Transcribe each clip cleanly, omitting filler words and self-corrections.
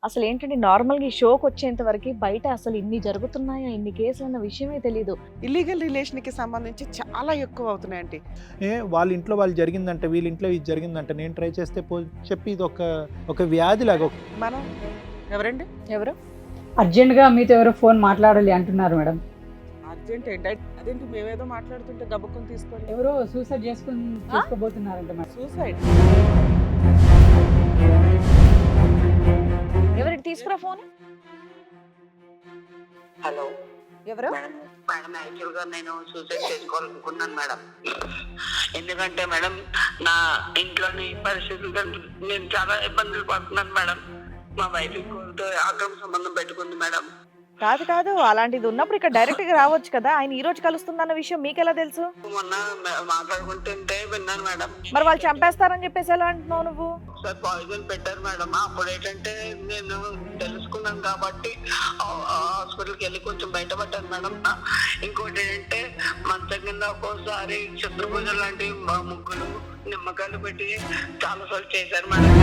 అసలు ఏంటంటే నార్మల్గా ఈ షోకి వచ్చేంత వరకు బయట అసలు ఇన్ని జరుగుతున్నాయా, ఇన్ని కేసులు అన్న విషయమే తెలియదు. ఇల్లీగల్ రిలేషన్కి సంబంధించి చాలా ఎక్కువ అవుతున్నాయి ఆంటీ. వాళ్ళ ఇంట్లో వాళ్ళు జరిగిందంట, వీళ్ళ ఇంట్లో ఇది జరిగిందంట, నేను ట్రై చేస్తే చెప్పి ఇది ఒక వ్యాధి లాగా. మనం ఎవరండి? ఎవరు అర్జెంట్గా మీతో ఎవరో ఫోన్ మాట్లాడాలి అంటున్నారు మేడం. అర్జెంట్ ఏంటి? అదేంటి మేమేదో మాట్లాడుతుంటే గబుక్కుని తీసుకోవాలి. ఎవరో సూసైడ్ చేసుకోబోతున్నారంట మేడం. సూసైడ్? ఎవరికి తీసుకురా ఫోన్? హలో ఎవరు? మేడం యాక్చువల్ గా నేను సూసైడ్ చేసుకోవాలనుకున్నాను మేడం. ఎందుకంటే మేడం నా ఇంట్లోని పరిస్థితులు నేను చాలా ఇబ్బందులు పడుతున్నాను మేడం. మా వైఫ్ తో అక్రమ సంబంధం పెట్టుకుంది మేడం. కాదు అలాంటిది ఉన్నప్పుడు ఇక్కడ డైరెక్ట్ గా రావచ్చు కదా. ఆయన ఈ రోజు కలుస్తుందన్న విషయం మీకెలా తెలుసు? మొన్న మాట్లాడుకుంటుంటే విన్నాను మేడం. మరి వాళ్ళు చంపేస్తారని చెప్పేసి ఎలా అంటున్నావు నువ్వు? సార్ పాయిజన్ పెట్టారు మేడం. అప్పుడు ఏంటంటే నేను తెలుసుకున్నాను కాబట్టి హాస్పిటల్కి వెళ్ళి కొంచెం బయటపడ్డాను మేడం. ఇంకోటి ఏంటంటే మంచం కింద ఒక్కోసారి శత్రుపూజ లాంటి ముగ్గులు నిమ్మకాయలు పెట్టి చాలా సార్లు చేశారు మేడం.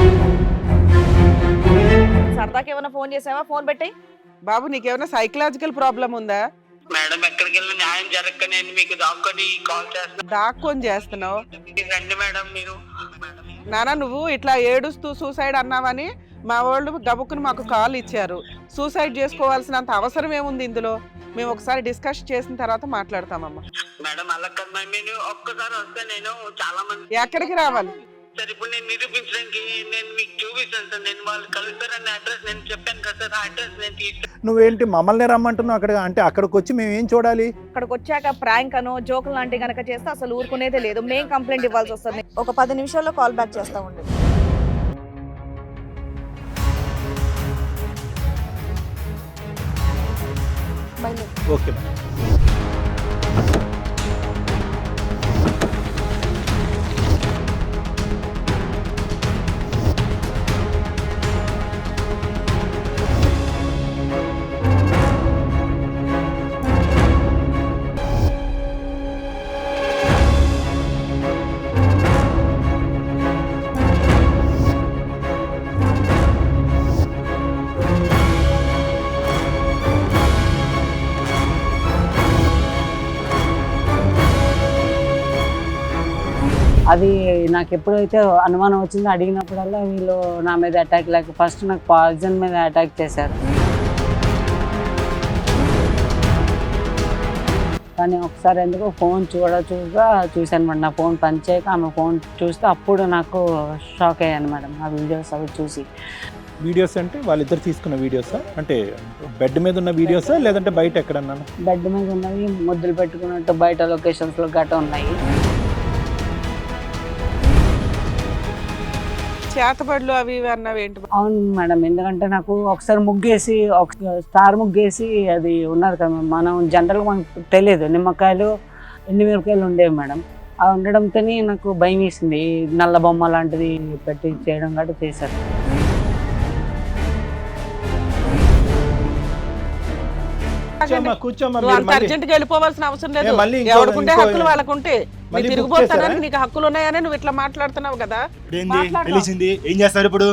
సరదాకి ఏమైనా ఫోన్ చేసావా? ఫోన్ పెట్టాయి. బాబు నీకేమైనా సైకలాజికల్ ప్రాబ్లం ఉందా? మేడం ఎక్కడికి వెళ్ళి న్యాయం జరగక నేను మీకు దాక్కొని కాల్ చేస్తున్నాను. దాక్కొని చేస్తున్నావు? రండి మేడం మీరు. నానా నువ్వు ఇట్లా ఏడుస్తూ సూసైడ్ అన్నావని మా వాళ్ళు గబుక్కుని మాకు కాల్ ఇచ్చారు. సూసైడ్ చేసుకోవాల్సినంత అవసరం ఏముంది ఇందులో? మేము ఒకసారి డిస్కస్ చేసిన తర్వాత మాట్లాడతామమ్మా. మేడం అలా కదా, మీరు ఒక్కసారి వస్తే నేను చాలా మంది ఎక్కడికి రావాలి? సార్ ఇప్పుడు నేను నిరూపించడానికి నేను మీకు చూపిస్తాను సార్. నేను వాళ్ళు కలుస్తారన్న అడ్రస్ నేను చెప్పాను కదా సార్. ఆ అడ్రస్ నేను తీసుకు. నువ్వేంటి మమ్మల్ని రమ్మంటున్నావు అక్కడ? అంటే అక్కడికి వచ్చి మేము ఏం చూడాలి? అక్కడికి వచ్చాక ప్రాంక్ అనో జోకులు లాంటివి కనుక చేస్తే అసలు ఊరుకునేదే లేదు. మేము కంప్లైంట్ ఇవ్వాల్సి వస్తుంది. ఒక 10 నిమిషాల్లో కాల్ బ్యాక్ చేస్తా ఉండండి. Okay madam. అది నాకు ఎప్పుడైతే అనుమానం వచ్చిందో అడిగినప్పుడల్లా వీళ్ళు నా మీద అటాక్ లేక ఫస్ట్ నాకు పాయిజన్ మీద అటాక్ చేశారు. కానీ ఒకసారి ఎందుకో ఫోన్ చూశాను మేడం. నా ఫోన్ పనిచేయక ఆమె ఫోన్ చూస్తే అప్పుడు నాకు షాక్ అయ్యాను మేడం. ఆ వీడియోస్ అవి చూసి. వీడియోస్ అంటే వాళ్ళిద్దరు తీసుకున్న వీడియోసా? అంటే బెడ్ మీద ఉన్న వీడియోసా లేదంటే బయట ఎక్కడన్నా? బెడ్ మీద ఉన్నవి, ముద్దులు పెట్టుకున్నట్టు బయట లొకేషన్స్లో గట్ట ఉన్నాయి. చేతబడులు అవి ఇవి అన్నవి ఏంటి? అవును మేడం, ఎందుకంటే నాకు ఒకసారి ముగ్గేసి ఒక స్టార్ ముగ్గేసి అది ఉన్నది కదా మనం జనరల్గా మనకు తెలియదు. నిమ్మకాయలు ఎండుమిరపకాయలు ఉండేవి మేడం. అవి ఉండడంతో నాకు భయం వేసింది. నల్ల బొమ్మ లాంటిది పెట్టి చేయడం గట్రా చేశారు. అర్జెంట్ గా వెళ్ళిపోవాల్సిన అవసరం లేదు. ఎవడుకుంటే హక్కులు వాళ్ళకుంటే. తిరిగిపోతానని నీకు హక్కులు ఉన్నాయని నువ్వు ఇట్లా మాట్లాడుతున్నావు కదా. తెలిసింది ఏం చేస్తారు ఇప్పుడు?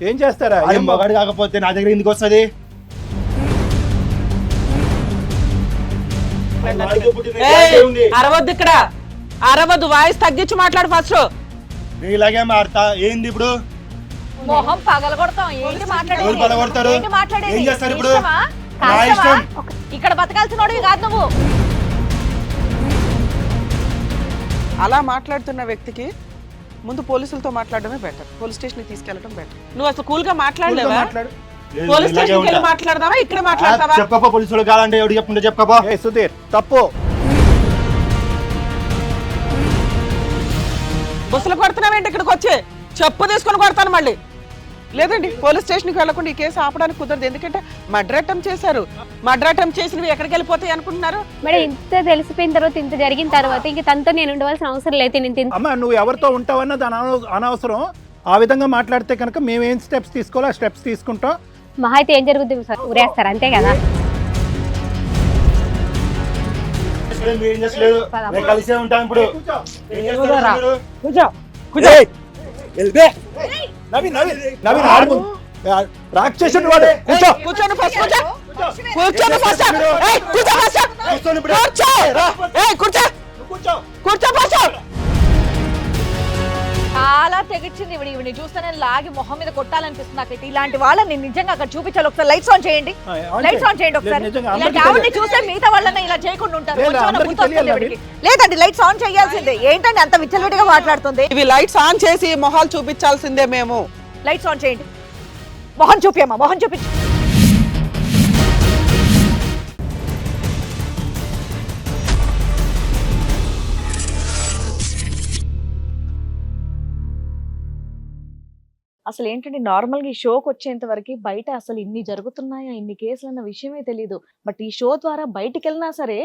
ఏం చేస్తారా? మగాడు కాకపోతే నా దగ్గర ఎందుకు వస్తుంది? అరవద్దు, ఇక్కడ అరవద్దు. వాయిస్ తగ్గించి మాట్లాడు ఫస్ట్. ఇలాగే మారుతా. ఏంది ఇప్పుడు? మొహం పగలగొడతాం. ఏంటి పగలగొడతారు? ఏం చేస్తారు ఇప్పుడు? ఇక్కడ బతకాల్సినోడివి కాదు నువ్వు. అలా మాట్లాడుతున్న వ్యక్తికి ముందు పోలీసులతో మాట్లాడడమే బెటర్. పోలీస్ స్టేషన్ కి తీసుకెళ్లడం బెటర్. నువ్వు అసలు కూల్ గా మాట్లాడలేవా? పోలీస్ స్టేషన్ కి మాట్లాడదావా, ఇక్కడ మాట్లాడతావా? చెప్పకపో పోలీసులు కావాలంటే ఎవడు చెప్పుకుంటే చెప్పకపో. సుధీర్ తప్పు. బుసలు కొడుతున్నావేంటి? ఇక్కడికి వచ్చి చెప్పు తీసుకొని కొడతాను మళ్ళీ. లేదండి, పోలీస్ స్టేషన్కి వెళ్లకుండా ఈ కేసు ఆపడానికి కుదరదు. ఎందుకంటే మర్డర్ అటెంప్ట్ చేశారు. మర్డర్ అటెంప్ట్ చేసినవి ఎక్కడికి వెళ్ళిపోతాయి అనుకుంటున్నారు? మేడం ఇంత తెలిసిపోయిన తర్వాత, ఇంత జరిగిన తర్వాత ఇంక తనతో నేను ఉండవలసిన అవసరం లేదు. అమ్మా నువ్వు ఎవరితో ఉంటావన్నది అనవసరం. ఆ విధంగా మాట్లాడితే కనుక మేము ఏం స్టెప్స్ తీసుకోవాలో ఆ స్టెప్స్ తీసుకుంటాం. మహా అయితే ఏం జరుగుతుంది సార్? ఊరేస్తారు అంతే కదా. కలిసే ఉంటాం ఇప్పుడు. కూర్చో. నవీన్ రాక్షసుని వాడు కూర్చో. కూర్చోండి ఫస్ట్ కూర్చో. కూర్చోండి ఫస్ట్. ఏయ్, కూర్చో ఫస్ట్. కూర్చోండి ఇప్పుడు. కూర్చో. ఏయ్, కూర్చో. కూర్చో. కూర్చో ఫస్ట్. చాలా తెగిచ్చింది ఇవిని చూస్తే నేను లాగి మొహం మీద కొట్టాలనిపిస్తుంది నాకైతే. ఇలాంటి వాళ్ళని నేను నిజంగా అక్కడ చూపించాలి. ఒకసారి లైట్స్ ఆన్ చేయండి, లైట్స్ ఆన్ చేయండి ఒకసారి. నిజంగా ఇలాంటి అందరికీ ఆవిడని చూస్తే మిగతా వాళ్ళని ఇలా చేయకుండా ఉంటారు. లేదా, కొంచెం అందరికీ బుద్ధి వస్తుంది తెలియాలి. ఈవిడికి. లేదండి లైట్స్ ఆన్ చేయాల్సిందే. ఏంటండి అంత విచ్చలవిడిగా మాట్లాడుతుంది? ఇవి లైట్స్ ఆన్ చేసి మొహాలు చూపించాల్సిందే మేము. లైట్స్ ఆన్ చేయండి. మొహం చూపియమ్మా, మొహం చూపించు. అసలు ఏంటంటే నార్మల్గా ఈ షోకి వచ్చేంత వరకు బయట అసలు ఇన్ని జరుగుతున్నాయా, ఇన్ని కేసులు అన్న విషయమే తెలియదు. బట్ ఈ షో ద్వారా బయటికి వెళ్ళినా సరే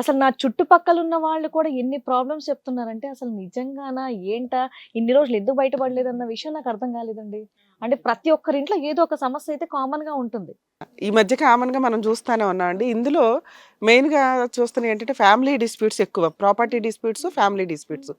అసలు నా చుట్టుపక్కల ఉన్న వాళ్ళు కూడా ఎన్ని ప్రాబ్లమ్స్ చెప్తున్నారంటే అసలు నిజంగానా ఏంటా, ఇన్ని రోజులు ఎందుకు బయటపడలేదన్న విషయం నాకు అర్థం కాలేదండి. అంటే ప్రతి ఒక్కరింట్లో ఏదో ఒక సమస్య అయితే కామన్ గా ఉంటుంది. ఈ మధ్య కామన్గా మనం చూస్తూనే ఉన్నాం అండి. ఇందులో మెయిన్గా చూస్తున్న ఏంటంటే ఫ్యామిలీ డిస్ప్యూట్స్ ఎక్కువ, ప్రాపర్టీ డిస్ప్యూట్స్, ఫ్యామిలీ డిస్ప్యూట్స్.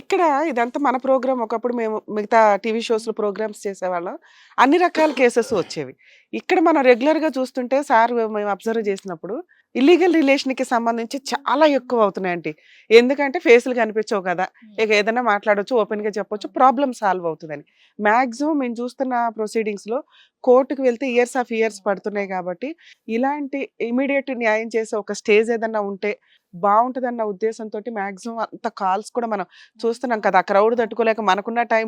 ఇక్కడ ఇదంతా మన ప్రోగ్రామ్. ఒకప్పుడు మేము మిగతా టీవీ షోస్లో ప్రోగ్రామ్స్ చేసేవాళ్ళం, అన్ని రకాల కేసెస్ వచ్చేవి. ఇక్కడ మనం రెగ్యులర్గా చూస్తుంటే సార్ మేము అబ్జర్వ్ చేసినప్పుడు ఇల్లీగల్ రిలేషన్కి సంబంధించి చాలా ఎక్కువ అవుతున్నాయండి. ఎందుకంటే ఫేసులు కనిపించవు కదా, ఇక ఏదైనా మాట్లాడవచ్చు, ఓపెన్గా చెప్పొచ్చు, ప్రాబ్లమ్ సాల్వ్ అవుతుందని. మ్యాక్సిమం మేము చూస్తున్న ప్రొసీడింగ్స్లో కోర్టుకు వెళ్తే ఇయర్స్ ఆఫ్ ఇయర్స్ పడుతున్నాయి. కాబట్టి ఇలాంటి ఇమీడియట్ న్యాయం చేసే ఒక స్టేజ్ ఏదన్నా ఉంటే బాగుంటుందన్న ఉద్దేశంతో మ్యాక్సిమం అంత కాల్స్ కూడా మనం చూస్తున్నాం కదా. ఆ క్రౌడ్ తట్టుకోలేక మనకున్న టైం,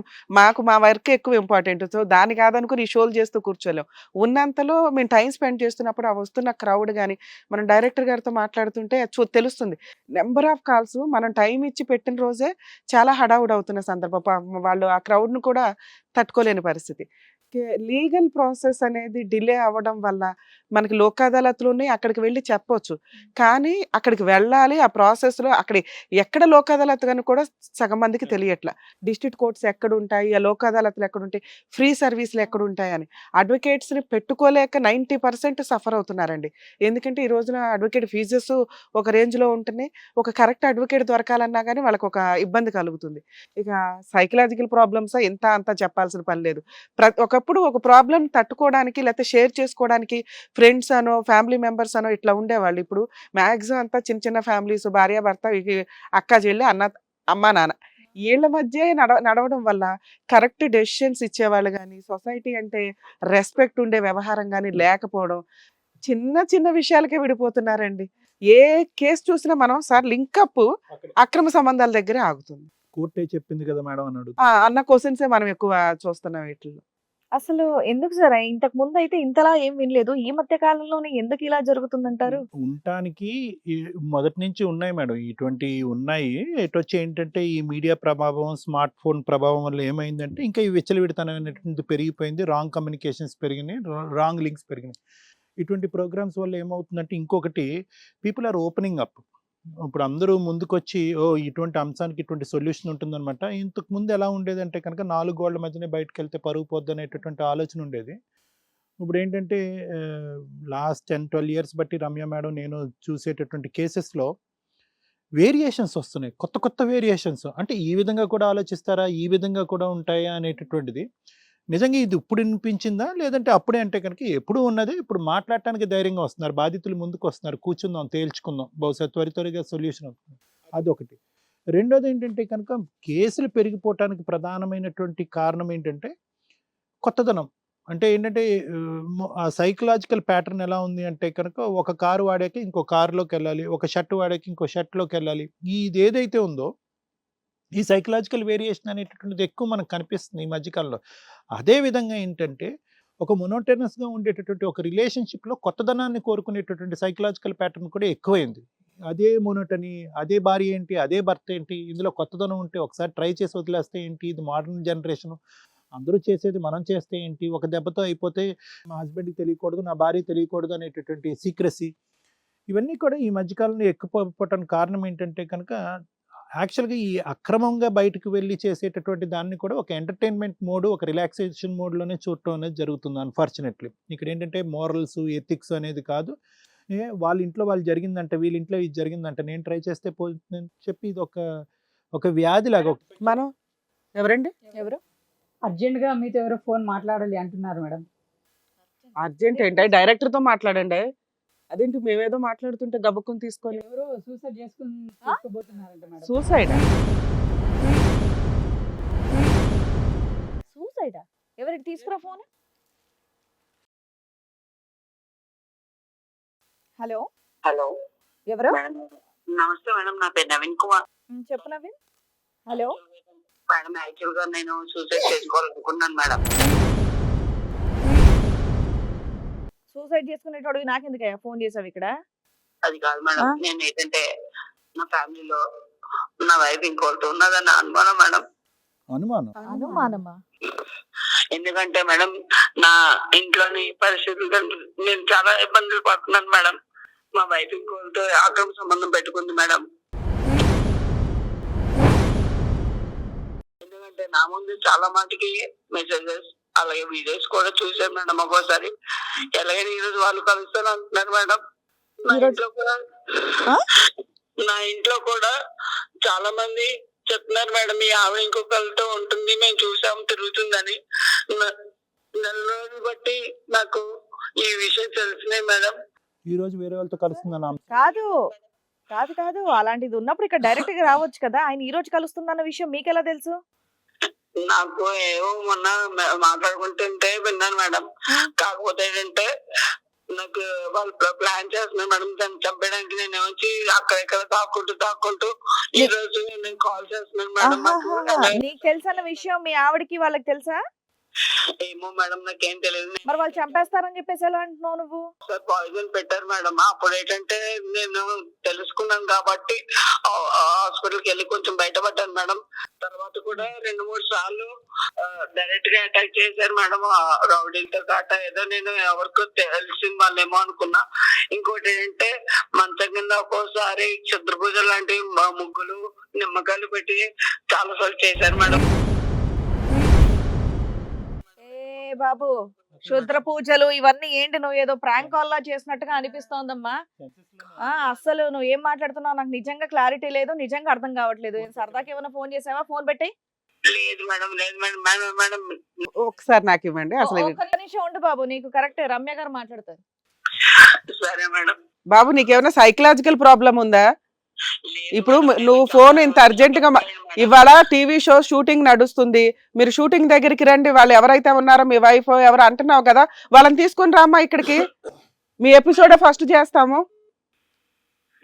మా వర్క్ ఎక్కువ ఇంపార్టెంట్. సో దాని కాదనుకుని ఈ షోలు చేస్తూ కూర్చోలేం. ఉన్నంతలో మేము టైం స్పెండ్ చేస్తున్నప్పుడు ఆ వస్తున్న క్రౌడ్ కానీ మనం డైరెక్టర్ గారితో మాట్లాడుతుంటే తెలుస్తుంది. నెంబర్ ఆఫ్ కాల్స్ మనం టైం ఇచ్చి పెట్టిన రోజే చాలా హడావుడ్ అవుతున్న సందర్భం. వాళ్ళు ఆ క్రౌడ్ను కూడా తట్టుకోలేని పరిస్థితి. లీగల్ ప్రాసెస్ అనేది డిలే అవ్వడం వల్ల మనకి లోక్ అదాలత్లోనే అక్కడికి వెళ్ళి చెప్పొచ్చు, కానీ అక్కడికి వెళ్ళాలి ఆ ప్రాసెస్లో అక్కడ ఎక్కడ లోక్ అదాలత్ అని కూడా సగం మందికి తెలియట్లా. డిస్ట్రిక్ట్ కోర్ట్స్ ఎక్కడ ఉంటాయి, ఆ లోక్ అదాలత్లు ఎక్కడ ఉంటాయి, ఫ్రీ సర్వీసులు ఎక్కడ ఉంటాయని అడ్వకేట్స్ని పెట్టుకోలేక 90% సఫర్ అవుతున్నారండి. ఎందుకంటే ఈ రోజున అడ్వకేట్ ఫీజెస్ ఒక రేంజ్లో ఉంటున్నాయి. ఒక కరెక్ట్ అడ్వకేట్ దొరకాలన్నా కానీ వాళ్ళకి ఒక ఇబ్బంది కలుగుతుంది. ఇక సైకలాజికల్ ప్రాబ్లమ్స్ ఎంత అంతా చెప్పాల్సిన పని లేదు. ఒకప్పుడు ఒక ప్రాబ్లం తట్టుకోవడానికి లేకపోతే షేర్ చేసుకోవడానికి ఫ్రెండ్స్ అనో ఫ్యామిలీ మెంబర్స్ అనో ఇట్లా ఉండేవాళ్ళు. ఇప్పుడు మ్యాక్సిమం అంతా చిన్న చిన్న ఫ్యామిలీస్, భార్యాభర్త, అక్క చెల్లి, అమ్మ నాన్న, వీళ్ళ మధ్య నడవడం వల్ల కరెక్ట్ డెసిషన్స్ ఇచ్చేవాళ్ళు కానీ, సొసైటీ అంటే రెస్పెక్ట్ ఉండే వ్యవహారం కానీ లేకపోవడం, చిన్న చిన్న విషయాలకే విడిపోతున్నారండి. ఏ కేసు చూసినా మనం సార్ లింకప్ అక్రమ సంబంధాల దగ్గరే ఆగుతుంది. కోర్టే చెప్పింది కదా మేడం అన్నాడు. అన్న క్వశ్చన్సే మనం ఎక్కువ చూస్తున్నాం వీటిల్లో. అసలు ఎందుకు సార్ ఇంతకు ముందు అయితే ఇంతలా ఏం వినలేదు, ఈ మధ్య కాలంలోనే ఎందుకు ఇలా జరుగుతుందంటారు? ఉండటానికి మొదటి నుంచి ఉన్నాయి మేడం, ఇటువంటి ఉన్నాయి. ఎటొచ్చి ఏంటంటే ఈ మీడియా ప్రభావం, స్మార్ట్ ఫోన్ ప్రభావం వల్ల ఏమైందంటే ఇంకా ఈ విచ్చలవిడితనం అనేటువంటిది పెరిగిపోయింది. రాంగ్ కమ్యూనికేషన్స్ పెరిగినాయి, రాంగ్ లింక్స్ పెరిగినాయి. ఇటువంటి ప్రోగ్రామ్స్ వల్ల ఏమవుతుందంటే ఇంకొకటి, పీపుల్ ఆర్ ఓపెనింగ్ అప్. ఇప్పుడు అందరూ ముందుకొచ్చి ఇటువంటి అంశానికి ఇటువంటి సొల్యూషన్ ఉంటుందన్నమాట. ఇంతకు ముందు ఎలా ఉండేదంటే కనుక 4 గోళ్ల మధ్యనే బయటకు వెళ్తే పరుగు పోద్ది అనేటటువంటి ఆలోచన ఉండేది. ఇప్పుడు ఏంటంటే లాస్ట్ 10-12 ఇయర్స్ బట్టి రమ్య మేడం నేను చూసేటటువంటి కేసెస్లో వేరియేషన్స్ వస్తున్నాయి, కొత్త కొత్త వేరియేషన్స్. అంటే ఈ విధంగా కూడా ఆలోచిస్తారా, ఈ విధంగా కూడా ఉంటాయా అనేటటువంటిది. నిజంగా ఇది ఇప్పుడు వినిపించిందా, లేదంటే అప్పుడే అంటే కనుక ఎప్పుడు ఉన్నది. ఇప్పుడు మాట్లాడటానికి ధైర్యంగా వస్తున్నారు, బాధితులు ముందుకు వస్తున్నారు, కూర్చుందాం, తేల్చుకుందాం, బహుశా త్వరిగా సొల్యూషన్ అవుతుంది. అదొకటి. రెండోది ఏంటంటే కనుక కేసులు పెరిగిపోవటానికి ప్రధానమైనటువంటి కారణం ఏంటంటే కొత్తదనం. అంటే ఏంటంటే ఆ సైకలాజికల్ ప్యాటర్న్ ఎలా ఉంది అంటే కనుక ఒక కారు వాడాక ఇంకో కారులోకి వెళ్ళాలి, ఒక షర్ట్ వాడాక ఇంకో షర్ట్లోకి వెళ్ళాలి. ఇది ఏదైతే ఉందో ఈ సైకలాజికల్ వేరియేషన్ అనేటటువంటిది ఎక్కువ మనకు కనిపిస్తుంది ఈ మధ్యకాలంలో. అదేవిధంగా ఏంటంటే ఒక మొనోటనస్గా ఉండేటటువంటి ఒక రిలేషన్షిప్లో కొత్తదనాన్ని కోరుకునేటటువంటి సైకలాజికల్ ప్యాటర్న్ కూడా ఎక్కువైంది. అదే మొనోటనీ, అదే భార్య ఏంటి, అదే భర్త ఏంటి, ఇందులో కొత్తదనం ఉంటే ఒకసారి ట్రై చేసి వదిలేస్తే ఏంటి, ఇది మోడర్న్ జనరేషన్, అందరూ చేసేది మనం చేస్తే ఏంటి, ఒక దెబ్బతో అయిపోతే మా హస్బెండ్కి తెలియకూడదు, నా భార్య తెలియకూడదు అనేటటువంటి సీక్రసీ, ఇవన్నీ కూడా ఈ మధ్యకాలంలో ఎక్కువపోవటానికి కారణం ఏంటంటే కనుక యాక్చువల్గా ఈ అక్రమంగా బయటకు వెళ్ళి చేసేటటువంటి దాన్ని కూడా ఒక ఎంటర్టైన్మెంట్ మోడ్, ఒక రిలాక్సేషన్ మోడ్లోనే చూడటం అనేది జరుగుతుంది. అన్ఫార్చునేట్లీ ఇక్కడ ఏంటంటే మోరల్స్, ఎథిక్స్ అనేది కాదు. వాళ్ళ ఇంట్లో వాళ్ళు జరిగిందంట, వీళ్ళ ఇంట్లో ఇది జరిగిందంట, నేను ట్రై చేస్తే పోతుందని చెప్పి ఇది ఒక వ్యాధి లాగా. మనం ఎవరండి, ఎవరు అర్జెంట్గా మీతో ఎవరో ఫోన్ మాట్లాడాలి అంటున్నారు మేడం. అర్జెంట్ ఏంటి డైరెక్టర్ తో మాట్లాడండి. అదేంటి మేమేదో మాట్లాడుతుంటే గబుక్కుని తీసుకొని ఎవరో సూసైడ్ చేసుకోబోతున్నారంట మేడం. సూసైడ్ సూసైడా? ఎవరికి తీసుకురా ఫోన్? హలో, హలో ఎవరు? మేడం, నమస్తే మేడం, నా పేరు నవీన్ కుమార్. చెప్పు నవీన్. హలో, మేడం, యాక్చువల్ గా నేను సూసైడ్ చేసుకోవాలనుకున్నాను మేడం. సూసైడ్ చేసుకునేటోడు నాకెందుకయ్యా ఫోన్ చేసావు ఇక్కడ? అది కాదు మేడం, ఆ? నేను ఏంటంటే నా ఫ్యామిలీలో నా వైఫ్ ఇంకోటి ఉన్నదని అనుమానం మేడం. అనుమానం. అనుమానమా? ఎందుకంటే మేడం, నా ఇంట్లోని పరిస్థితులు నేను చాలా ఇబ్బందులు పడుతున్నాను మేడం. మా వైఫ్ ఇంకోటితో అక్రమ సంబంధం పెట్టుకుంది మేడం. ఎందుకంటే నా ముందు చాలా మాటికి మెసేజెస్ అలాగే వీడియోస్ కూడా చూసాను మేడం. ఒక్కోసారి ఎలాగైనా ఈ రోజు వాళ్ళు కలుస్తాను అంటున్నారు మేడం. నా ఇంట్లో కూడా ఆ? నా ఇంట్లో కూడా చాలా మంది చెప్తున్నారు మేడం, మీ ఆవిడ ఇంకొకరితో ఉంటుంది, మేము చూసాము తిరుగుతుందని. నెల రోజులు బట్టి నాకు ఈ విషయం తెలిసినాయి మేడం. ఈ రోజు వేరే వాళ్ళతో కలుస్తుందన్న కాదు కాదు కాదు, అలాంటిది ఉన్నప్పుడు ఇక్కడ డైరెక్ట్ గా రావచ్చు కదా. ఆయన ఈ రోజు కలుస్తుందన్న విషయం మీకెలా తెలుసు? నాకు ఏవో మొన్న మాట్లాడుకుంటుంటే విన్నాను మేడం. కాకపోతే ఏంటంటే నాకు వాళ్ళు ప్లాన్ చేస్తున్నారు మేడం దాన్ని చంపేయడానికి. నేను వచ్చి అక్కడెక్కడ దాక్కుంటూ ఈ రోజు నేను కాల్ చేస్తున్నాను మేడం. నాకు ఆహాహా. నీకు తెలుసన్న విషయం మీ ఆవిడకి వాళ్ళకి తెలుసా? ఏమో మేడం, నాకేం తెలియదు. మరి వాళ్ళు చంపేస్తారని చెప్పేసి ఎలా అంటున్నావు నువ్వు? సార్ పాయిజన్ పెట్టారు మేడం. అప్పుడు ఏంటంటే నేను తెలుసుకున్నాను కాబట్టి హాస్పిటల్కి వెళ్ళి కొంచెం బయటపడ్డాను మేడం. తర్వాత కూడా 2-3 సార్లు డైరెక్ట్ గా అటాక్ చేశారు మేడం. రౌడీలతో కాట ఏదో నేను ఎవరికో తెలిసింది వాళ్ళేమో అనుకున్నా. ఇంకోటి ఏంటంటే మంచం కింద ఒక్కోసారి క్షుద్ర పూజలు లాంటి ముగ్గులు నిమ్మకాయలు పెట్టి చాలా సార్లు చేశారు మేడం. ఏ బాబు, క్షుద్ర పూజలు ఇవన్నీ ఏంటి? నువ్వు ఏదో ప్రాంక్ కాల్ లా చేసినట్టుగా అనిపిస్తోందమ్మా. అస్సలు నువ్వు ఏం మాట్లాడుతున్నావు నాకు నిజంగా క్లారిటీ లేదు, నిజంగా అర్థం కావట్లేదు. ఏం సరదాకి ఏమైనా ఫోన్ చేసావా? ఫోన్ పెట్టి. లేదు మేడం, లేదు మేడం, మేడం మేడం ఒకసారి నాకు ఇవ్వండి. అసలు ఒక్క నిమిషం ఉండు బాబు, నీకు కరెక్టే రమ్య గారు మాట్లాడతారు. సరే మేడం. బాబు నీకేమైనా సైకలాజికల్ ప్రాబ్లం ఉందా? లేదు ఇప్పుడు మేడం, నువ్వు ఫోన్ ఇంత అర్జెంట్ గా ఇవాళ టీవీ షో షూటింగ్ నడుస్తుంది, మీరు షూటింగ్ దగ్గరికి రండి, వాళ్ళు ఎవరైతే ఉన్నారో మీ వైఫ్ ఎవరు అంటున్నావు కదా, వాళ్ళని తీసుకుని రామ్మా ఇక్కడికి, మీ ఎపిసోడ్ ఫస్ట్ చేస్తాము.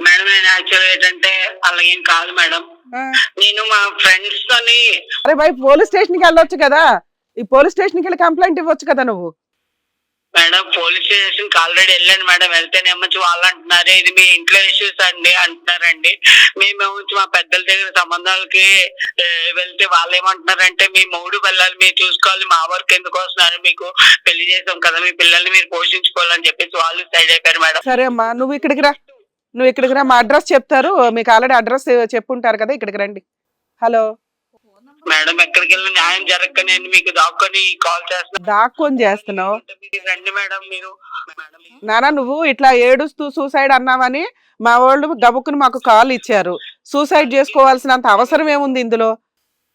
మేడం నేను యాక్చువల్ ఏంటంటే అలా ఏం కాదు మేడం. నేను మా ఫ్రెండ్స్ తోని అరే బై పోలీస్ స్టేషన్ కి వెళ్ళొచ్చు కదా, ఈ పోలీస్ స్టేషన్ కి వెళ్ళి కంప్లైంట్ ఇవ్వచ్చు కదా నువ్వు. మేడం పోలీస్ స్టేషన్ కి ఆల్రెడీ వెళ్ళాను మేడం. వెళ్తేనేమో వాళ్ళు అంటున్నారు ఇది మీ ఇంట్లో ఇష్యూస్ అండి అంటున్నారండి. మేమేమో మా పెద్దల దగ్గర సంబంధాలకి వెళ్తే వాళ్ళు ఏమంటున్నారంటే మీ మూడు పిల్లలు మీరు చూసుకోవాలి, మా వర్క్ ఎందుకు వస్తున్నారు, మీకు పెళ్లి చేసాం కదా మీ పిల్లల్ని మీరు పోషించుకోవాలని చెప్పేసి వాళ్ళు సైడ్ అయిపోయారు మేడం. సరే అమ్మా నువ్వు ఇక్కడికి రా, మా అడ్రస్ చెప్తారు, మీకు ఆల్రెడీ అడ్రస్ చెప్పుంటారు కదా, ఇక్కడికి రండి. హలో మేడం ఎక్కడికి వెళ్ళిన న్యాయం జరగక నేను మీకు దాక్కొని కాల్ చేస్తున్నాను. దాక్కొని చేస్తున్నావు రండి మేడం మీరు. మేడం నానా నువ్వు ఇట్లా ఏడుస్తూ సూసైడ్ అన్నావని మా వాళ్ళు గబుక్కుని మాకు కాల్ ఇచ్చారు. సూసైడ్ చేసుకోవాల్సినంత అవసరం ఏముంది ఇందులో?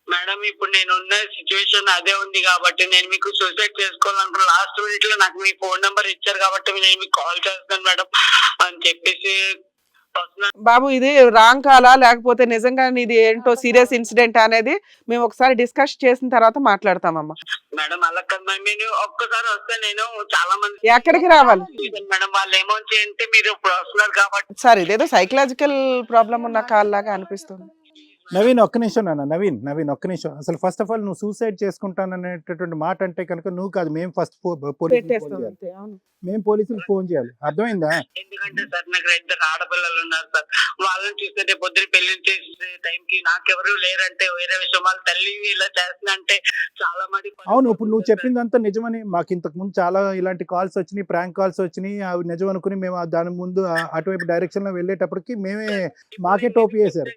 మేడం ఇప్పుడు నేను ఉన్న సిచ్యువేషన్ అదే ఉంది కాబట్టి నేను మీకు సూసైడ్ చేసుకోవాలనుకున్న లాస్ట్ మినిట్ లో నాకు మీ ఫోన్ నెంబర్ ఇచ్చారు కాబట్టి నేను మీకు కాల్ చేస్తాను మేడం అని చెప్పేసి వస్తున్నాను. బాబు ఇది రాంగ్ కాలా లేకపోతే నిజంగా ఇది ఏంటో సీరియస్ ఇన్సిడెంట్ అనేది మేము ఒకసారి డిస్కస్ చేసిన తర్వాత మాట్లాడతామమ్మా. మేడం అలా కదా మీరు ఒక్కసారి వస్తే నేను చాలా మంది ఎక్కడికి రావాలి మేడం వాళ్ళు ఏమో అంటే మీరు ఇప్పుడు వస్తున్నారు కాబట్టి. సార్ ఇదేదో సైకలాజికల్ ప్రాబ్లం ఉన్న కాల్ లాగా అనిపిస్తుంది. నవీన్ ఒక్క నిమిషం నాన్న, నవీన్ ఒక్క నిమిషం. అసలు ఫస్ట్ ఆఫ్ ఆల్ నువ్వు సూసైడ్ చేసుకుంటాననేటటువంటి మాట అంటే కనుక నువ్వు కాదు, మేము ఫస్ట్ మేము పోలీసులకు ఫోన్ చేయాలి, అర్థమైందా? ఎందుకంటే సార్ నాకు 2 ఆడపిల్లలు ఉన్నారు సార్. వాళ్ళని చూస్తే రేపు పొద్దున పెళ్లి చేసే టైంకి నాకెవరు లేరంటే వేరే విషయం, వాళ్ళ తల్లి ఇలా చేస్తుందంటే చాలా మంది. అవును, ఇప్పుడు నువ్వు చెప్పిందంతా నిజమని మాకు ఇంతకు ముందు చాలా ఇలాంటి కాల్స్ వచ్చినాయి, ప్రాంక్ కాల్స్ వచ్చినాయి, అవి నిజం అనుకుని మేము దాని ముందు అటువైపు డైరెక్షన్ లో వెళ్ళేటప్పటికి మాకే టోపీ వేశారు.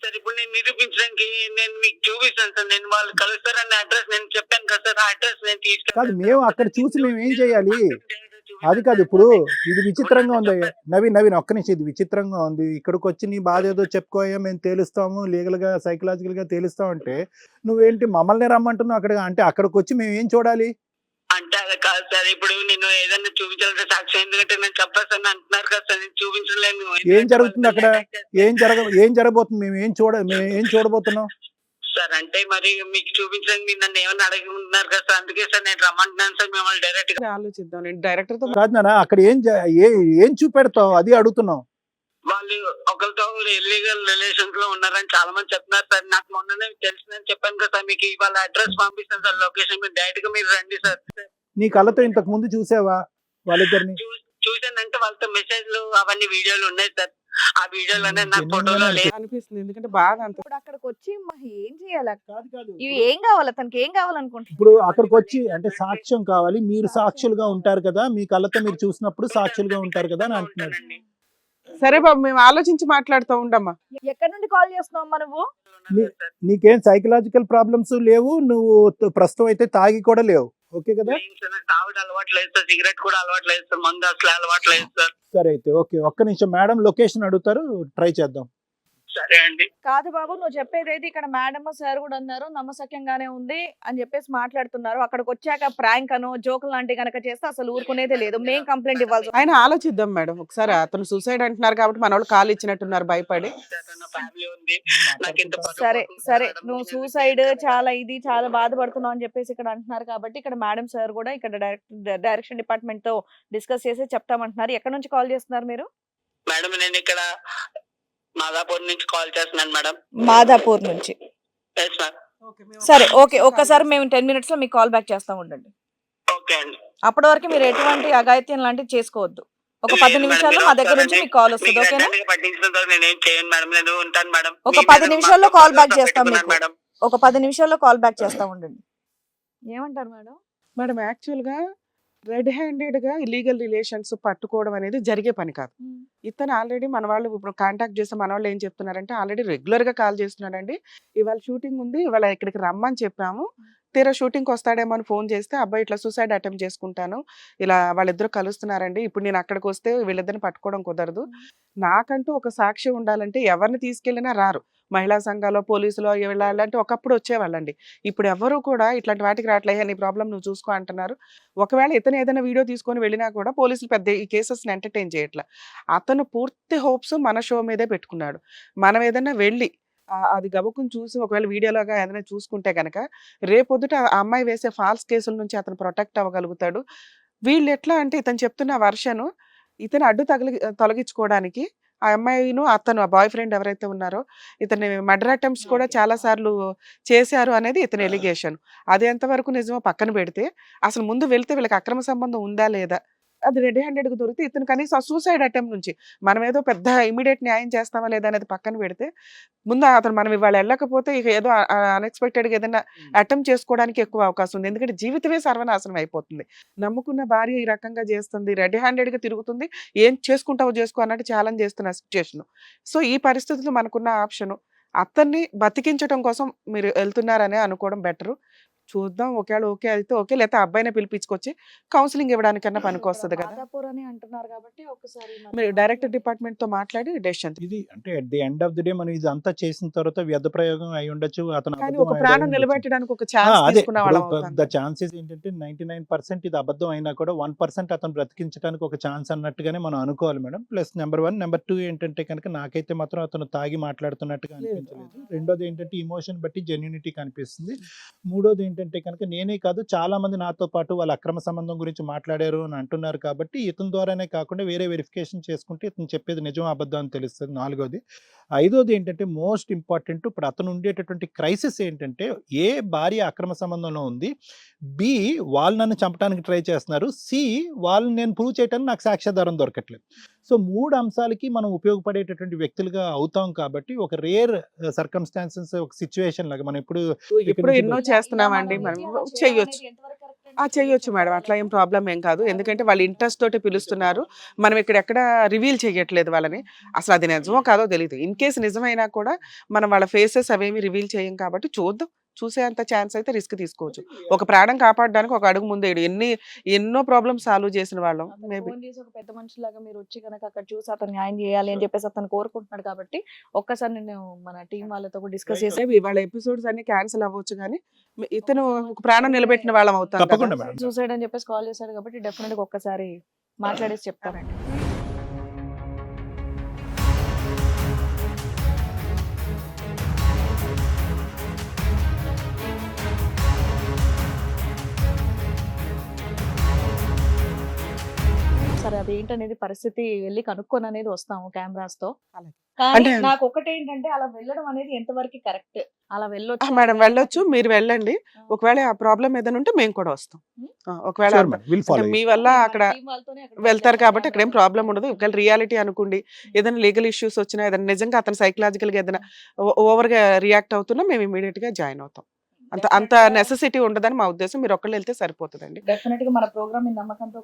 సార్ ఇప్పుడు నేను నిరూపించడానికి నేను మీకు చూపిస్తాను సార్. నేను వాళ్ళు కలుస్తారన్న అడ్రస్ నేను చెప్పాను కదా సార్, ఆ అడ్రస్ నేను తీసుకెళ్ళి కాదు మేము అక్కడ చూసి మేము ఏం చేయాలి? అది కాదు, ఇప్పుడు ఇది విచిత్రంగా ఉంది నవీన్ ఒక్క నిమిషం, ఇది విచిత్రంగా ఉంది. ఇక్కడికి వచ్చి నీ బాధ ఏదో చెప్పుకోయా, మేము తేలుస్తాము, లీగల్ గా సైకలాజికల్ గా తేలుస్తాం అంటే నువ్వేంటి మమ్మల్ని రమ్మంటున్నావు అక్కడ? అంటే అక్కడికి వచ్చి మేము ఏం చూడాలి? అంటే అది కాదు సార్, ఇప్పుడు నేను ఏదైనా చూపించాలంటే సాక్షి, ఎందుకంటే నేను చెప్పేస్తాను అంటున్నారు కదా సార్, నేను చూపించలేను. ఏం జరుగుతుంది అక్కడ? ఏం జరగబోతుంది? మేము ఏం చూడబోతున్నాం సార్? అంటే మరి మీకు చూపించడానికి మీరు నన్ను ఏమన్నా అడుగుతున్నారు కదా సార్, అందుకే సార్ నేను రమ్మంటున్నాను సార్ మిమ్మల్ని డైరెక్ట్ గా. ఆలోచిద్దాం, నేను డైరెక్టర్ తో కాదు నాన్న, అక్కడ ఏం చూపెడతావు అది అడుగుతున్నాం. వాళ్ళు ఒకరితో ఇల్లీగల్ రిలేషన్స్ లో ఉన్నారని చాలా మంది చెప్తున్నారు సార్. నాకు మొన్ననే తెలిసిందని చెప్పాను కదా సార్, మీకు ఇవాళ అడ్రస్ పంపిస్తాను సార్, లొకేషన్. మీరు డైరెక్ట్ గా మీరు రండి సార్. నీ కళ్ళతో ఇంతకు ముందు చూసావా వాళ్ళిద్దరిని? చూసానంటే వాళ్ళతో మెసేజ్లు అవన్నీ వీడియోలు ఉన్నాయి సార్. ఆ వీడియోలోనే నాకు ఫోటోలో లేదు. అనిపిస్తుంది, ఎందుకంటే బాధ అంత. ఇప్పుడు అక్కడికి వచ్చి ఏం చేయాలి? కాదు ఇవి ఏం కావాలి తనకి? ఏం కావాలనుకుంటున్నారు? ఇప్పుడు అక్కడికి వచ్చి అంటే సాక్ష్యం కావాలి, మీరు సాక్షులుగా ఉంటారు కదా, మీ కళ్ళతో మీరు చూసినప్పుడు సాక్షులుగా ఉంటారు కదా అని అంటున్నారు. ఉంటానండి. సరే బాబు, మేము ఆలోచించి మాట్లాడుతూ ఉండమ్మా. ఎక్కడి నుండి కాల్ చేస్తున్నావు నువ్వు? నీకేం సైకలాజికల్ ప్రాబ్లమ్స్ లేవు, నువ్వు ప్రస్తుతం అయితే తాగి కూడా లేవు, ఓకే కదా? లేదు సార్, నాకు తాగుడు అలవాటు లేదు సార్, సిగరెట్ కూడా అలవాటు లేదు సార్, మందు అసలు అలవాటు లేదు సార్. సరే అయితే ఓకే, ఒక్క నిమిషం, మేడం లొకేషన్ అడుగుతారు, ట్రై చేద్దాం. సరే అండి. కాదు బాబు, నువ్వు చెప్పేదైతే ఇక్కడ మేడం సార్ కూడా అన్నారు నమ్మసక్యంగానే ఉంది అని చెప్పేసి మాట్లాడుతున్నారు. అక్కడికి వచ్చాక ప్రాంక్ అనో జోకులు లాంటివి కనుక చేస్తే అసలు ఊరుకునేదే లేదు, మేము కంప్లైంట్ ఇవ్వాల్సి. ఆయన ఆలోచిద్దాం మేడం ఒకసారి. అతను సూసైడ్ అంటున్నారు కాబట్టి మన వాళ్ళు కాల్ ఇచ్చినట్టున్నారు భయపడి. నా ఫ్యామిలీ ఉంది, నాకు ఇంత పరువు సరే పోతుంది సరే, సార్. నువ్వు సూసైడ్ చాలా బాధపడుతున్నావు అని చెప్పేసి ఇక్కడ అంటున్నారు కాబట్టి ఇక్కడ మేడం సార్ కూడా ఇక్కడ డైరెక్షన్ డిపార్ట్మెంట్ తో డిస్కస్ చేసి చెప్తామంటున్నారు. ఎక్కడ నుంచి కాల్ చేస్తున్నారు మీరు? మేడం నేను ఇక్కడ మాదాపూర్ నుంచి కాల్ చేస్తున్నాను మేడం. మాదాపూర్ నుంచి. Yes ma'am. సరే ఓకే, ఒక్కసారి మేము 10 minutes లో మీకు కాల్ బ్యాక్ చేస్తాం, ఉండండి. ఓకే అండి. అప్పటి వరకు మీరు ఎటువంటి అఘాయిత్యం లాంటివి చేసుకోవద్దు. ఒక 10 నిమిషాల్లో మా దగ్గర నుంచి మీకు కాల్ వస్తుంది, ఓకేనా? నేనేం చేయను మేడం, నేను ఉంటాను మేడం. ఒక 10 నిమిషాల్లో కాల్ బ్యాక్ చేస్తాం మీకు. మేడం. ఒక 10 నిమిషాల్లో కాల్ బ్యాక్ చేస్తా, ఉండండి. ఏమంటారు మేడం? మేడం యాక్చువల్ గా రెడ్ హ్యాండెడ్ గా ఇల్లీగల్ రిలేషన్స్ పట్టుకోవడం అనేది జరిగే పని కాదు. ఇతను ఆల్రెడీ మన వాళ్ళు ఇప్పుడు కాంటాక్ట్ చేస్తే మన వాళ్ళు ఏం చెప్తున్నారంటే ఆల్రెడీ రెగ్యులర్ గా కాల్ చేస్తున్నాడండి, ఇవాళ షూటింగ్ ఉంది, ఇవాళ ఇక్కడికి రమ్మని చెప్పాము, తీరా షూటింగ్కి వస్తాడేమో అని ఫోన్ చేస్తే అబ్బాయి ఇట్లా సూసైడ్ అటెంప్ట్ చేసుకుంటాను, ఇలా వాళ్ళిద్దరు కలుస్తున్నారండి, ఇప్పుడు నేను అక్కడికి వస్తే వీళ్ళిద్దరిని పట్టుకోవడం కుదరదు, నాకంటూ ఒక సాక్షి ఉండాలంటే ఎవరిని తీసుకెళ్ళినా రారు, మహిళా సంఘాలు పోలీసులు వెళ్ళాలంటే ఒకప్పుడు వచ్చేవాళ్ళండి, ఇప్పుడు ఎవరు కూడా ఇట్లాంటి వాటికి రావట్లే, నీ ప్రాబ్లం నువ్వు చూసుకో అంటున్నారు. ఒకవేళ ఇతను ఏదైనా వీడియో తీసుకొని వెళ్ళినా కూడా పోలీసులు పెద్ద ఈ కేసెస్ని ఎంటర్టైన్ చేయట్లా. అతను పూర్తి హోప్స్ మన షో మీదే పెట్టుకున్నాడు. మనం ఏదైనా వెళ్ళి అది గబుకుని చూసి ఒకవేళ వీడియోలోగా ఏదైనా చూసుకుంటే కనుక రేపొద్దుట ఆ అమ్మాయి వేసే ఫాల్స్ కేసుల నుంచి అతను ప్రొటెక్ట్ అవ్వగలుగుతాడు. వీళ్ళు ఎట్లా అంటే ఇతను చెప్తున్న వర్షను ఇతను అడ్డు తొలగించుకోవడానికి ఆ అమ్మాయిను అతను ఆ బాయ్ ఫ్రెండ్ ఎవరైతే ఉన్నారో ఇతని మర్డర్ అటెంప్ట్స్ కూడా చాలా సార్లు చేశారు అనేది ఇతని ఎలిగేషన్. అది ఎంతవరకు నిజమో పక్కన పెడితే అసలు ముందు వెళ్తే వీళ్ళకి అక్రమ సంబంధం ఉందా లేదా అది రెడ్ హ్యాండెడ్గా దొరికితే ఇతను కనీసం ఆ సూసైడ్ అటెంప్ట్ నుంచి మనం ఏదో పెద్ద ఇమీడియట్ న్యాయం చేస్తామా లేదా అనేది పక్కన పెడితే ముందు అతను మనం ఇవాళ వెళ్ళకపోతే ఇక ఏదో అన్ఎక్స్పెక్టెడ్గా ఏదైనా అటెంప్ట్ చేసుకోవడానికి ఎక్కువ అవకాశం ఉంది, ఎందుకంటే జీవితమే సర్వనాశనం అయిపోతుంది. నమ్ముకున్న భార్య ఈ రకంగా చేస్తుంది, రెడ్ హ్యాండెడ్గా తిరుగుతుంది, ఏం చేసుకుంటావో చేసుకో అన్నట్టు ఛాలెంజ్ చేస్తున్న సిచ్యుయేషన్. సో ఈ పరిస్థితుల్లో మనకున్న ఆప్షను అతన్ని బతికించడం కోసం మీరు వెళ్తున్నారనే అనుకోవడం బెటరు. చూద్దాం, ఒకవేళ ఓకే అయితే ఓకే, లేకపోతే అబ్బాయిని పిలిపించుకొచ్చి కౌన్సిలింగ్ ఇవ్వడానికన్నా పనికొస్తుంది కదా. మాదాపూర్ అని అంటున్నారు కాబట్టి ఒకసారి మీరు డైరెక్టర్ డిపార్ట్మెంట్ తో మాట్లాడి డెసిషన్. ఇది అంటే at the end of the day మనం ఇది అంతా చేసిన తర్వాత వ్యర్థ ప్రయోగం అయి ఉండొచ్చు, అతను కానీ అబద్ధం ఒక అయి ప్రాణం ఉండొచ్చు. నిలబెట్టడానికి ఒక ఛాన్స్ అదే తీసుకున్న వాళ్ళం అవుతాం. ద ఛాన్సెస్ ఏంటంటే 99% ఇది అబద్ధం అయినా కూడా 1% అతను బ్రతికించడానికి ఒక ఛాన్స్ అన్నట్టుగానే మనం అనుకోవాలి మేడం. ప్లస్ నెంబర్ 1, నెంబర్ 2 ఏంటంటే కనుక నాకైతే మాత్రం అతను తాగి మాట్లాడుతున్నట్టుగా అనిపించలేదు. రెండోది ఏంటంటే ఇమోషన్ బట్టి జెన్యూనిటీ కనిపిస్తుంది. మూడోది ఏంటంటే కనుక నేనే కాదు చాలా మంది నాతో పాటు వాళ్ళ అక్రమ సంబంధం గురించి మాట్లాడారు అని అంటున్నారు కాబట్టి ఇతని ద్వారానే కాకుండా వేరే వెరిఫికేషన్ చేసుకుంటే ఇతను చెప్పేది నిజం అబద్ధం అని తెలుస్తుంది. నాలుగోది. ఐదోది ఏంటంటే మోస్ట్ ఇంపార్టెంట్, ఇప్పుడు అతను ఉండేటటువంటి క్రైసిస్ ఏంటంటే ఏ భార్య అక్రమ సంబంధంలో ఉంది, బి వాళ్ళు నన్ను చంపడానికి ట్రై చేస్తున్నారు, సి వాళ్ళని నేను ప్రూవ్ చేయడానికి నాకు సాక్ష్యాధారం దొరకట్లేదు. సో 3 అంశాలకి మనం ఉపయోగపడేటటువంటి వ్యక్తులుగా అవుతాం కాబట్టి ఒక రేర్ సర్కమ్స్టాన్సెస్ ఒక సిచ్యువేషన్ లాగా మనం ఇప్పుడు ఎన్నో చేస్తున్నామండి, మనం చెయ్యొచ్చు. చెయ్యొచ్చు మేడం, అట్లా ఏం ప్రాబ్లం ఏం కాదు, ఎందుకంటే వాళ్ళు ఇంట్రెస్ట్ తోటి పిలుస్తున్నారు, మనం ఇక్కడ ఎక్కడ రివీల్ చేయట్లేదు వాళ్ళని, అసలు అది నిజమో కాదో తెలియదు. ఇన్ కేసు నిజమైనా కూడా మనం వాళ్ళ ఫేసెస్ అవేమి రివీల్ చేయం కాబట్టి చూద్దాం చూసేంత ఛాన్స్ అయితే రిస్క్ తీసుకోవచ్చు. ఒక ప్రాణం కాపాడడానికి ఒక అడుగు ముందేయడు. ఎన్నో ప్రాబ్లమ్స్ సాల్వ్ చేసిన వాళ్ళం అతను మేబీ. ఫోన్ చేసి ఒక పెద్ద మనిషిలాగా మీరు వచ్చి కనుక అక్కడ చూసి అతను న్యాయం చేయాలి అని చెప్పేసి అతను కోరుకుంటున్నాడు కాబట్టి ఒక్కసారి నేను మన టీం వాళ్ళతో కూడా డిస్కస్ చేసి మేబీ వాళ్ళ ఎపిసోడ్స్ అన్ని క్యాన్సిల్ అవ్వచ్చు కానీ ఇతను ఒక ప్రాణం నిలబెట్టిన వాళ్ళం అవుతాం కదా. తప్పకుండా మేడం. సూసైడ్ అని చెప్పేసి కాల్ చేశాడు కాబట్టి డెఫినెట్ గా ఒక్కసారి మాట్లాడేసి చెప్తానండి. సరే అదేంటనేది పరిస్థితి వెళ్ళి కనుక్కొని అనేది వస్తాము కెమెరాస్ తో. అలాగే. కానీ అంటే- నాకు ఒకటేంటంటే అలా వెళ్ళడం అనేది ఎంతవరకు కరెక్ట్, అలా వెళ్ళొచ్చు మేడం వెళ్ళొచ్చు, మీరు వెళ్ళండి. ఒకవేళ ఆ ప్రాబ్లం ఏదైనా ఉంటే మేము కూడా వస్తాం. ఒకవేళ Sure, madam. We'll follow అంటే you. మీ వల్ల అక్కడ వెళ్తారు కాబట్టి అక్కడ ఏం ప్రాబ్లం ఉండదు. ఒకవేళ రియాలిటీ అనుకోండి, ఏదైనా లీగల్ ఇష్యూస్ వచ్చినా, ఏదైనా నిజంగా అతను సైకలాజికల్ గా ఏదైనా ఓవర్ గా రియాక్ట్ అవుతున్నా మేము ఇమీడియట్ గా జాయిన్ అవుతాం. అంత నెసెసిటీ ఉండదని మా ఉద్దేశం. మీరు ఒక్కళ్ళు వెళ్తే సరిపోతుందండి. డెఫినెట్ గా మన ప్రోగ్రామ్ నమ్మకంతో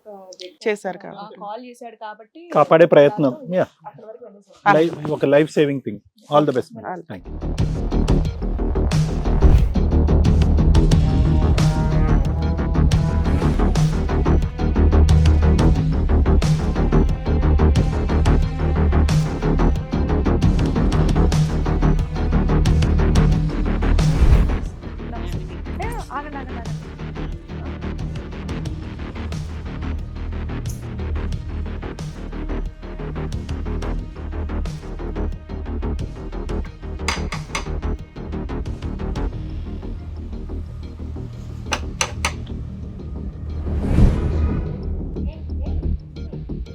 చేశారు కాబట్టి. కాల్ చేశాడు కాబట్టి కాపాడే ప్రయత్నం. Yeah. అక్కడ వరకు వెళ్ళేసాం. ఒక life saving thing. All the best. All- thank you. ఆగండి, ఆగండి, ఆగండి.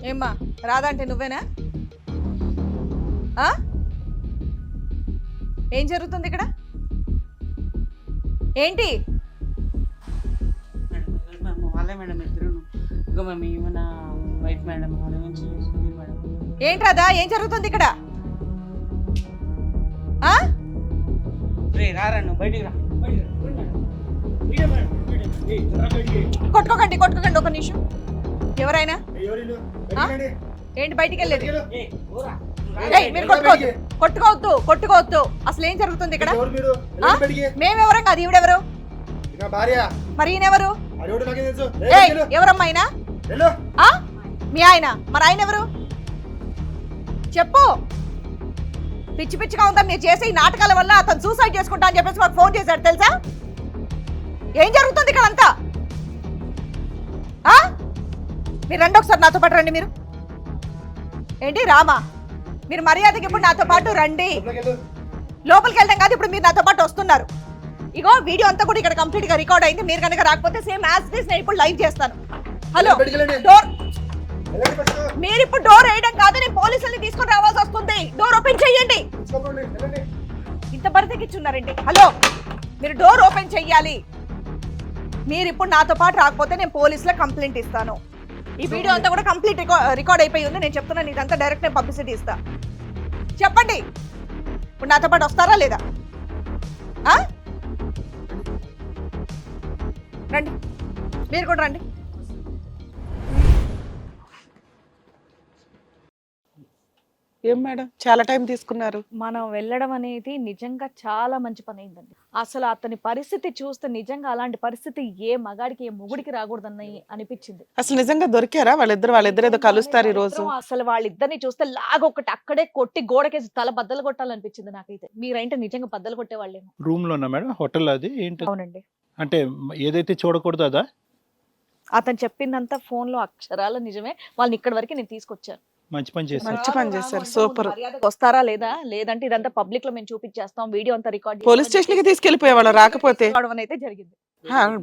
ఏమ్మా రాదంటే నువ్వేనా? ఆ? ఏం జరుగుతుంది ఇక్కడ? ఏంటి? వాళ్ళే మేడం ఇద్దరు. ఇంకా మేము మన వైఫ్ మేడం వాళ్ళ నుంచి చూసుకుంది మేడం. ఏంట్రాదా ఏం జరుగుతుంది ఇక్కడ? ఆ? రే రాను బయటికి రా. కొట్టుకోకండి, కొట్టుకోకండి, ఒక నిమిషం. ఎవరైనా ఏంటి బయటికి వెళ్ళేది? ఏయ్, మీరు కొట్టుకోవద్దు, కొట్టుకోవద్దు, కొట్టుకోవద్దు. అసలు ఏం జరుగుతుంది ఇక్కడ? ఆ? మేమెవరం కాదు, ఈవిడెవరు? మరి ఈయనెవరు? ఏయ్, ఎవరమ్మా ఆయన? ఆ? మీ ఆయన? మరి ఆయన ఎవరు? చెప్పు. పిచ్చి పిచ్చిగా ఉందని నేను చేసే ఈ నాటకాల వల్ల అతను సూసైడ్ చేసుకుంటా అని చెప్పేసి మాకు ఫోన్ చేశాడు తెలుసా? ఏం జరుగుతుంది ఇక్కడ అంతా? ఆ? మీరు రండి ఒకసారి నాతో పాటు రండి. మీరు ఏంటి రామా, మీరు మర్యాదకి ఇప్పుడు నాతో పాటు రండి. లోపలికి వెళ్ళడం కాదు, ఇప్పుడు మీరు నాతో పాటు వస్తున్నారు. ఇగో వీడియో అంతా కూడా ఇక్కడ కంప్లీట్ గా రికార్డ్ అయింది. మీరు కనుక రాకపోతే సేమ్ యాజ్ దిస్ నేను ఇప్పుడు లైవ్ చేస్తాను. హలో, డోర్ మీరు ఇప్పుడు డోర్ వేయడం కాదు, నేను పోలీసుల్ని తీసుకొని రావాల్సి వస్తుంది. డోర్ ఓపెన్ చెయ్యండి. ఇంత బరితెకిచ్చున్నారండి. హలో, మీరు డోర్ ఓపెన్ చెయ్యాలి. మీరు ఇప్పుడు నాతో పాటు రాకపోతే నేను పోలీసులో కంప్లైంట్ ఇస్తాను. ఈ వీడియో అంతా కూడా కంప్లీట్ రికార్డ్ అయిపోయి ఉంది. నేను చెప్తున్నాను, ఇదంతా డైరెక్ట్ నేను పబ్లిసిటీ ఇస్తా. చెప్పండి, ఇప్పుడు నాతో పాటు వస్తారా లేదా? ఆ? రండి, మీరు కూడా రండి. ఏం మేడం చాలా టైం తీసుకున్నారు? మనం వెళ్ళడం అనేది నిజంగా చాలా మంచి పని అయిందండి. అసలు అతని పరిస్థితి చూస్తే నిజంగా అలాంటి పరిస్థితి ఏ మగాడికి ఏ మొగుడికి రాకూడదని అనిపించింది. అసలు నిజంగా దొరికారా వాళ్ళిద్దరు ఏదో కలుస్తారు ఈ రోజు? అసలు వాళ్ళిద్దరిని చూస్తే లాగొకటి అక్కడే కొట్టి గోడకేసి తల బద్దలు కొట్టాలనిపించింది నాకైతే. మీరైతే నిజంగా బద్దలు కొట్టే వాళ్ళేమో. రూమ్ లోనా మేడం? హోటల్ అది ఏంటి? అవునండి. అంటే ఏదైతే చూడకూడదు అదా? అతను చెప్పిందంతా ఫోన్ లో అక్షరాల నిజమే. వాళ్ళని ఇక్కడి వరకు నేను తీసుకొచ్చాను. మంచి పని చేశారు. మంచి పని చేశారు, సూపర్. మర్యాదగా వస్తారా లేదా, లేదంటే ఇదంతా పబ్లిక్ లో మేము చూపించేస్తాం, వీడియో అంతా రికార్డ్ పోలీస్ స్టేషన్ కి తీసుకెళ్లిపోయేవాళ్ళు రాకపోతే. అయితే జరిగింది.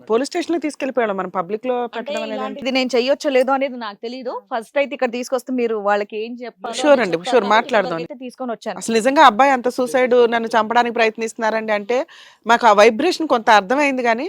పోలీస్ స్టేషన్ కి తీసుకెళ్లిపోయాడు. మనం పబ్లిక్ లో పెట్టడం అనేది ఇది నేను చెయ్యొచ్చో లేదో అనేది నాకు తెలియదు. ఫస్ట్ అయితే ఇక్కడ తీసుకొస్తే మీరు వాళ్ళకి ఏం చెప్పాలి? Sure అండి, sure, మాట్లాడదాం. తీసుకొని వచ్చాను. అసలు నిజంగా అబ్బాయి అంత సూసైడ్ నన్ను చంపడానికి ప్రయత్నిస్తున్నారండి అంటే మాకు ఆ వైబ్రేషన్ కొంత అర్థమైంది. కానీ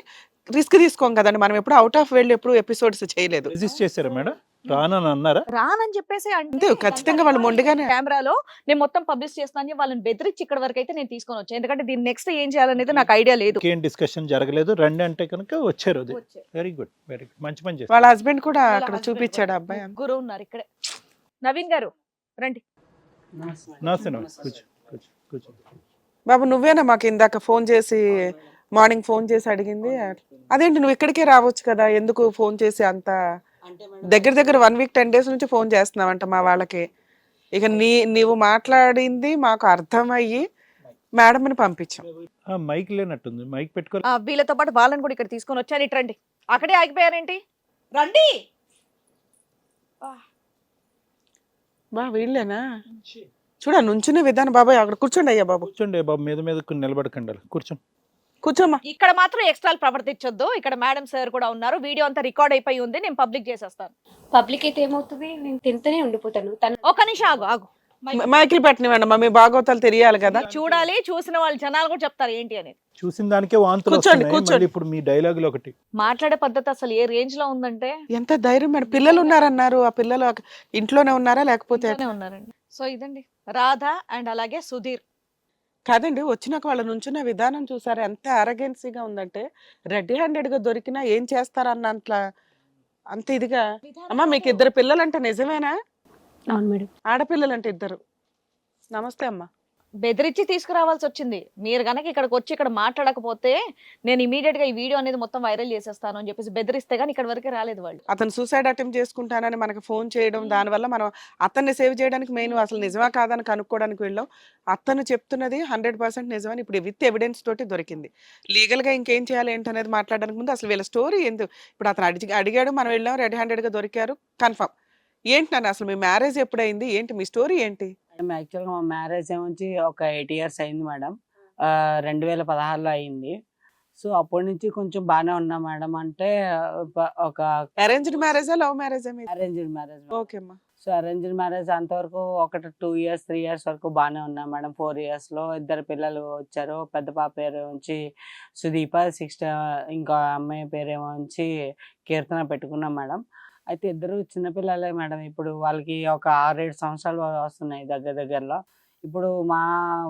రిస్క్ తీసుకోం కదండి మనం. ఎప్పుడు అవుట్ ఆఫ్ వెళ్ళి ఎప్పుడు ఎపిసోడ్స్ చేయలేదు. రిజిస్ట్ చేశారా మేడం? రానని అన్నారా? రానని చెప్పేసి అంతే, ఖచ్చితంగా వాళ్ళు మొండిగానే. కెమెరాలో నేను మొత్తం పబ్లిష్ చేస్తాను వాళ్ళని బెదిరించి ఇక్కడ వరకు అయితే నేను తీసుకొని వచ్చాను. ఎందుకంటే దీని నెక్స్ట్ ఏం చేయాలనేది నాకు ఐడియా లేదు. ఏం డిస్కషన్ జరగలేదు, రండి అంటే కనుక వచ్చారు. అది వెరీ గుడ్, వెరీ గుడ్, మంచి పని చేశారు. వాళ్ళ హస్బెండ్ కూడా అక్కడ చూపించాడు అబ్బాయి. ముగ్గురు ఉన్నారు ఇక్కడే. నవీన్ గారు రండి. నమస్తే నమస్తే, కూర్చో కూర్చో కూర్చో. బాబు నువ్వేనా మాకు ఇందాక ఫోన్ చేసి మార్నింగ్ ఫోన్ చేసి అడిగింది. అదేంటి నువ్వు ఇక్కడికే రావచ్చు కదా, ఎందుకు ఫోన్ చేసి అంత దగ్గర దగ్గర 1 వీక్ 10 డేస్ నుంచి ఫోన్ చేస్తున్నావంట మా వాళ్ళకి. ఇక నీవు మాట్లాడింది మాకు అర్థమయ్యి మేడంని పంపించాం. మైక్ లేనట్టుంది, మైక్ పెట్టుకోవాలి. వీళ్ళతో పాటు వాళ్ళని కూడా ఇక్కడ తీసుకొని వచ్చాను. ఇటు రండి. అక్కడే ఆగిపోయారేంటి, రండి. బా వీళ్ళేనా చూడ నుంచునే విధానం. బాబాయ్ అక్కడ కూర్చోండి అయ్యా బాబు. కూర్చోండి బాబు, మీద మీద నిలబడకండి, కూర్చోండి. కూర్చోమ్మా. ఇక్కడ మాత్రం ఎక్స్ట్రా ప్రవర్తించొద్దు. ఇక్కడ మేడం సార్ కూడా ఉన్నారు. వీడియో అంతా రికార్డ్ అయిపోయి ఉంది, నేను పబ్లిక్ చేసేస్తాను. పబ్లిక్ అయితే ఏమవుతుంది, నేను తింటూనే ఉండిపోతాను. తను ఒక నిమిషం ఆగు ఆగు. మైకిల్ పెట్టనివ్వండి మా, మీ బాగోతాలు తెలియాలి కదా. చూడాలి, చూసిన వాళ్ళు జనాలు కూడా చెప్తారు ఏంటి అనేది. చూసిన దానికే వాంతులు కూర్చోండి, వస్తున్నాయి. కూర్చోండి. మళ్ళీ ఇప్పుడు మీ డైలాగులు ఒకటి. మాట్లాడే పద్ధతి అసలు ఏ రేంజ్ లో ఉందంటే. ఎంత ధైర్యం మేడం. పిల్లలు ఉన్నారన్నారు, ఆ పిల్లలు ఇంట్లోనే ఉన్నారా లేకపోతే? ఇంట్లోనే ఉన్నారండి. సో ఇదండి రాధ అండ్ అలాగే సుధీర్. కాదండి, వచ్చినాక వాళ్ళ నుంచున్న విధానం చూసారా ఎంత అరగెన్సీగా ఉందంటే, రెడీ హ్యాండెడ్ గా దొరికినా ఏం చేస్తారన్న అంత ఇదిగా. అమ్మా మీకు 2 పిల్లలంటే నిజమేనా? అవును మేడం. ఆడపిల్లలంటే 2. నమస్తే అమ్మా. బెదిరించి తీసుకురావాల్సి వచ్చింది. మీరు గనక ఇక్కడికి వచ్చి ఇక్కడ మాట్లాడకపోతే నేను ఇమీడియట్ గా ఈ వీడియో అనేది మొత్తం వైరల్ చేసేస్తాను అని చెప్పేసి బెదిరిస్తే గానీ ఇక్కడ వరకే రాలేదు వాళ్ళు. అతను సూసైడ్ అటెంప్ట్ చేసుకుంటానని మనకు ఫోన్ చేయడం, దానివల్ల మనం అతన్ని సేవ్ చేయడానికి మెయిన్ అసలు నిజమా కాదని కనుక్కోవడానికి వెళ్ళాం. అతను చెప్తున్నది 100% నిజమని ఇప్పుడు విత్ ఎవిడెన్స్ తోటి దొరికింది. లీగల్ గా ఇంకేం చేయాలి ఏంటనేది మాట్లాడడానికి ముందు అసలు వీళ్ళ స్టోరీ ఎందుకు. ఇప్పుడు అతను అడిగాడు, మనం వెళ్ళాం, రెడీ హ్యాండెడ్ గా దొరికారు, కన్ఫర్మ్. ఏంటి నాన్న అసలు మీ మ్యారేజ్ ఎప్పుడైంది, ఏంటి మీ స్టోరీ ఏంటి? మేడం యాక్చువల్గా మా మ్యారేజ్ ఏమొచ్చి ఒక 8 years అయింది మేడం. 2016లో అయింది. సో అప్పటి నుంచి కొంచెం బాగానే ఉన్నా మేడం. అంటే ఒక అరేంజ్డ్ మ్యారేజా లవ్ మ్యారేజా? Arranged marriage. ఓకే అమ్మా. సో అరేంజ్డ్ మ్యారేజ్ అంతవరకు ఒక 2 years 3 years వరకు బాగానే ఉన్నా మేడం. 4 years లో 2 పిల్లలు వచ్చారు. పెద్ద పాప పేరు వచ్చి సుదీప, 6 ఇంకో అమ్మాయి పేరేమో వచ్చి కీర్తన పెట్టుకున్నాం మేడం. అయితే 2 చిన్నపిల్లలే మేడం. ఇప్పుడు వాళ్ళకి ఒక 6-7 సంవత్సరాలు వస్తున్నాయి దగ్గరలో. ఇప్పుడు మా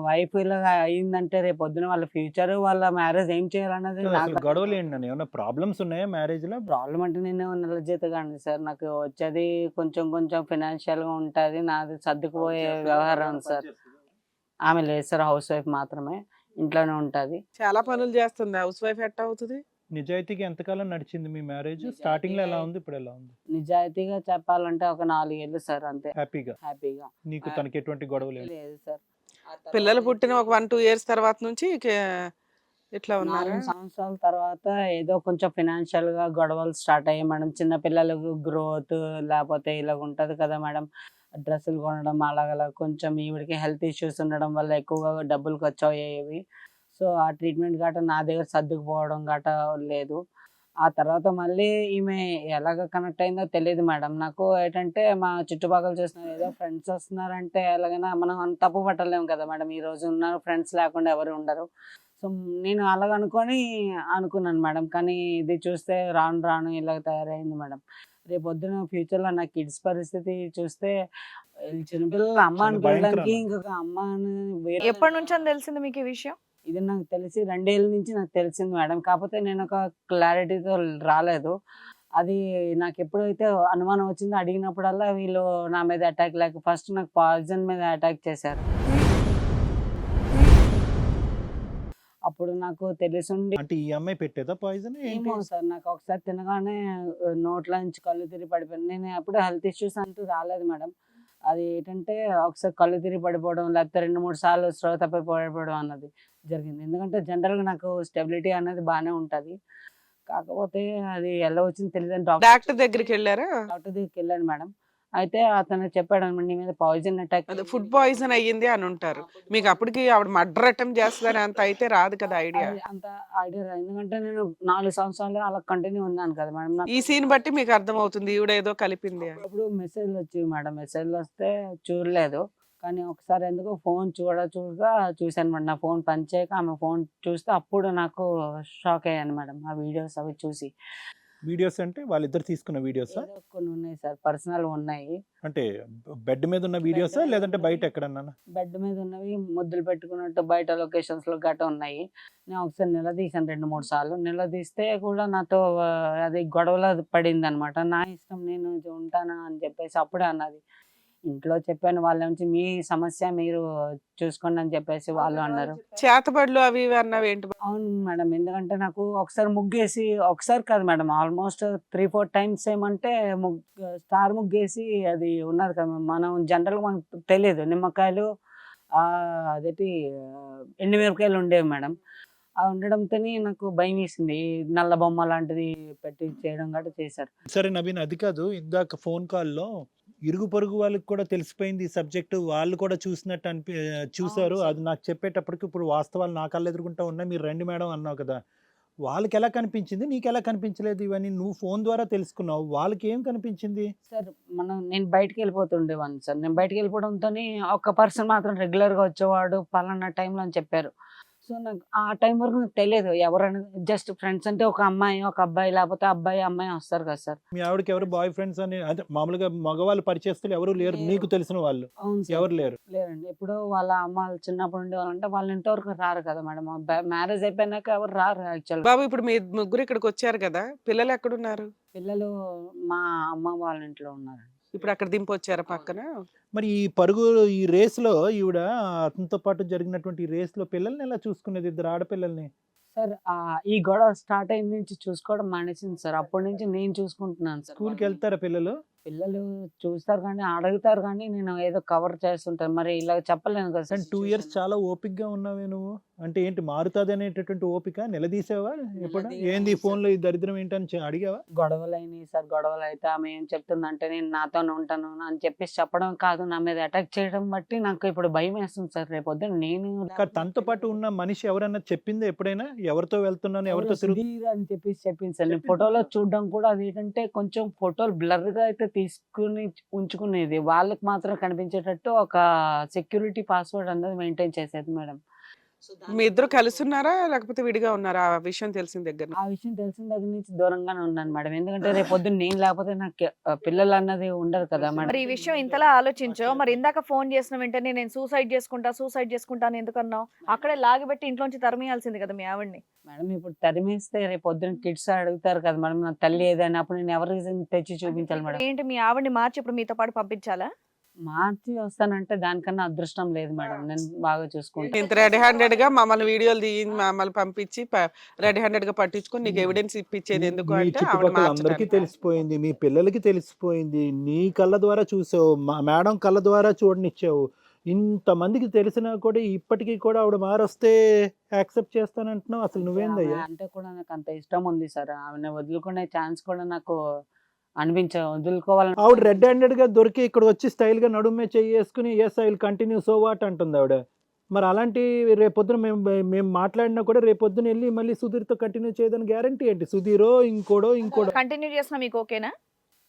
వైఫ్ ఇలాగా అయిందంటే రేపు పొద్దున వాళ్ళ ఫ్యూచర్, వాళ్ళ మ్యారేజ్ ఏం చేయాలన్నది అసలు నాకు గొడవలు ఏంటని, ఏమన్నా ప్రాబ్లమ్స్ ఉన్నాయా మ్యారేజ్ లో? ప్రాబ్లం. అంటే నేను నెల జీతగాండి సార్. నాకు వచ్చేది కొంచెం ఫినాన్షియల్ గా ఉంటది. నాది సర్దుకుపోయే వ్యవహారం సార్. ఆమె లేదు సార్, హౌస్ వైఫ్ మాత్రమే, ఇంట్లోనే ఉంటది. చాలా పనులు చేస్తుంది, హౌస్ వైఫ్ ఎట్ట అవుతుంది? నిజాయితీగా ఎంతకాలం నడిచింది మీ మ్యారేజ్? స్టార్టింగ్ లో ఎలా ఉంది, ఇప్పుడు ఎలా ఉంది? నిజాయితీగా చెప్పాలంటే ఒక 4 ఏళ్ళు సార్, అంతే. హ్యాపీగా నీకు తనకి ఎటువంటి గొడవలు లేవు? లేదు సార్. పిల్లలు పుట్టిన ఒక 1-2 years తర్వాత నుంచి ఇట్లా ఉన్నారు. 4 సంవత్సరాల తర్వాత ఏదో కొంచెం ఫినాన్షియల్ గా గొడవలు స్టార్ట్ అయ్యాయి మేడం. చిన్న పిల్లలకు గ్రోత్ లేకపోతే ఇలా ఉంటది కదా మేడం, డ్రెస్సులు కొనడం అలాగలా. కొంచెం ఈవిడికి హెల్త్ ఇష్యూస్ ఉండడం వల్ల ఎక్కువగా డబ్బులు ఖర్చు అయ్యేవి. సో ఆ ట్రీట్మెంట్ గట్రా నా దగ్గర సర్దుకుపోవడం గట్రా లేదు. ఆ తర్వాత మళ్ళీ ఈమె ఎలాగ కనెక్ట్ అయిందో తెలియదు మేడం. నాకు ఏంటంటే మా చుట్టుపక్కల చూసిన ఏదో ఫ్రెండ్స్ వస్తున్నారంటే ఎలాగైనా మనం తప్పు పట్టలేము కదా మేడం. ఈ రోజు ఉన్నారు, ఫ్రెండ్స్ లేకుండా ఎవరు ఉండరు. సో నేను అలాగ అనుకున్నాను మేడం. కానీ ఇది చూస్తే రాను ఇలాగ తయారైంది మేడం. రేపు పొద్దున ఫ్యూచర్లో నా కిడ్స్ పరిస్థితి చూస్తే చిన్నపిల్లల అమ్మ అని పిల్లలకి ఇంకొక అమ్మ అని ఎప్పటి నుంచి అని తెలిసింది మీకు ఈ విషయం? ఇది నాకు తెలిసి 2 ఏళ్ళ నుంచి నాకు తెలిసింది మేడం. కాకపోతే నేను ఒక క్లారిటీతో రాలేదు. అది నాకు ఎప్పుడైతే అనుమానం వచ్చిందో అడిగినప్పుడల్లా వీళ్ళు నా మీద అటాక్, లేక ఫస్ట్ నాకు పాయిజన్ మీద అటాక్ చేశారు. అప్పుడు నాకు తెలిసింది. అంటే ఈ అమ్మాయి పెట్టేదా పాయిజన్? ఏమో సార్, నాకు ఒకసారి తినగానే నోట్లో నుంచి కళ్ళు తిరిగి పడిపోయాను. నేను అప్పుడు హెల్త్ ఇష్యూస్ అంటూ రాలేదు మేడం. అది ఏంటంటే ఒకసారి కళ్ళు తిరిగి పడిపోవడం, లేకపోతే 2-3 సార్లు స్పృహ తప్పి పడిపోవడం అన్నది జరిగింది. ఎందుకంటే జనరల్గా నాకు స్టెబిలిటీ అనేది బాగానే ఉంటుంది. కాకపోతే అది ఎలా వచ్చింది తెలియదు. డాక్టర్ దగ్గరికి వెళ్ళారా? డాక్టర్ దగ్గరికి వెళ్ళాను మేడం. అయితే అతను చెప్పాడు అనమాట, నీ మీద పాయిజన్ అటాక్, ఫుడ్ పాయిజన్ అయ్యింది అని ఉంటారు. మీకు అప్పటికి ఆవిడ మర్డర్ అటెంప్ట్ చేస్తుందని అంత అయితే రాదు కదా ఐడియా. అంత ఐడియా రాదు. ఎందుకంటే నేను 4 సంవత్సరాలు అలా కంటిన్యూ ఉన్నాను కదా మేడం. ఈ సీన్ బట్టి మీకు అర్థం అవుతుంది ఈవిడ ఏదో కలిపింది. అప్పుడు మెసేజ్లు వచ్చేవి మేడం. మెసేజ్లు వస్తే చూడలేదు. కానీ ఒకసారి ఎందుకు ఫోన్ చూశాను మేడం. నా ఫోన్ పనిచేయక ఆమె ఫోన్ చూస్తే అప్పుడు నాకు షాక్ అయ్యాను మేడం. ఆ వీడియోస్ అవి చూసి. వీడియోస్ అంటే వాళ్ళిద్దరు తీసుకున్న వీడియోస్? కొన్ని ఉన్నాయి సార్, పర్సనల్ ఉన్నాయి. అంటే బెడ్ మీద ఉన్న వీడియోస్ లేదంటే బయట ఎక్కడన్నా? బెడ్ మీద ఉన్నవి, ముద్దులు పెట్టుకున్నట్టు బయట లొకేషన్స్ లో గట్రా ఉన్నాయి. నేను ఒకసారి నిలదీశాను 2-3 సార్లు. నిలదీస్తే కూడా నాతో అది గొడవలో పడింది అనమాట. నా ఇష్టం, నేను ఉంటానా అని చెప్పేసి అప్పుడే అన్నది. ఇంట్లో చెప్పాను, వాళ్ళ నుంచి మీ సమస్య మీరు చూసుకోండి అని చెప్పేసి వాళ్ళు అన్నారు. చేతబడులు అవి ఇవి అన్నావు ఏంటి బాబు? అవును మేడం, ఎందుకంటే నాకు ఒకసారి ముగ్గేసి, ఒకసారి కాదు మేడం, ఆల్మోస్ట్ 3-4 టైమ్స్ ఏమంటే స్టార్ ముగ్గేసి అది ఉన్నది కదా, మనం జనరల్గా మనకు తెలియదు, నిమ్మకాయలు అదేంటి ఎండుమిరపకాయలు ఉండేవి మేడం. అవి ఉండడంతో నాకు భయం వేసింది, నల్ల బొమ్మ లాంటిది పెట్టి చేయడం గట్రా చేశారు. సరే నవీన్, అది కాదు, ఇందాక ఫోన్ కాల్లో ఇరుగు పొరుగు వాళ్ళకి కూడా తెలిసిపోయింది ఈ సబ్జెక్టు, వాళ్ళు కూడా చూసినట్టు చూసారు, అది నాకు చెప్పేటప్పటికి ఇప్పుడు వాస్తవాలు నా కళ్ళు ఎదుర్కొంటా ఉన్నాయి, మీరు రండి మేడం అన్నావు కదా, వాళ్ళకి ఎలా కనిపించింది, నీకు ఎలా కనిపించలేదు? ఇవన్నీ నువ్వు ఫోన్ ద్వారా తెలుసుకున్నావు, వాళ్ళకి ఏం కనిపించింది? సార్ నేను బయటికి వెళ్ళిపోతుండేవాడిని సార్. నేను బయటికి వెళ్ళిపోవడంతో ఒక పర్సన్ మాత్రం రెగ్యులర్గా వచ్చేవాడు పలానా టైంలో అని చెప్పారు. సో నాకు ఆ టైం వరకు నాకు తెలియదు ఎవరైనా, జస్ట్ ఫ్రెండ్స్ అంటే ఒక అమ్మాయి ఒక అబ్బాయి, లేకపోతే అబ్బాయి అమ్మాయి వస్తారు కదా సార్. మీ ఆవిడకి ఎవరు బాయ్ ఫ్రెండ్స్ అని, అదే మామూలుగా మగవాళ్ళు పరిచయస్తులు ఎవరు లేరు నీకు తెలిసిన వాళ్ళు? అవును సార్, ఎవరు లేరు? లేరండి. ఇప్పుడు వాళ్ళ అమ్మ చిన్నప్పుడు ఉండేవాళ్ళంటే వాళ్ళ ఇంటి వరకు రారు కదా మేడం, మ్యారేజ్ అయిపోయినాక ఎవరు రారు యాక్చువల్గా. బాబు ఇప్పుడు మీ ముగ్గురు ఇక్కడికి వచ్చారు కదా, పిల్లలు ఎక్కడున్నారు? పిల్లలు మా అమ్మ వాళ్ళ ఇంట్లో ఉన్నారు. ఇప్పుడు అక్కడ దింపొచ్చారా పక్కన? మరి ఈ పరుగు ఈ రేస్లో ఈవిడ అతనితో పాటు జరిగినటువంటి ఈ రేస్లో పిల్లల్ని ఎలా చూసుకునేది, ఇద్దరు ఆడపిల్లల్ని? సార్ ఈ గొడవ స్టార్ట్ అయిన నుంచి చూసుకోవడం మానేసింది సార్. అప్పటి నుంచి నేను చూసుకుంటున్నాను సార్. స్కూల్కి వెళ్తారా పిల్లలు? పిల్లలు చూస్తారు కానీ అడుగుతారు కానీ నేను ఏదో కవర్ చేస్తుంటాను, మరి ఇలా చెప్పలేను కదా సార్. 2 ఇయర్స్ చాలా ఓపిక్ గా ఉన్నావే నువ్వు, అంటే ఏంటి మారుతుంది అనేటటువంటి ఓపిక నిలదీసావా ఎప్పుడు? ఏంది ఈ ఫోన్ లో ఈ దరిద్రం ఏంటని అడిగావా? గొడవలు అయినాయి సార్, గొడవలు అయితే ఆమె ఏం చెప్తుందంటే నేను నాతోనే ఉంటాను అని చెప్పేసి చెప్పడం కాదు, నా మీద అటాక్ చేయడం బట్టి నాకు ఇప్పుడు భయం వేస్తుంది సార్. రేపొద్దున నేను తనతో పాటు ఉన్న మనిషి ఎవరన్నా చెప్పిందా ఎప్పుడైనా, ఎవరితో వెళ్తున్నాను ఎవరితో సుధీర్ అని చెప్పేసి చెప్పింది సార్. నేను ఫోటోలో చూడడం కూడా అది ఏంటంటే కొంచెం ఫోటోలు బ్లర్ గా అయితే తీసుకుని ఉంచుకునేది, వాళ్ళకి మాత్రం కనిపించేటట్టు ఒక సెక్యూరిటీ పాస్వర్డ్ అనేది మెయింటైన్ చేసేది మేడం. మీ ఇద్దరు కలిసి ఉన్నారా లేకపోతే విడిగా ఉన్నారా? ఆ విషయం తెలిసిన దగ్గర ఆ విషయం తెలిసిన దగ్గర నుంచి దూరంగానే ఉన్నాను మేడం, ఎందుకంటే రేపు పొద్దున్న నేను లేకపోతే నాకు పిల్లలు అన్నది ఉండరు కదా మేడం. మరి ఈ విషయం ఇంతలా ఆలోచించో, మరి ఇందాక ఫోన్ చేసిన వెంటనే నేను సూసైడ్ చేసుకుంటా అని ఎందుకు అన్నావు? అక్కడే లాగిపెట్టి ఇంట్లోంచి తరిమేయాల్సింది కదా మీ ఆవిడ్ని. మేడం ఇప్పుడు తరిమేస్తే రేపు పొద్దున్న కిడ్స్ అడుగుతారు కదా మేడం, నా తల్లి ఏదైనా, అప్పుడు నేను ఎవరి రీజన్ తెచ్చి చూపించాలి మేడం. ఏంటి మీ ఆవిడ్ని మార్చి ఇప్పుడు మీతో పాటు పంపించాలా? మార్చి వస్తానంటే దానికన్నా అదృష్టం లేదు మేడం, నేను బాగా చూసుకుంటాను. ఇంత రెడీ హ్యాండెడ్ గా మమ్మల్ని వీడియోలు తీయి మమ్మల్ని పంపించి రెడీ హ్యాండెడ్ గా పట్టించుకొని నీకు ఎవిడెన్స్ ఇప్పించేది ఎందుకు మీ అంటే ఆవిడ చుట్టుపక్కల అందరికీ మార్చడానికి. తెలిసిపోయింది, మీ పిల్లలకి తెలిసిపోయింది, నీ కళ్ళ ద్వారా చూసావు, మేడం కళ్ళ ద్వారా చూడనిచ్చావు, ఇంతమందికి తెలిసినా కూడా ఇప్పటికీ కూడా ఆవిడ మారొస్తే యాక్సెప్ట్ చేస్తానంటున్నావు. అసలు నువ్వేందయ్యా? అంటే కూడా నాకు అంత ఇష్టం ఉంది సార్, ఆమెను వదులుకునే ఛాన్స్ కూడా నాకు వదులుకోవాలని. ఆవిడ రెడ్ హ్యాండెడ్ గా దొరికి ఇక్కడ వచ్చి స్టైల్ గా నడుమే చేసుకుని yes I will continue so what అంటుంది ఆవిడ. మరి అలాంటి రేపొద్దున మేము మాట్లాడినా కూడా రేపొద్దున వెళ్ళి మళ్ళీ సుధీర్తో కంటిన్యూ చేయదని గ్యారంటీ ఏంటి? సుధీరో ఇంకోడో కంటిన్యూ చేసినా మీకు ఓకేనా?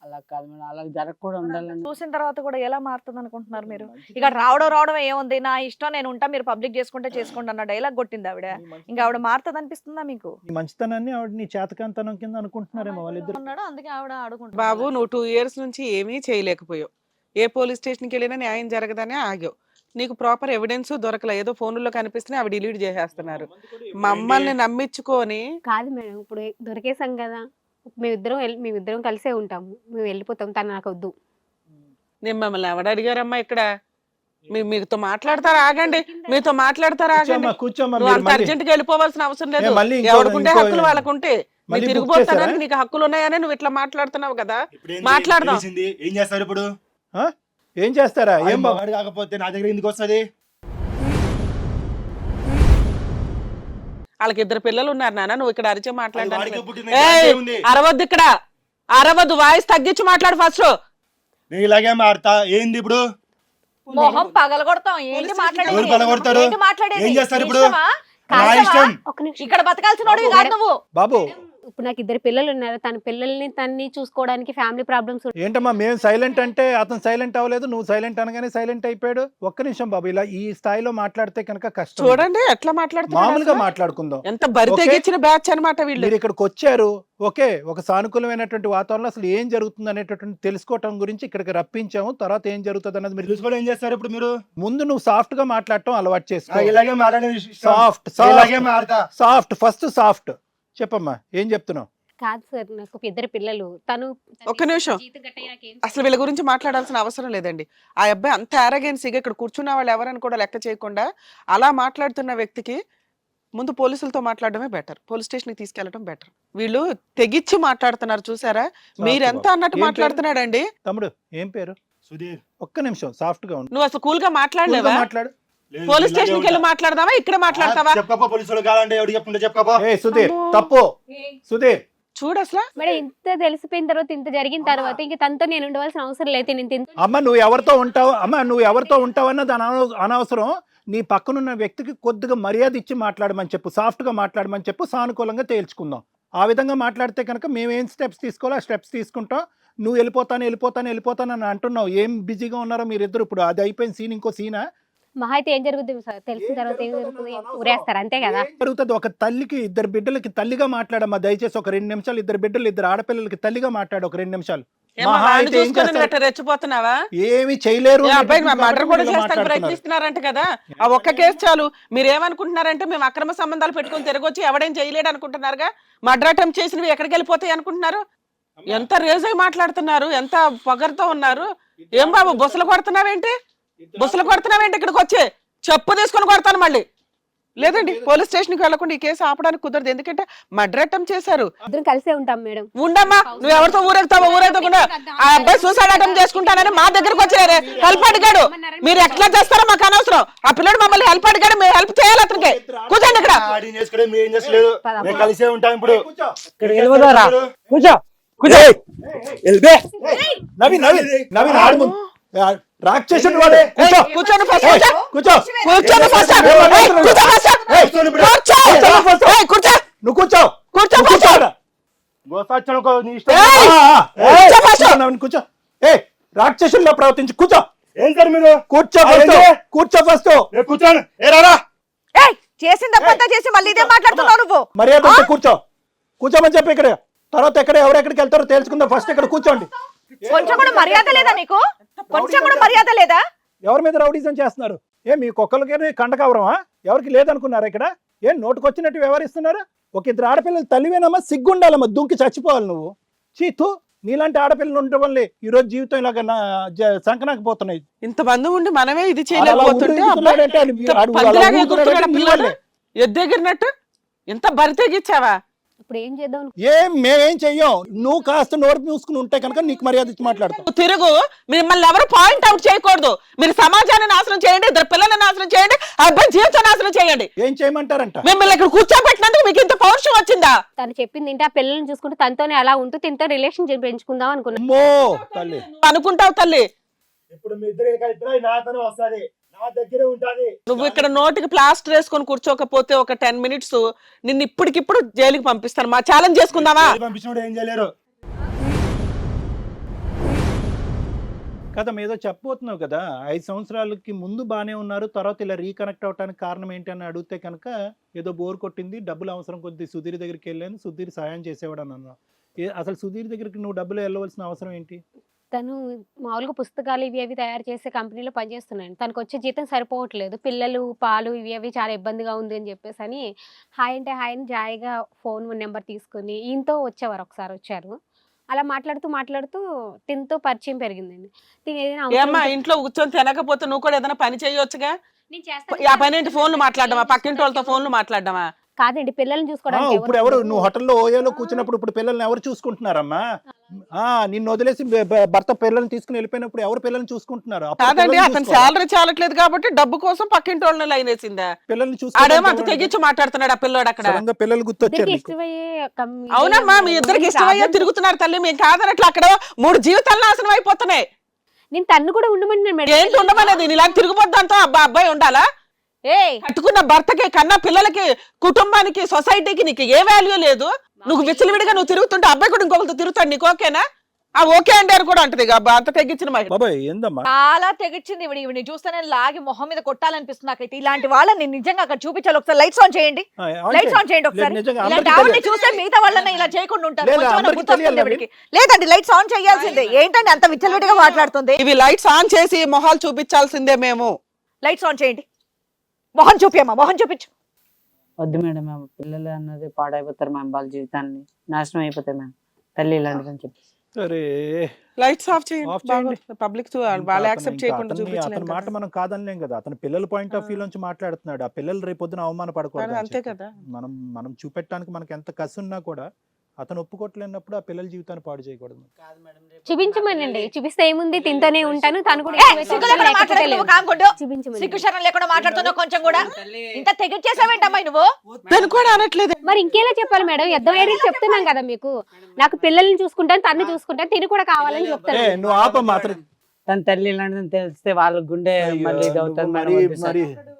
అలా కాదు మేడం, అలా జరగకూడదు ఉండాలని. చూసిన తర్వాత కూడా ఎలా మారుతుంది అనుకుంటున్నారు మీరు? ఇక రావడం ఏముంది, నా ఇష్టం నేను ఉంటా, మీరు పబ్లిక్ చేసుకుంటే చేసుకోండి అన్న డైలాగ్ కొట్టింది ఆవిడ. ఇంకా ఆవిడ మారుతుంది అనిపిస్తుందా మీకు? ఈ మంచితనాన్ని ఆవిడ నీ చేతకాంతనం కింద అనుకుంటున్నారేమో వాళ్ళిద్దరు. ఉన్నాడు అందుకే ఆవిడ ఆడుకుంటుంది. బాబు నువ్వు 2 ఇయర్స్ నుంచి ఏమీ చేయలేకపోయావు, ఏ పోలీస్ స్టేషన్కి వెళ్ళినా న్యాయం జరగదనే ఆగావు, నీకు ప్రాపర్ ఎవిడెన్స్ దొరకలే, ఏదో ఫోన్లో కనిపిస్తున్నాయి అవి డిలీట్ చేసేస్తున్నారు, మమ్మల్ని నమ్మించుకొని. కాదు మేడం, ఇప్పుడు దొరికేసాం కదా, మేమిద్దరం కలిసే ఉంటాము, మేము వెళ్ళిపోతాం, తను నాకు వద్దు. నేను మమ్మల్ని ఎవడు అడిగారమ్మా ఇక్కడ? మీతో మాట్లాడతారా? ఆగండి, మీతో మాట్లాడతారా? ఆగండి. కూర్చోమ్మా, నువ్వు అంత అర్జెంట్ గా వెళ్ళిపోవాల్సిన అవసరం లేదు, మళ్ళీ ఎవరికుంటే హక్కులు వాళ్ళకుంటే. మీరు మళ్ళీ తిరిగిపోతానని నీకు హక్కులు ఉన్నాయని నువ్వు ఇట్లా మాట్లాడుతున్నావు కదా, మాట్లాడదాం. ఏం చేస్తారు ఇప్పుడు? ఏం చేస్తారా? ఏం బాబు మగాడు కాకపోతే నా దగ్గర ఎందుకు వస్తుంది? వాళ్ళకి 2 పిల్లలు ఉన్నారు నాన్న, నువ్వు ఇక్కడ అరిచే మాట్లాడడానికి వాడికి పుట్టిన ఏయ్, గ్యారెంటీ ఉంది. అరవద్దు, ఇక్కడ అరవద్దు, వాయిస్ తగ్గించి మాట్లాడు ఫస్ట్. నేను ఇలాగే మారుతా. ఏంది ఇప్పుడు? మొహం పగలగొడతాం. ఏంటి మాట్లాడేది? ఎవరు పగలగొడతారు? ఏంటి మాట్లాడేది? ఏం చేస్తారు ఇప్పుడు? ఇష్టమా? నా కాదవా? ఇష్టం. ఒక నిమిషం, ఇక్కడ బతకాల్సిన వాడివి కాదు నువ్వు. బాబు ఇప్పుడు నాకు 2 పిల్లలు ఉన్నారు, తన పిల్లల్ని చూసుకోవడానికి ఫ్యామిలీ ప్రాబ్లమ్స్. ఏంటమ్మా మేము సైలెంట్ అంటే అతను సైలెంట్ అవ్వలేదు, నువ్వు సైలెంట్ అనగానే సైలెంట్ అయిపోయాడు. ఒక్క నిమిషం బాబు, ఇలా ఈ స్థాయిలో మాట్లాడితే కనుక కష్టం. చూడండి ఎట్లా మాట్లాడుతున్నారు, మామూలుగా మాట్లాడుకుందాం. ఎంత బరి తెగించిన బ్యాచ్ అనమాట వీళ్ళు. మీరు ఇక్కడికి వచ్చారు, ఓకే, ఒక సానుకూలమైనటువంటి వాతావరణంలో అసలు ఏం జరుగుతుంది అనేటటువంటి తెలుసుకోవటం గురించి ఇక్కడికి రప్పించాము. తర్వాత ఏం జరుగుతుంది అన్నది మీరు తెలుసుకోవడం ఏం చేస్తారు ఇప్పుడు మీరు? ముందు నువ్వు సాఫ్ట్ గా మాట్లాడటం అలవాటు చేసుకో. ఇలాగే మాట్లాడే సాఫ్ట్ ఇలాగే మారుతా. సాఫ్ట్ ఫస్ట్ సాఫ్ట్ చెప్పమ్మా, ఏం చెప్తున్నావు? కాదు సార్, నాకు ఇద్దరు పిల్లలు. తను ఒక్క నిమిషం. జీతం గట్రా నాకేం అసలు వీళ్ళ గురించి మాట్లాడాల్సిన అవసరం లేదండి. ఆ అబ్బాయి అంత arrogance-గా ఇక్కడ కూర్చున్న వాళ్ళు ఎవరని కూడా లెక్క చేయకుండా అలా మాట్లాడుతున్న వ్యక్తికి ముందు పోలీసులతో మాట్లాడడమే బెటర్, పోలీస్ స్టేషన్కి తీసుకెళ్లడం బెటర్. వీళ్ళు తెగిచ్చి మాట్లాడుతున్నారు చూసారా, మీరెంత అన్నట్టు ఏం పేరు? మాట్లాడుతున్నాడండి. తమ్ముడు ఏం పేరు? సుధీర్ ఒక్క నిమిషం, సాఫ్ట్ గా ఉండు. నువ్వు అసలు కూల్ గా మాట్లాడలేవా? మాట్లాడు. లేదు, పోలీస్ ఇలాగే స్టేషన్కి వెళ్ళి ఉంటా. మాట్లాడదావా, ఇక్కడ మాట్లాడతావా? చెప్పుకోపో, పోలీసులు కాదంటే ఎవరు చెప్పుకుంటే చెప్పుకోపో. ఏ సుధీర్, తప్పు. సుధీర్, చూడు అసలు మేడం, ఇంత తెలిసిపోయిన తర్వాత, ఇంత జరిగిన తర్వాత ఇంక తనతో నేను ఉండవలసిన అవసరం లేదు. నేను తింత అమ్మ నువ్వు ఎవరితో ఉంటావు, అమ్మ నువ్వు ఎవరితో ఉంటావు అన్నది అనవసరం. నీ పక్కనున్న వ్యక్తికి కొద్దిగా మర్యాద ఇచ్చి మాట్లాడమని చెప్పు, సాఫ్ట్ గా మాట్లాడమని చెప్పు, సానుకూలంగా తేల్చుకుందాం. ఆ విధంగా మాట్లాడితే కనుక మేము ఏం స్టెప్స్ తీసుకోవాలో ఆ స్టెప్స్ తీసుకుంటాం. నువ్వు వెళ్ళిపోతాను అని అంటున్నావు. ఏం బిజీగా ఉన్నారో మీరిద్దరు. ఇప్పుడు అది అయిపోయిన సీన్, ఇంకో సీనా? మహా అయితే ఏం జరుగుతుంది సార్, తెలిసిన తర్వాత ఏం జరుగుతుంది? ఊరేస్తారు అంతే కదా. జరుగుతుంది. ఒక తల్లికి, ఇద్దరు బిడ్డలకి తల్లిగా మాట్లాడమ్మా దయచేసి. ఒక 2 నిమిషాలు, ఇద్దరు బిడ్డలు, ఇద్దరు ఆడపిల్లలకి తల్లిగా మాట్లాడు ఒక 2 నిమిషాలు. మహా అయితే ఏం చేస్తారు? రెచ్చిపోతున్నావా? ఏమి చేయలేరు. అబ్బాయి మర్డర్ కూడా చేస్తాను మాట్లాడుతున్నారు. ప్రయత్నిస్తున్నారంట కదా. ఆ ఒక్క కేసు చాలు. మీరు ఏమనుకుంటున్నారంటే మేము అక్రమ సంబంధాలు పెట్టుకుని తిరగొచ్చి ఎవడేం చేయలేడు అనుకుంటున్నారుగా. మర్డర్ అటెంప్ట్ చేసినవి ఎక్కడికి వెళ్ళిపోతాయి అనుకుంటున్నారు? ఎంత రేజ్ అయి మాట్లాడుతున్నారు, ఎంత పొగరుతో ఉన్నారు. ఏం బాబు బుసలు కొడుతున్నావేంటి? ఇక్కడికి వచ్చి చెప్పు తీసుకొని కొడతాను మళ్ళీ. లేదండి, పోలీస్ స్టేషన్కి వెళ్ళకుండా ఈ కేసు ఆపడానికి కుదరదు. ఎందుకంటే మర్డర్ అటెంప్ట్ చేశారు. ఇద్దరం కలిసే ఉంటాం మేడం. ఉండమ్మా, నువ్వు ఎవరితో ఊరేగుతావో ఆ అబ్బాయి సూసైడ్ అటెంప్ట్ చేసుకుంటానని మా దగ్గరకు వచ్చారే హెల్ప్ అడిగాడు. మీరు ఎట్లా చేస్తారో మాకు అనవసరం. ఆ పిల్లడు మమ్మల్ని హెల్ప్ అడిగాడు, మేము హెల్ప్ చేయాలి అతనికి. కూర్చోండి ఇక్కడ. ఆడి చేసుకోవడం మీరు ఏం చేసలేదు, మేము కలిసే ఉంటాం ఇప్పుడు. ఇక్కడికి వెళ్ళిపోతారా? కూర్చో. నవీన్ ఆడు ముందు. రాక్షసుడు వాడే. కూర్చోండి ఫస్ట్. కూర్చో. కూర్చోండి ఫస్ట్. కూర్చో. నువ్వు కూర్చో. గోసాచనకో నీ ఇష్టం. నవీన్ కూర్చో. ఏ రాక్షసుల్లో ప్రవర్తించి కూర్చో. ఏం సార్ మీరు? కూర్చో ఫస్ట్. కూర్చోండి. ఏ రారా చేసిందంతా చేసి మళ్ళీ ఇదే మాట్లాడుతున్నావు నువ్వు. మర్యాద ఉంటే కూర్చోమని చెప్పి ఇక్కడ. తర్వాత ఎక్కడ ఎవరెక్కడికి వెళ్తారో తెలుసుకుందాం. ఫస్ట్ ఇక్కడ కూర్చోండి. కొంచెం కూడా మర్యాద లేదా నీకు? కొంచెం కూడా మర్యాద లేదా? ఎవరి మీద రౌడీజం చేస్తున్నారు? మీ కుక్కలకి కండకవరమా? ఎవరికి లేదనుకున్నారా ఇక్కడ? నోటుకొచ్చినట్టు వ్యవహరిస్తున్నారు? ఒక ఇద్దరు ఆడపిల్లలు తల్లివేనమ్మా, సిగ్గుండాలమ్మా, దుంకి చచ్చిపోవాలి నువ్వు. చీతు, నీలాంటి ఆడపిల్లలు ఉండటం వల్లే ఈ రోజు జీవితం ఇలాగ సంకనాకపోతున్నాయి. ఇంతమంది ఉండి మనమే ఇది చేయలేకపోతుంటే ఎద్దెగిరినట్టు ఎంత బరి తెగిచ్చావా? ఇప్పుడు ఏం చేద్దాం? మేమేం చెయ్యం. నువ్వు కాస్త నోరు మూసుకుని ఉంటే కనుక నీకు మర్యాద ఇచ్చి మాట్లాడతావు. తిరుగు. మిమ్మల్ని ఎవరు పాయింట్ అవుట్ చేయకూడదు. మీరు సమాజాన్ని నాశనం చేయండి, ఇద్దరు పిల్లల్ని నాశనం చేయండి, ఆ అబ్బాయి జీవితం నాశనం చేయండి. ఏం చేయమంటారంట? మిమ్మల్ని ఇక్కడ కూర్చోబెట్టినందుకు మీకు ఇంత పౌరుషం వచ్చిందా? తను చెప్పింది ఏంటి? ఆ పిల్లల్ని చూసుకుంటే తనతోనే అలా ఉంటూ తింతో రిలేషన్ పెంచుకుందాం అనుకున్నా. అమ్మో తల్లి, నువ్వు అనుకుంటావు తల్లి. ఇప్పుడు మీ ఇద్దరు కలిపి నాతోనే వస్తుంది, నా దగ్గరే ఉంటుంది. నువ్వు ఇక్కడ నోటికి ప్లాస్టర్ వేసుకొని కూర్చోకపోతే ఒక 10 minutes నిన్ను ఇప్పటికిప్పుడు జైలుకి పంపిస్తాను. మా ఛాలెంజ్ చేసుకుందామా? పంపించినప్పుడు ఏం చేయలేరు కదా. ఏదో చెప్పబోతున్నావు కదా. 5 సంవత్సరాలకి ముందు బాగానే ఉన్నారు, తర్వాత ఇలా రీకనెక్ట్ అవడానికి కారణం ఏంటి అని అడిగితే కనుక ఏదో బోర్ కొట్టింది, డబ్బులు అవసరం కొద్ది సుధీర్ దగ్గరికి వెళ్ళాను, సుధీర్ సాయం చేసేవాడు అని అన్నావు. అసలు సుధీర్ దగ్గరికి నువ్వు డబ్బులు వెళ్ళవలసిన అవసరం ఏంటి? తను మామూలుగా పుస్తకాలు ఇవి అవి తయారు చేసే కంపెనీలో పనిచేస్తున్నాను. తనకు వచ్చే జీతం సరిపోవట్లేదు, పిల్లలు పాలు ఇవి అవి చాలా ఇబ్బందిగా ఉంది అని చెప్పేసి అని హాయ్ అంటే హాయ్ అని జాయిగా ఫోన్ నెంబర్ తీసుకుని ఈయనతో వచ్చేవారు. ఒకసారి వచ్చారు, అలా మాట్లాడుతూ తినతో పరిచయం పెరిగిందండి. ఏమ్మా ఇంట్లో కూర్చొని తినకపోతే నువ్వు కూడా ఏదైనా పని చేయొచ్చుగా. ఆ పని ఏంటి? ఫోన్లు మాట్లాడమా? పక్కింటి వాళ్ళతో ఫోన్లు మాట్లాడమా? కాదండి, పిల్లల్ని చూసుకోవడానికి. ఇప్పుడు ఎవరు నువ్వు హోటల్లో ఓయోలో కూర్చున్నప్పుడు ఇప్పుడు పిల్లల్ని ఎవరు చూసుకుంటున్నారమ్మా? నిన్ను వదిలేసి భర్త పిల్లల్ని తీసుకుని వెళ్ళిపోయినప్పుడు ఎవరు పిల్లల్ని చూసుకుంటున్నారు? కాదండి, అతను శాలరీ చాలట్లేదు కాబట్టి డబ్బు కోసం పక్కింటి వాళ్ళని లైన్ వేసిందా? పిల్లల్ని ఆడేమో అంత తెగించి మాట్లాడుతున్నాడు ఆ పిల్లోడు అక్కడ. పిల్లలు గుర్తొచ్చారు. అవునమ్మా, మీ ఇద్దరికి ఇష్టమయ్యే తిరుగుతున్నారు తల్లి. మేము కాదనట్లు అక్కడ 3 జీవితాలు నాశనం అయిపోతున్నాయి. నేను తన్ను కూడా ఉండమని ఏంటి ఉండమనేది? ఇలా తిరిగిపోద్దాంతో అబ్బాయి ఉండాలా? కట్టుకున్న భర్తకి, కన్నా పిల్లలకి, కుటుంబానికి, సొసైటీకి నీకు ఏ వాల్యూ లేదు. నువ్వు విచ్చలవిడిగా నువ్వు తిరుగుతుంటే అబ్బాయి కూడా ఇంకొకరితో తిరుగుతాడు. నీకు ఓకేనా? ఆ ఓకే అంటే అని కూడా అంటది అంత తెగించిన చాలా తెగించింది. ఇవిని చూస్తేనే లాగి మొహం మీద కొట్టాలనిపిస్తుంది నాకైతే. ఇలాంటి వాళ్ళని నిజంగా అక్కడ చూపించాలి. ఒకసారి లైట్స్ ఆన్ చేయండి, లైట్స్ ఆన్ చేయండి ఒకసారి. ఇలాంటి ఆవిడని చూస్తే మిగతా వాళ్ళని ఇలా చేయకుండా ఉంటారు. లేదండి, లైట్స్ ఆన్ చేయాల్సిందే. ఏంటండి అంత విచ్చలవిడిగా మాట్లాడుతుంది? ఇవి లైట్స్ ఆన్ చేసి మొహాలు చూపించాల్సిందే మేము. లైట్స్ ఆన్ చేయండి. మొహం చూపించు. వద్దు మేడం, మేము పిల్లలు అన్నది పాడైపోతారు మ్యామ్, వాళ్ళ జీవితాన్ని నాశనం అయిపోతాయి మ్యామ్, తల్లి ఇలాంటిదని చెప్పి. అరే లైట్స్ ఆఫ్ ఆఫ్ చేయండి చేయండి. పబ్లిక్ ఇంకా వాళ్ళు అతను యాక్సెప్ట్ ఇంకా చేయకుండా అతని చూపించలేం మాట కదా. మనం కాదనలేం కదా. అతని పిల్లల పాయింట్ ఆఫ్ వ్యూ ఆ. నుంచి మాట్లాడుతున్నాడు. ఆ పిల్లలు రేపొద్దున అవమానపడకూడదు అని అంతే చెప్పి. కదా. మనం మనం చూపెట్టడానికి మనకి ఎంత కసి ఉన్నా కూడా అతను ఒప్పుకోవట్లేనప్పుడు ఆ పిల్లల జీవితాన్ని పాడు చేయకూడదు. చూపించమనండి, చూపిస్తే ఏముంది, తింటూనే ఉంటాను, తను కూడా ఏ, చూపించమని సిగ్గు లేకుండా లేకపోతే మాట్లాడకు లేదు. నువ్వు కామ్కుంటూ. చూపించమని. సిగ్గు శరం లేకుండా మాట్లాడుతున్నావు కొంచెం కూడా. ఇంత తెగిచ్చేసావేంటమ్మాయి నువ్వు? తను కూడా అనట్లేదు. మరి ఇంకేలా చెప్పాలి మేడం? అర్థమయ్యేది చెప్తున్నాం కదా మీకు. నాకు పిల్లల్ని చూసుకుంటాను, తన్ని చూసుకుంటాను, తిని కూడా కావాలని చెప్తాను. నువ్వు ఆప మాత్రం. తన తల్లి ఇలాంటిదని తెలిస్తే వాళ్ళ గుండె మళ్ళీ ఇది అవుతుంది మేడం. మరి వద్దు సార్. మరి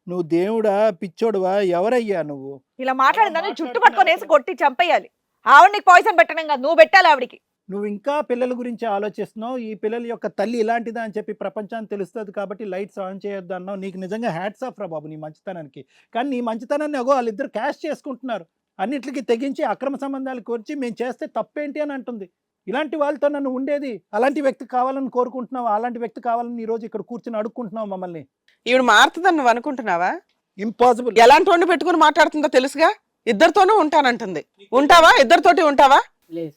నువ్వు దేవుడా పిచ్చోడువా ఎవరయ్యా నువ్వు? ఇలా మాట్లాడిందని జుట్టు పట్టుకొని వేసి కొట్టి చంపేయాలి. ఆవిడ నీకు పాయిజన్ పెట్టడం కాదు, నువ్వు పెట్టాలి ఆవిడికి. నువ్వు ఇంకా పిల్లల గురించి ఆలోచిస్తున్నావు. ఈ పిల్లల యొక్క తల్లి ఇలాంటిదా అని చెప్పి ప్రపంచానికి తెలుస్తుంది కాబట్టి లైట్స్ ఆన్ చేయొద్దు అన్నావు. నీకు నిజంగా హ్యాట్స్ ఆఫ్ రా బాబు నీ మంచితనానికి. కానీ నీ మంచితనాన్ని అగో వాళ్ళిద్దరు క్యాష్ చేసుకుంటున్నారు. అన్నిటికీ తెగించి అక్రమ సంబంధాలకు వచ్చి మేము చేస్తే తప్పేంటి అని అంటుంది. ఇలాంటి వాళ్ళతో నన్ను ఉండేది, అలాంటి వ్యక్తి కావాలని కోరుకుంటున్నావు, అలాంటి వ్యక్తి కావాలని ఈ రోజు ఇక్కడ కూర్చొని అడుక్కుంటున్నావు మమ్మల్ని. ఈవిడ మారుతుందని నువ్వు అనుకుంటున్నావా? ఇంపాసిబుల్. ఎలాంటి వాడిని పెట్టుకుని మాట్లాడుతుందో తెలుసుగా. ఇద్దరితోనూ ఉంటానంటుంది. ఉంటావా? ఇద్దరితోటి ఉంటావా? లేదు.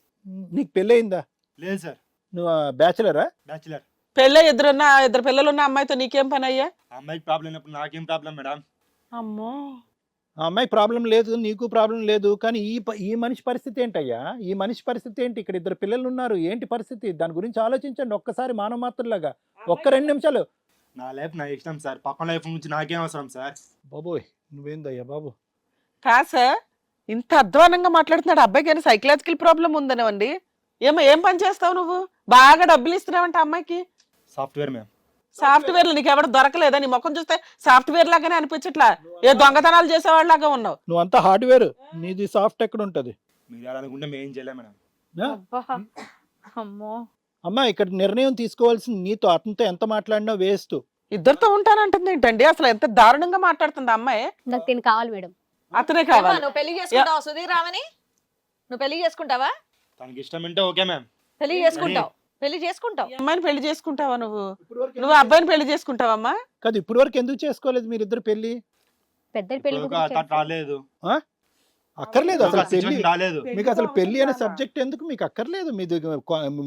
నీకు పెళ్ళయిందా? లేదు సార్, నువ్వు బ్యాచులరా? బ్యాచులర్. పెళ్ళే ఇద్దరు పిల్లలున్న అమ్మాయితో నీకేం పని అయ్యా? అమ్మాయికి ప్రాబ్లం ఉన్నప్పుడు నాకేం ప్రాబ్లం మేడం? అమ్మో, ఆ అమ్మాయి ప్రాబ్లం లేదు, నీకు ప్రాబ్లం లేదు. కానీ ఈ మనిషి పరిస్థితి ఏంటయ్యా? ఈ మనిషి పరిస్థితి ఏంటి? ఇక్కడ ఇద్దరు పిల్లలు ఉన్నారు, ఏంటి పరిస్థితి? దాని గురించి ఆలోచించండి ఒక్కసారి మానవ మాత్రలాగా. ఒక్క 2 నిమిషాలు. నా లైఫ్ నా ఇష్టం సార్, పక్కన లైఫ్ గురించి నాకేం అవసరం సార్? బాబోయ్ నువ్వేందయ్యా బాబు? కాదు సార్, ఇంత అధ్వానంగా మాట్లాడుతున్నాడు. అబ్బాయికి ఏమైనా సైకలాజికల్ ప్రాబ్లం ఉందనేవండి? ఏం పని చేస్తావు నువ్వు? బాగా డబ్బులు ఇస్తున్నావంట అమ్మాయికి. Software ma'am. సాఫ్ట్వేర్లు నీకు ఎవడ దొరకలేదా? నీ ముఖం చూస్తే సాఫ్ట్వేర్ లాగానే అనిపించట్లా, ఏ దొంగతనాలు చేసేవాళ్ళలాగా ఉన్నావు. నువ్వు అంతా హార్డ్వేర్, నీది సాఫ్ట్ ఎక్కడ ఉంటది? మీరు అలా అనుకుంటే మేము ఏం చేయలేం మేడం. అమ్మో, అమ్మా ఇక్కడ నిర్ణయం తీసుకోవాల్సింది నీతో. అతనితో ఎంత మాట్లాడినా వేస్ట్. ఇద్దరితో ఉంటానంటుంది ఏంటండి? అసలు ఎంత దారుణంగా మాట్లాడుతుంది ఆ అమ్మాయి. నాకు తిని కావాలి మేడం. అతనే ఏమ్మా, కావాలి. నువ్వు పెళ్లి చేసుకుంటావా సుధీర్ రామని? నువ్వు పెళ్లి చేసుకుంటావా? తనకి ఇష్టం అంటే ఓకే మ్యామ్. పెళ్లి చేసుకుంటావు, పెళ్లి చేసుకుంటావు. ఈ అమ్మాయిని పెళ్లి చేసుకుంటావా నువ్వు? నువ్వు అబ్బాయిని పెళ్లి చేసుకుంటావా? కాదు ఇప్పటి వరకు ఎందుకు చేసుకోలేదు మీరిద్దరు పెళ్లి? పెద్ద పెళ్లి ఇప్పుడు ఒక థాట్ రాలేదు, అక్కర్లేదు అసలు ఒక పెళ్లి. situation రాలేదు. మీకు అసలు పెళ్లి అనే సబ్జెక్ట్ ఎందుకు? మీకు అక్కర్లేదు. మీది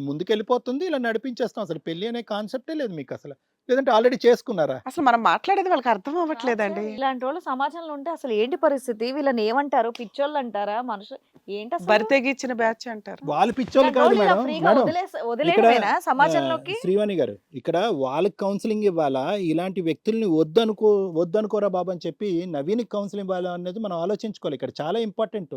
ముందుకెళ్ళిపోతుంది, ఇలా నడిపించేస్తాం. అసలు పెళ్లి అనే కాన్సెప్టే లేదు మీకు అసలు. లేదంటే ఆల్రెడీ చేసుకున్నారా? అసలు మనం మాట్లాడేది వాళ్ళకి అర్థం అవ్వట్లేదండి. ఇలాంటి వాళ్ళు సమాజంలో ఉంటే అసలు ఏంటి పరిస్థితి? వీళ్ళని ఏమంటారు? పిచ్చోళ్ళు అంటారా? మనుషులు ఏంటి అసలు? బరి తెగిచ్చిన బ్యాచ్ అంటారు. వాళ్ళు పిచ్చోళ్ళు ఇలాంటి కాదు వాళ్ళు ఇలా మేడం. ఫ్రీగా మేడం వదిలేయడమేనా సమాజంలోకి? శ్రీవాణి గారు ఇక్కడ వాళ్ళకి కౌన్సిలింగ్ ఇవ్వాలా, ఇలాంటి వ్యక్తుల్ని వద్దనుకోరా బాబు అని చెప్పి నవీన్కి కౌన్సిలింగ్ ఇవ్వాలా అనేది మనం ఆలోచించుకోవాలి. ఇక్కడ చాలా ఇంపార్టెంట్.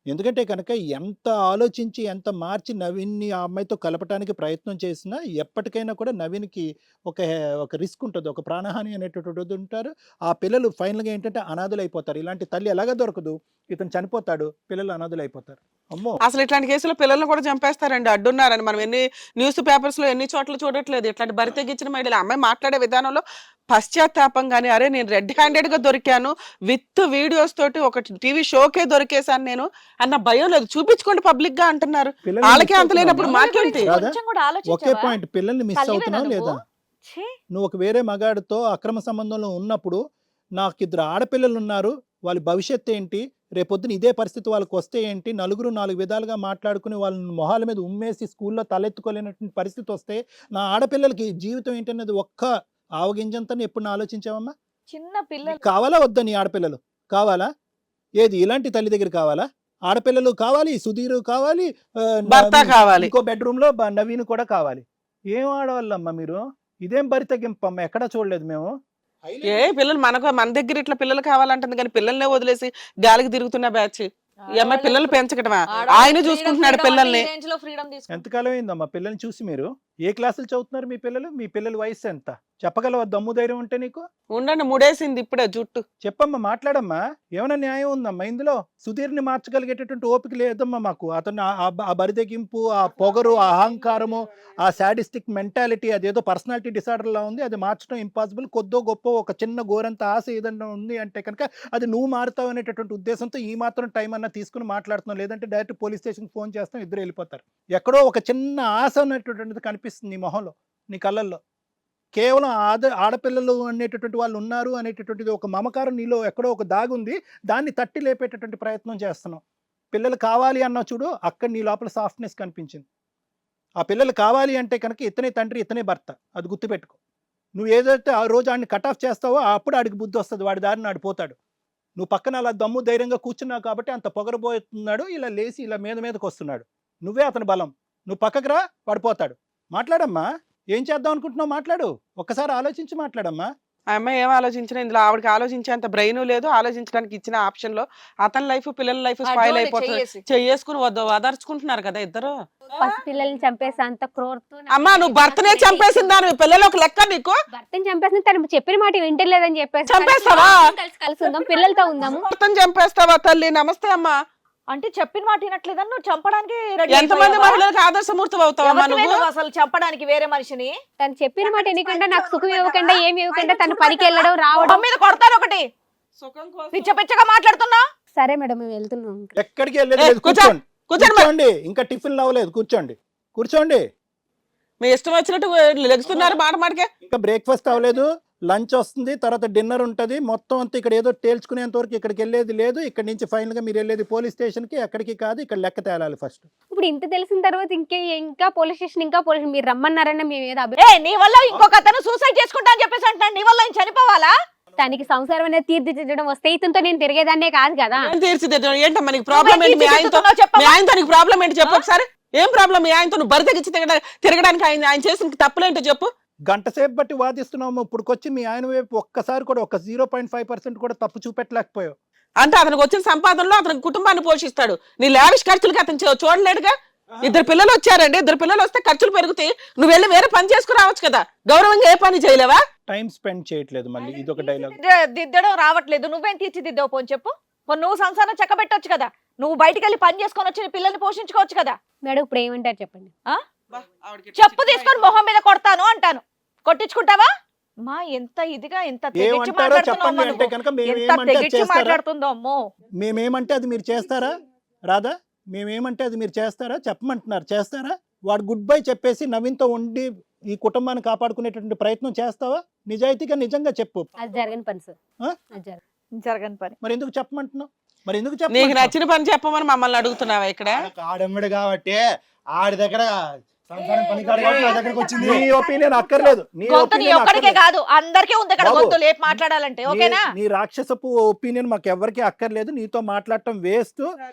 ఎందుకంటే కనుక ఎంత ఆలోచించి ఎంత మార్చి నవీన్ని ఆ అమ్మాయితో కలపడానికి ప్రయత్నం చేసినా ఎప్పటికైనా కూడా నవీన్కి ఒక రిస్క్ ఉంటుంది, ఒక ప్రాణహాని అనేటటువంటి ఉంటారు. ఆ పిల్లలు ఫైనల్గా ఏంటంటే అనాథులు అయిపోతారు. ఇలాంటి తల్లి ఎలాగ దొరకదు. ఇతను చనిపోతాడు, పిల్లలు అనాథులు అయిపోతారు. అమ్మో, అసలు ఇట్లాంటి కేసులో పిల్లల్ని కూడా చంపేస్తారండి అడ్డున్నారని మనం ఎన్ని న్యూస్ పేపర్స్ లో ఎన్ని చోట్ల చూడట్లేదు. ఇట్లాంటి బరి తెగించిన మహిళలు. అమ్మాయి మాట్లాడే విధానంలో పశ్చాత్తాపం కానీ, అరే నేను రెడ్ హ్యాండెడ్ గా దొరికాను విత్ వీడియోస్ తోటి, ఒక టీవీ షోకే దొరికేసాను నేను అన్న భయం లేదు. చూపించుకోండి పబ్లిక్ గా అంటున్నారు. పిల్లల్ని వాళ్ళకే miss అంత లేనప్పుడు అవుతున్నావా? మాకేంటి? రాదా? కొంచెం కూడా ఒకే ఆలోచించవా? పాయింట్, పిల్లల్ని మిస్ తల్లివేనా అవుతున్నావు నువ్వు? లేదా? ఛీ, నువ్వు ఒక వేరే మగాడితో అక్రమ సంబంధంలో ఉన్నప్పుడు నాకు 2 ఆడపిల్లలు ఉన్నారు, వాళ్ళ భవిష్యత్తు ఏంటి, రేపొద్దున ఇదే పరిస్థితి వాళ్ళకి వస్తే ఏంటి, నలుగురు 4 విధాలుగా మాట్లాడుకుని వాళ్ళని మొహాల మీద ఉమ్మేసి స్కూల్లో తలెత్తుకోలేనటువంటి పరిస్థితి వస్తే నా ఆడపిల్లలకి జీవితం ఏంటనేది ఒక్క ఆవగింజంతా ఎప్పుడు ఆలోచించావమ్మా? చిన్న పిల్లలు కావాలా వద్దా? నీ ఆడపిల్లలు కావాలా? ఏది ఇలాంటి తల్లి దగ్గర కావాలా? ఆడపిల్లలు కావాలి, సుధీర్ కావాలి, భర్త కావాలి. ఇంకో బెడ్రూమ్ లో నవీన్ కూడా కావాలి. ఏం ఆడవాళ్ళమ్మా మీరు? ఇదేం బరితెగింపమ్మా, ఎక్కడా చూడలేదు మేము. ఏ పిల్లలు మన దగ్గర ఇట్లా పిల్లలు కావాలంటుంది కానీ పిల్లల్నే వదిలేసి గాలికి తిరుగుతున్న బ్యాచ్. ఈ అమ్మాయి పిల్లలు పెంచకటమా? ఆయన చూసుకుంటున్నాడు పిల్లల్ని. ఎంతకాలం అయిందమ్మా పిల్లల్ని చూసి? మీరు ఏ క్లాసులు చదువుతున్నారు? మీ పిల్లల వయసు ఎంత చెప్పగలవా? దమ్ము ధైర్యం ఉంటే నీకు ఉండండి, ముడేసింది ఇప్పుడే జుట్టు. చెప్పమ్మా, మాట్లాడమ్మా. ఏమైనా న్యాయం ఉందమ్మా ఇందులో? సుధీర్ని మార్చగలిగేటటువంటి ఓపిక లేదమ్మా మాకు. అతను ఆ బరిదెగింపు, ఆ పొగరు, ఆ అహంకారము, ఆ సాడిస్టిక్ మెంటాలిటీ, అదేదో పర్సనాలిటీ డిసార్డర్ లా ఉంది. అది మార్చడం ఇంపాసిబుల్. కొద్దో గొప్ప ఒక చిన్న గోరంత ఆశ ఏదన్నా ఉంది అంటే కనుక అది నువ్వు మారుతావు అనేటటువంటి ఉద్దేశంతో ఈ మాత్రం టైం అన్నా తీసుకుని మాట్లాడుతున్నావు. లేదంటే డైరెక్ట్ పోలీస్ స్టేషన్కి ఫోన్ చేస్తాం, ఇద్దరు వెళ్ళిపోతారు. ఎక్కడో ఒక చిన్న ఆశ అనేటటువంటిది కనిపిస్తుంది నీ మొహంలో, నీ కళ్ళల్లో. కేవలం ఆడపిల్లలు అనేటటువంటి వాళ్ళు ఉన్నారు అనేటటువంటిది ఒక మమకారం నీలో ఎక్కడో ఒక దాగి ఉంది. దాన్ని తట్టి లేపేటటువంటి ప్రయత్నం చేస్తున్నావు. పిల్లలు కావాలి అన్నా చూడు, అక్కడ నీ లోపల సాఫ్ట్నెస్ కనిపించింది. ఆ పిల్లలు కావాలి అంటే కనుక ఇతనే తండ్రి, ఇతనే భర్త. అది గుర్తుపెట్టుకో. నువ్వు ఏదైతే ఆ రోజు ఆడిని కట్ ఆఫ్ చేస్తావో అప్పుడు ఆడికి బుద్ధి వస్తుంది, వాడి దారిని ఆడిపోతాడు. నువ్వు పక్కన అలా దమ్ము ధైర్యంగా కూర్చున్నావు కాబట్టి అంత పొగరబోతున్నాడు, ఇలా లేచి ఇలా మీదకి వస్తున్నాడు. నువ్వే అతని బలం. నువ్వు పక్కకు రా, పడిపోతాడు. మాట్లాడమ్మా, ఏం చేద్దాం అనుకుంటున్నావు? మాట్లాడు, ఒక్కసారి ఆలోచించి మాట్లాడమ్మా. ఆ అమ్మాయి ఏం ఆలోచించినా ఇందులో ఆవిడకి ఆలోచించేంత బ్రెయిన్ లేదు. ఆలోచించడానికి ఇచ్చిన ఆప్షన్ లో అతని లైఫ్ పిల్లల లైఫ్ స్పాయిల్ అయిపోతుంది. చెయ్యేసుకుని వదర్చుకుంటున్నారు కదా ఇద్దరు. పసి పిల్లల్ని చంపేసి అంత క్రూరతో అమ్మా నువ్వు భర్తనే చంపేసింది దాని పిల్లలు ఒక లెక్క నీకు. భర్తని చంపేసి తను చెప్పిన మాట వింటలేదని చెప్పేసి చంపేస్తావా? కలిసి ఉందాం, పిల్లలతో ఉందాము. భర్తను చంపేస్తావా తల్లి? నమస్తే అమ్మా. అంటే చెప్పిన మాట వినట్లేదని నువ్వు చంపడానికి ready ఎంతమంది అయిపోయావా? మహిళలకు ఆదర్శమూర్తి అవుతావమ్మా ఎవరిని నువ్వు? నువ్వు అసలు చంపడానికి వేరే మనిషిని తను చెప్పిన మాట వినకుండా, నాకు సుఖం ఇవ్వకుండా, ఏమి ఇవ్వకుండా తను పనికి వెళ్ళడం రావడం. మొహం మీద కొడతాను ఒకటి. పిచ్చ పిచ్చగా మాట్లాడుతున్నా. సరే మేడం, మేము వెళ్తున్నాం. ఎక్కడికి వెళ్ళేది లేదు, కూర్చోండి. కూర్చోండి, ఇంకా టిఫిన్ అవ్వలేదు. కూర్చోండి, కూర్చోండి. మీ ఇష్టం వచ్చినట్టు లెగుస్తున్నారు మాట మాటకే. ఇంకా బ్రేక్ఫాస్ట్ అవ్వలేదు, లంచ్ వస్తుంది, తర్వాత డిన్నర్ ఉంటుంది. మొత్తం అంతా ఇక్కడ ఏదో తేల్చుకునేంత వరకు ఇక్కడికి వెళ్ళేది లేదు. ఇక్కడ నుంచి ఫైనల్ గా మీరు వెళ్ళేది పోలీస్ స్టేషన్ కి, ఎక్కడికి కాదు, ఇక్కడ లెక్క తేలాలి ఫస్ట్. ఇప్పుడు ఇంత తెలిసిన తర్వాత ఇంకా పోలీస్ స్టేషన్, మీరు రమ్మన్నారన్న మేము ఏదో నీ వల్ల ఇంకొక అతను సూసైడ్ చేసుకుంటా అని చెప్పేసి అంటున్నాడు. నీ వల్ల ఆయన చనిపోవాలా? తనకి సంసారం అనేది తీర్చిదిద్దడం వస్తే ఇతనితో నేను తిరిగేదాన్నే కాదు కదా. తీర్చిదిద్దడం ఏంటమ్మా నీకు ప్రాబ్లం ఏంటి? మీ ఆయనతో నీకు ప్రాబ్లం ఏంటి చెప్పు ఒకసారి. ఏం ప్రాబ్లం మీ ఆయనతో? నువ్వు బరి తెగించి తిరగడానికి ఆయన చేసిన తప్పులేంటో చెప్పు. గంట సేపు బట్టి వాదిస్తున్నాము. ఇప్పుడుకొచ్చి మీ ఆయన వైపు ఒక్కసారి కూడా ఒక 0.5% కూడా తప్పు చూపెట్టలేకపోయావు. అంటే అతనికి వచ్చిన సంపాదనలో అతని కుటుంబాన్ని పోషిస్తాడు. నీ లావిష్ ఖర్చులకి అతను చూడలేడుగా. ఇద్దరు పిల్లలు వచ్చారండి, ఇద్దరు పిల్లలు వస్తే ఖర్చులు పెరుగుతాయి. నువ్వు వెళ్ళి వేరే పని చేసుకుని రావచ్చు కదా. గౌరవంగా ఏ పని చేయలేవా? టైం స్పెండ్ చేయట్లేదు. మళ్ళీ ఇదొక డైలాగ్. దిద్దడం రావట్లేదు. నువ్వేం తీర్చిదిద్దావు పోని చెప్పు. నువ్వు సంసారం చక్కబెట్టొచ్చు కదా. నువ్వు బయటికి వెళ్ళి పని చేసుకొని వచ్చి నీ పిల్లల్ని పోషించుకోవచ్చు కదా. మేడం ఇప్పుడు ఏమంటారు చెప్పండి. చెప్పు తీసుకొని మొహం మీద కొడతాను అంటాను. కొట్టించుకుంటావా? మా ఎంత ఇదిగా ఎంత తెగించి ఏమంటారో చెప్పండి అంటే కనుక మాట్లాడుతుందో అమ్మో. మేమేమంటే అది మీరు చేస్తారా రాదా? మేమేమంటే అది మీరు చేస్తారా? చెప్పమంటున్నారు, చేస్తారా? వాడు గుడ్ బై చెప్పేసి నవీన్తో ఉండి ఈ కుటుంబాన్ని కాపాడుకునేటువంటి ప్రయత్నం చేస్తావా? నిజాయితీగా నిజంగా చెప్పు. అది జరగని పని సార్. జరగని పని. మరి ఎందుకు చెప్పమంటున్నావు? మరి ఎందుకు నీకు నచ్చిన పని చెప్పమని మమ్మల్ని అడుగుతున్నావా? ఇక్కడ ఆడమ్మడు కాబట్టి ఆడి దగ్గర సంసారం పని కాడు కాబట్టి నా దగ్గరకు వచ్చింది. నీ ఒపీనియన్ అక్కర్లేదు. గొంతు నీ ఒక్కడికే కాదు, అందరికీ ఉంది అక్కడ గొంతు లేపి మాట్లాడాలంటే. ఓకేనా? నీ రాక్షసపు ఒపీనియన్ మాకు ఎవరికి అక్కర్లేదు. నీతో మాట్లాడటం వేస్ట్.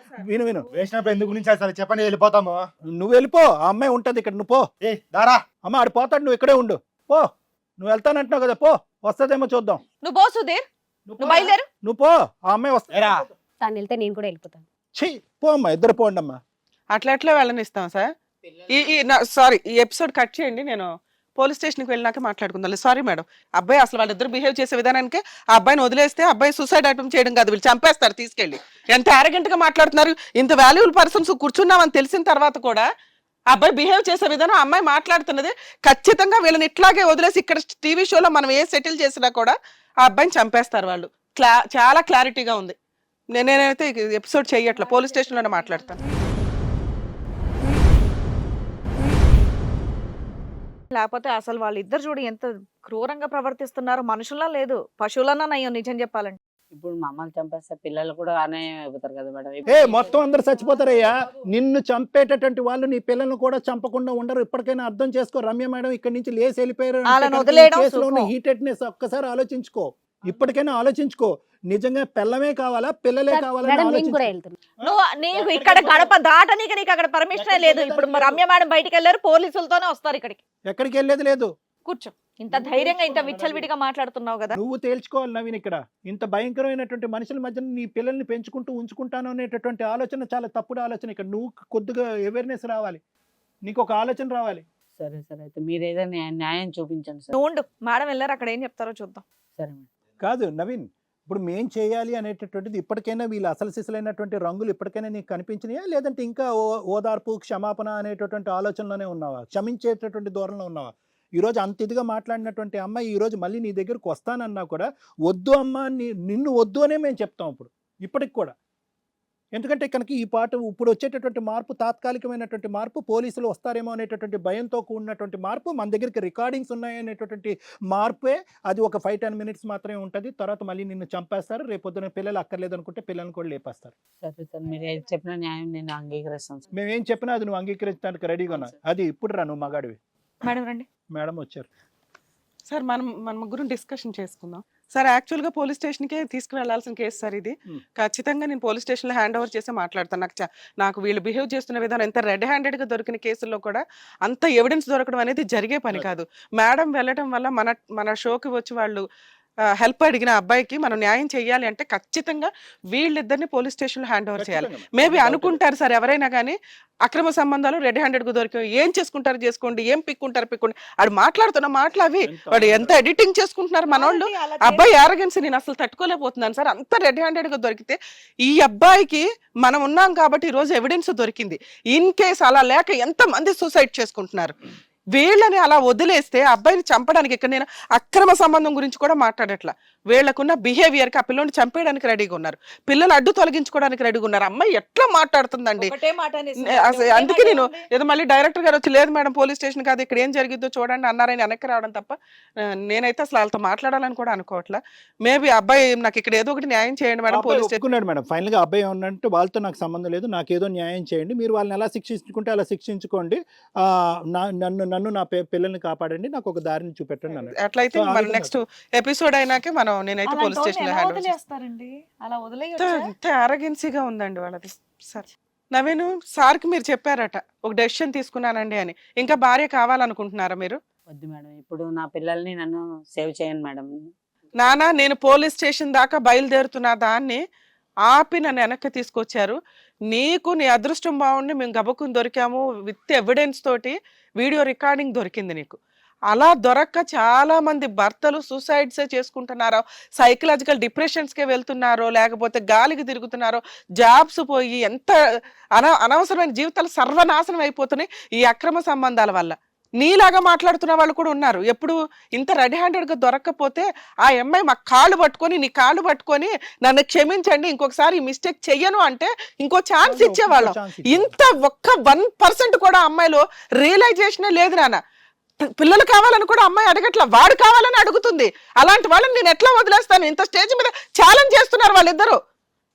విను వేసినప్పుడు ఎందుకు గురించి అసలు చెప్పండి, వెళ్ళిపోతాము. నువ్వు వెళ్ళిపో. ఆ అమ్మాయి ఉంటది ఇక్కడ, నువ్వు పో. ఏ దారా అమ్మ ఆడు పోతాడు, నువ్వు ఇక్కడే ఉండు. పో, నువ్వు వెళ్తానంటున్నావు కదా, పో. వస్తదేమో చూద్దాం. నువ్వు పో సుధీర్, నువ్వు బయలుదేరు. నువ్వు పో, ఆ అమ్మాయి వస్తా. తను వెళ్తే నేను కూడా వెళ్ళిపోతాను. ఛీ, పో అమ్మా, ఇద్దరు పోండి అమ్మా. అట్లా వెళ్ళనిస్తాం సార్. సారీ, ఈ ఎపిసోడ్ కట్ చేయండి. నేను పోలీస్ స్టేషన్కి వెళ్ళినాక మాట్లాడుకుందాం. Sorry madam. అబ్బాయి అసలు వాళ్ళిద్దరు బిహేవ్ చేసే విధానానికి ఆ అబ్బాయిని వదిలేస్తే అబ్బాయి సూసైడ్ అటెంప్ట్ చేయడం కాదు, వీళ్ళు చంపేస్తారు తీసుకెళ్ళి. ఎంత arrogant గా మాట్లాడుతున్నారు. ఇంత వాల్యుబుల్ పర్సన్స్ కూర్చున్నామని తెలిసిన తర్వాత కూడా ఆ అబ్బాయి బిహేవ్ చేసే విధానం, అమ్మాయి మాట్లాడుతున్నది ఖచ్చితంగా వీళ్ళని ఇట్లాగే వదిలేసి ఇక్కడ టీవీ షోలో మనం ఏ సెటిల్ చేసినా కూడా ఆ అబ్బాయిని చంపేస్తారు వాళ్ళు. చాలా క్లారిటీగా ఉంది. నేనైతే ఎపిసోడ్ చెయ్యట్లా, పోలీస్ స్టేషన్లోనే మాట్లాడతాను. లేకపోతే అసలు వాళ్ళిద్దరు చూడు ఎంత క్రూరంగా ప్రవర్తిస్తున్నారు. మనుషుల్లా లేదు, పశువులన్నా నయ్యం నిజం చెప్పాలంటే. ఇప్పుడు మమ్మల్ని చంపేస్తే పిల్లలు కూడా అన్యాయం అయిపోతారు కదా మేడం. మొత్తం అందరు చచ్చిపోతారయ్యా. నిన్ను చంపేటటువంటి వాళ్ళు నీ పిల్లలను కూడా చంపకుండా ఉండరు. ఇప్పటికైనా అర్థం చేసుకో. రమ్య మేడం ఇక్కడ నుంచి లేసి వెళ్ళిపోయారు. వాళ్ళని వదిలేయడం హీటెడ్నెస్ ఒక్కసారి ఆలోచించుకో. ఇప్పటికైనా ఆలోచించుకో. నిజంగా పిల్లమే కావాలా, పిల్లలే కావాలా? నువ్వు నీకు ఇక్కడ గడప దాటనీకి నీకు అక్కడ పర్మిషన్ లేదు. ఇప్పుడు రమ్య మేడం బయటికి వెళ్ళారు, పోలీసులతోనే వస్తారు ఇక్కడికి. ఎక్కడికి వెళ్ళేది లేదు. కూర్చో. ఇంత ధైర్యంగా ఇంత విచ్చలవిడిగా మాట్లాడుతున్నావు కదా. నువ్వు తేల్చుకోవాలి నవీన్. ఇక్కడ ఇంత భయంకరమైనటువంటి మనుషుల మధ్య నీ పిల్లల్ని పెంచుకుంటూ ఉంచుకుంటాను అనేటటువంటి ఆలోచన చాలా తప్పుడు ఆలోచన. ఇక్కడ నువ్వు కొద్దిగా అవేర్నెస్ రావాలి, నీకు ఒక ఆలోచన రావాలి. సరే సరే, అయితే మీరు ఏదైనా న్యాయం చూపించండి సార్. నువ్వు ఉండు, మేడం వెళ్ళారు, అక్కడ ఏం చెప్తారో చూద్దాం. సరే మేడం. కాదు నవీన్, ఇప్పుడు మేం చేయాలి అనేటటువంటిది ఇప్పటికైనా వీళ్ళు అసలు సిసలైనటువంటి రంగులు ఇప్పటికైనా నీకు కనిపించినాయా? లేదంటే ఇంకా ఓదార్పు క్షమాపణ అనేటటువంటి ఆలోచనలోనే ఉన్నావా? క్షమించేటటువంటి ధోరణిలో ఉన్నావా? ఈరోజు అంత ఇదిగా మాట్లాడినటువంటి అమ్మాయి ఈరోజు మళ్ళీ నీ దగ్గరకు వస్తానన్నా కూడా వద్దు అమ్మా, నిన్ను వద్దు అనే మేము చెప్తాం ఇప్పుడు ఇప్పటికి కూడా. ఎందుకంటే కనుక ఈ పాట ఇప్పుడు వచ్చేటటువంటి మార్పు తాత్కాలికమైనటువంటి మార్పు, పోలీసులు వస్తారేమో అనేటటువంటి భయంతో కూడినటువంటి మార్పు, మన దగ్గరికి రికార్డింగ్స్ ఉన్నాయనేటటువంటి మార్పే. అది ఒక 5-10 మినిట్స్ మాత్రమే ఉంటుంది. తర్వాత మళ్ళీ నిన్ను చంపేస్తారు. రేపు పొద్దున పిల్లలు అక్కర్లేదు అనుకుంటే పిల్లల్ని కూడా లేపేస్తారు. సరే సార్, మీరు ఏది చెప్పిన న్యాయం నేను అంగీకరిస్తాను సార్. మేమేం చెప్పినా అది నువ్వు అంగీకరించడానికి రెడీగా ఉన్నావు. అది ఇప్పుడు రా, నువ్వు మగాడివి. మేడం రండి. మేడం వచ్చారు. సార్ మన ముగ్గురం డిస్కషన్ చేసుకుందాం సార్. యాక్చువల్గా పోలీస్ స్టేషన్కే తీసుకువెళ్లాల్సిన కేసు సార్ ఇది. ఖచ్చితంగా నేను పోలీస్ స్టేషన్లో హ్యాండ్ ఓవర్ చేసి మాట్లాడతాను. నాకు వీళ్ళు బిహేవ్ చేస్తున్న విధానం, ఎంత రెడ్ హ్యాండెడ్గా దొరికిన కేసుల్లో కూడా అంత ఎవిడెన్స్ దొరకడం అనేది జరిగే పని కాదు. మేడం వెళ్ళడం వల్ల మన షోకి వచ్చి వాళ్ళు హెల్ప్ అడిగిన అబ్బాయికి మనం న్యాయం చేయాలి అంటే ఖచ్చితంగా వీళ్ళిద్దరిని పోలీస్ స్టేషన్లో హ్యాండ్ ఓవర్ చేయాలి. మేబీ అనుకుంటారు సార్ ఎవరైనా కానీ అక్రమ సంబంధాలు రెడ్ హ్యాండెడ్గా దొరికి ఏం చేసుకుంటారు చేసుకోండి, ఏం పిక్కుంటారు పిక్కుండి. వాడు మాట్లాడుతున్న మాటలు అవి, వాడు ఎంత ఎడిటింగ్ చేసుకుంటున్నారు మనోళ్ళు. అబ్బాయి ఆరోగెన్స్ నేను అసలు తట్టుకోలేకపోతున్నాను సార్. అంత రెడ్ హ్యాండెడ్గా దొరికితే ఈ అబ్బాయికి మనం ఉన్నాం కాబట్టి ఈరోజు ఎవిడెన్స్ దొరికింది. ఇన్ కేస్ అలా లేక ఎంతమంది సూసైడ్ చేసుకుంటున్నారు. వీళ్ళని అలా వదిలేస్తే అబ్బాయిని చంపడానికి, ఇక్కడ నేను అక్రమ సంబంధం గురించి కూడా మాట్లాడట్లా, వీళ్ళకున్న బిహేవియర్కి ఆ పిల్లని చంపేయడానికి రెడీగా ఉన్నారు, పిల్లలు అడ్డు తొలగించుకోవడానికి రెడీగా ఉన్నారు. అమ్మాయి ఎట్లా మాట్లాడుతుందండి. అందుకే నేను ఏదో మళ్ళీ డైరెక్టర్ గారు వచ్చి లేదు మేడం పోలీస్ స్టేషన్ కాదు ఇక్కడ ఏం జరిగిద్దో చూడండి అన్నారని వెనక్కి రావడం తప్ప నేనైతే అసలు వాళ్ళతో మాట్లాడాలని కూడా అనుకోవట్లా. మేబీ అబ్బాయి నాకు ఇక్కడ ఏదో ఒకటి న్యాయం చేయండి madam police station. Madam final గా అబ్బాయి ఉన్నట్టు వాళ్ళతో నాకు సంబంధం లేదు, నాకు ఏదో న్యాయం చేయండి, మీరు వాళ్ళని ఎలా శిక్షించుకుంటే అలా శిక్షించుకోండి, నన్ను నా పిల్లల్ని కాపాడండి, నాకు ఒక దారిని చూపెట్టండి అన్నాడు. అట్లయితే మన నెక్స్ట్ ఎపిసోడ్ అయినాకే మనం నేనైతే పోలీస్ స్టేషన్ లో హ్యాండ్ అంత అరగెన్సీగా ఉందండి వాళ్ళది. సార్ నవీన్ సార్కి మీరు చెప్పారట ఒక డెసిషన్ తీసుకున్నానండి అని, ఇంకా భార్య కావాలనుకుంటున్నారా మీరు? వద్దు మేడం, ఇప్పుడు నా పిల్లల్ని నన్ను సేవ్ చేయండి మేడం. నానా నేను పోలీస్ స్టేషన్ దాకా బయలుదేరుతున్నా దాన్ని ఆపి నన్ను వెనక్కి తీసుకొచ్చారు. నీకు నీ అదృష్టం బాగుండి మేము గబక్కుని దొరికాము, విత్ ఎవిడెన్స్ తోటి వీడియో రికార్డింగ్ దొరికింది నీకు. అలా దొరక్క చాలా మంది భర్తలు సూసైడ్సే చేసుకుంటున్నారో, సైకలాజికల్ డిప్రెషన్స్కే వెళ్తున్నారో, లేకపోతే గాలికి తిరుగుతున్నారో, జాబ్స్ పోయి ఎంత అనవసరమైన జీవితాలు సర్వనాశనం అయిపోతున్నాయి ఈ అక్రమ సంబంధాల వల్ల. నీలాగా మాట్లాడుతున్న వాళ్ళు కూడా ఉన్నారు. ఎప్పుడు ఇంత రెడ్ హ్యాండెడ్గా దొరక్కపోతే ఆ అమ్మాయి మా కాళ్ళు పట్టుకొని నీ కాళ్ళు పట్టుకొని నన్ను క్షమించండి ఇంకొకసారి ఈ మిస్టేక్ చెయ్యను అంటే ఇంకో ఛాన్స్ ఇచ్చేవాళ్ళం. ఇంత ఒక్క 1% కూడా అమ్మాయిలో రియలైజేషనే లేదు నాన్న. పిల్లలు కావాలని కూడా అమ్మాయి అడగట్లా, వాడు కావాలని అడుగుతుంది. అలాంటి వాళ్ళని నేను ఎట్లా వదిలేస్తాను? ఇంత స్టేజ్ మీద ఛాలెంజ్ చేస్తున్నారు వాళ్ళిద్దరు.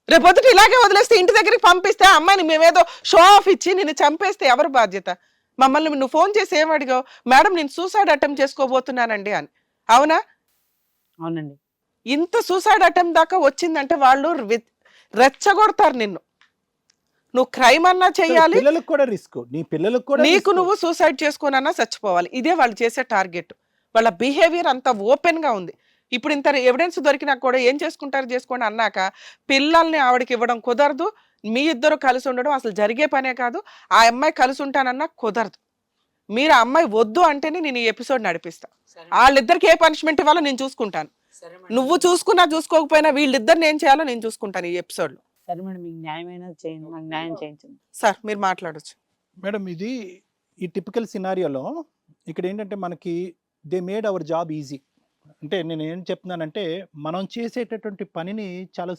రేపొద్దుట ఇలాగే వదిలేస్తే ఇంటి దగ్గరికి పంపిస్తే అమ్మాయిని మేమేదో షో ఆఫ్ ఇచ్చి నిన్ను చంపేస్తే ఎవరు బాధ్యత? మమ్మల్ని నువ్వు ఫోన్ చేసి ఏమడిగావు? మేడం నేను సూసైడ్ అటెంప్ట్ చేసుకోబోతున్నానండి అని. అవునా? అవునండి. ఇంత సూసైడ్ అటెంప్ట్ దాకా వచ్చిందంటే వాళ్ళు రెచ్చగొడతారు నిన్ను. నువ్వు క్రైమ్ అన్నా చెయ్యాలి, పిల్లలకు కూడా రిస్క్, నీ పిల్లలకు కూడా నీకు నువ్వు సూసైడ్ చేసుకోనన్నా చచ్చిపోవాలి. ఇదే వాళ్ళు చేసే టార్గెట్. వాళ్ళ బిహేవియర్ అంత ఓపెన్ గా ఉంది. ఇప్పుడు ఇంత ఎవిడెన్స్ దొరికినా కూడా ఏం చేసుకుంటారు చేసుకోండి అన్నాక పిల్లల్ని ఆవిడకి ఇవ్వడం కుదరదు. మీ ఇద్దరు కలిసి ఉండడం అసలు జరిగే పనే కాదు. ఆ అమ్మాయి కలిసి ఉంటానన్నా కుదరదు. మీరు ఆ అమ్మాయి వద్దు అంటేనే నేను ఈ ఎపిసోడ్ నడిపిస్తా. వాళ్ళిద్దరికి ఏ పనిష్మెంట్ ఇవ్వాలో నేను చూసుకుంటాను. నువ్వు చూసుకున్నా చూసుకోకపోయినా వీళ్ళిద్దరిని ఏం చేయాలో నేను చూసుకుంటాను ఈ ఎపిసోడ్ లో. సరే మేడం, మీకు న్యాయమైనా చేయండి, నాకు న్యాయం చేయించండి. సార్ మీరు మాట్లాడొచ్చు. మేడం ఇది ఈ టిపికల్ సినారియోలో ఇక్కడ ఏంటంటే మనకి they made our job easy. అంటే నేను ఏం చెప్తున్నానంటే మనం చేసేటటువంటి పనిని చాలా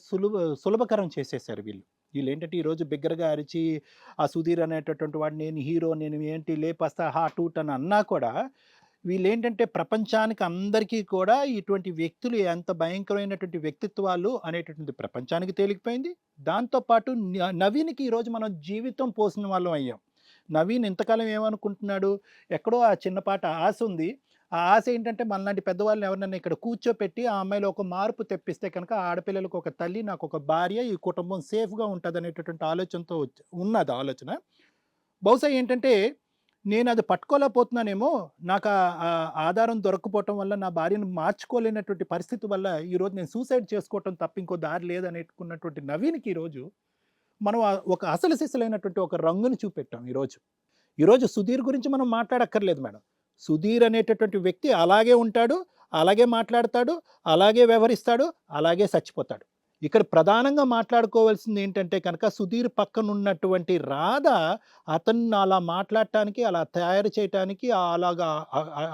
సులభకరం చేసేసారు వీళ్ళు ఏంటంటే ఈరోజు బిగ్గరగా అరిచి ఆ సుధీర్ అనేటటువంటి వాడు నేను హీరో, నేను ఏంటి లేపస్తా హాటూట్ అని అన్నా కూడా వీళ్ళు ఏంటంటే ప్రపంచానికి అందరికీ కూడా ఇటువంటి వ్యక్తులు ఎంత భయంకరమైనటువంటి వ్యక్తిత్వాలు అనేటటువంటి ప్రపంచానికి తేలికపోయింది. దాంతోపాటు నవీన్కి ఈరోజు మనం జీవితం పోసిన వాళ్ళం అయ్యాం. నవీన్ ఇంతకాలం ఏమనుకుంటున్నాడు, ఎక్కడో ఆ చిన్నపాట ఆశ ఉంది. ఆ ఆశ ఏంటంటే మనలాంటి పెద్దవాళ్ళని ఎవరినైనా ఇక్కడ కూర్చోపెట్టి ఆ అమ్మాయిలో ఒక మార్పు తెప్పిస్తే కనుక ఆడపిల్లలకు ఒక తల్లి, నాకు ఒక భార్య, ఈ కుటుంబం సేఫ్గా ఉంటుంది అనేటటువంటి ఆలోచనతో ఉన్నది ఆలోచన. బహుశా ఏంటంటే నేను అది పట్టుకోలేకపోతున్నానేమో, నాకు ఆధారం దొరకపోవటం వల్ల నా భార్యను మార్చుకోలేనటువంటి పరిస్థితి వల్ల ఈరోజు నేను సూసైడ్ చేసుకోవటం తప్ప ఇంకో దారి లేదనేటుకున్నటువంటి నవీన్కి ఈరోజు మనం ఒక అసలు సిసలైనటువంటి ఒక రంగుని చూపెట్టాం. ఈరోజు సుధీర్ గురించి మనం మాట్లాడక్కర్లేదు మేడం. సుధీర్ అనేటటువంటి వ్యక్తి అలాగే ఉంటాడు, అలాగే మాట్లాడతాడు, అలాగే వ్యవహరిస్తాడు, అలాగే చచ్చిపోతాడు. ఇక్కడ ప్రధానంగా మాట్లాడుకోవాల్సింది ఏంటంటే కనుక సుధీర్ పక్కన ఉన్నటువంటి రాధ అతన్ని అలా మాట్లాడటానికి, అలా తయారు చేయటానికి, అలాగా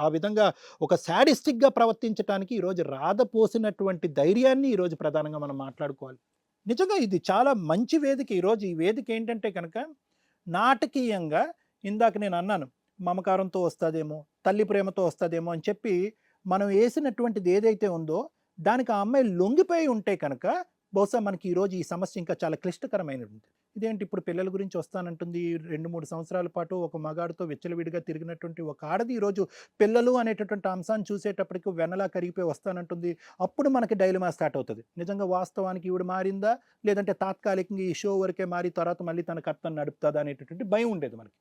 ఆ విధంగా ఒక శాడిస్టిక్గా ప్రవర్తించడానికి ఈరోజు రాధ పోసినటువంటి ధైర్యాన్ని ఈరోజు ప్రధానంగా మనం మాట్లాడుకోవాలి. నిజంగా ఇది చాలా మంచి వేదిక. ఈరోజు ఈ వేదిక ఏంటంటే కనుక నాటకీయంగా ఇందాక నేను అన్నాను, మమకారంతో వస్తుందేమో, తల్లి ప్రేమతో వస్తుందేమో అని చెప్పి మనం వేసినటువంటిది ఏదైతే ఉందో దానికి ఆ అమ్మాయి లొంగిపోయి ఉంటే కనుక బహుశా మనకి ఈరోజు ఈ సమస్య ఇంకా చాలా క్లిష్టకరమైనది. ఇదేంటి ఇప్పుడు పిల్లల గురించి వస్తానంటుంది, 2-3 సంవత్సరాల పాటు ఒక మగాడితో విచ్చలవిడిగా తిరిగినటువంటి ఒక ఆడది ఈరోజు పిల్లలు అనేటటువంటి అంశాన్ని చూసేటప్పటికి వెనలా కరిగిపోయి వస్తానంటుంది. అప్పుడు మనకి డైలమా స్టార్ట్ అవుతుంది. నిజంగా వాస్తవానికి ఈవిడ మారిందా, లేదంటే తాత్కాలికంగా ఈ షో వరకే మారి తర్వాత మళ్ళీ తన కర్తను నడుపుతుందా అనేటటువంటి భయం ఉండేది మనకి.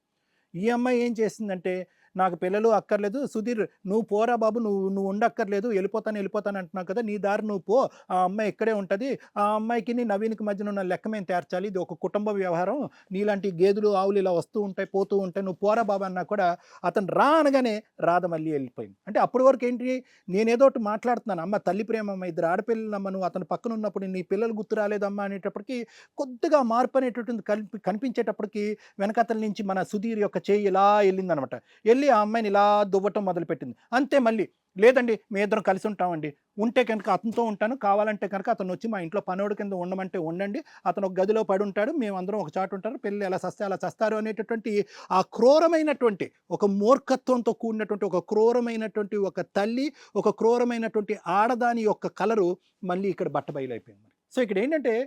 ఈ అమ్మాయి ఏం చేసిందంటే, నాకు పిల్లలు అక్కర్లేదు సుధీర్, నువ్వు పోరా బాబు, నువ్వు ఉండక్కర్లేదు, వెళ్ళిపోతాను అంటున్నావు కదా, నీ దారి నువ్వు పో, ఆ అమ్మాయి ఇక్కడే ఉంటుంది, ఆ అమ్మాయికి నవీన్కి మధ్యన ఉన్న లెక్క మేము తేర్చాలి, ఇది ఒక కుటుంబ వ్యవహారం, నీలాంటి గేదెలు ఆవులు ఇలా వస్తూ ఉంటాయి పోతూ ఉంటాయి, నువ్వు పోరా బాబు అన్నా కూడా అతను రా అనగానే రాధ మళ్ళీ వెళ్ళిపోయింది. అంటే అప్పటి వరకు ఏంటి, నేనేదో ఒకటి మాట్లాడుతున్నాను, అమ్మ తల్లి ప్రేమ అమ్మ, 2 ఆడపిల్లలమ్మ, నువ్వు అతను పక్కన ఉన్నప్పుడు నీ పిల్లలు గుర్తు రాలేదమ్మా అనేటప్పటికి కొద్దిగా మార్పు అనేటటువంటి కనిపించేటప్పటికి వెనకతల నుంచి మన సుధీర్ యొక్క చేయి ఇలా వెళ్ళిందనమాట. వెళ్ళి ఆ అమ్మాయిని ఇలా దువ్వటం మొదలుపెట్టింది. అంతే మళ్ళీ లేదండి మీ ఇద్దరం కలిసి ఉంటామండి, ఉంటే కనుక అతనితో ఉంటాను, కావాలంటే కనుక అతను వచ్చి మా ఇంట్లో పనోడు కింద ఉండమంటే ఉండండి, అతను ఒక గదిలో పడి ఉంటాడు, మేమందరం ఒక చాటు ఉంటారు, పిల్లలు ఎలా చస్తే అలా చస్తారు అనేటటువంటి ఆ క్రూరమైనటువంటి ఒక మూర్ఖత్వంతో కూడినటువంటి ఒక క్రూరమైనటువంటి ఒక తల్లి, ఒక క్రూరమైనటువంటి ఆడదాని యొక్క కలరు మళ్ళీ ఇక్కడ బట్టబయలైపోయింది. సో ఇక్కడ ఏంటంటే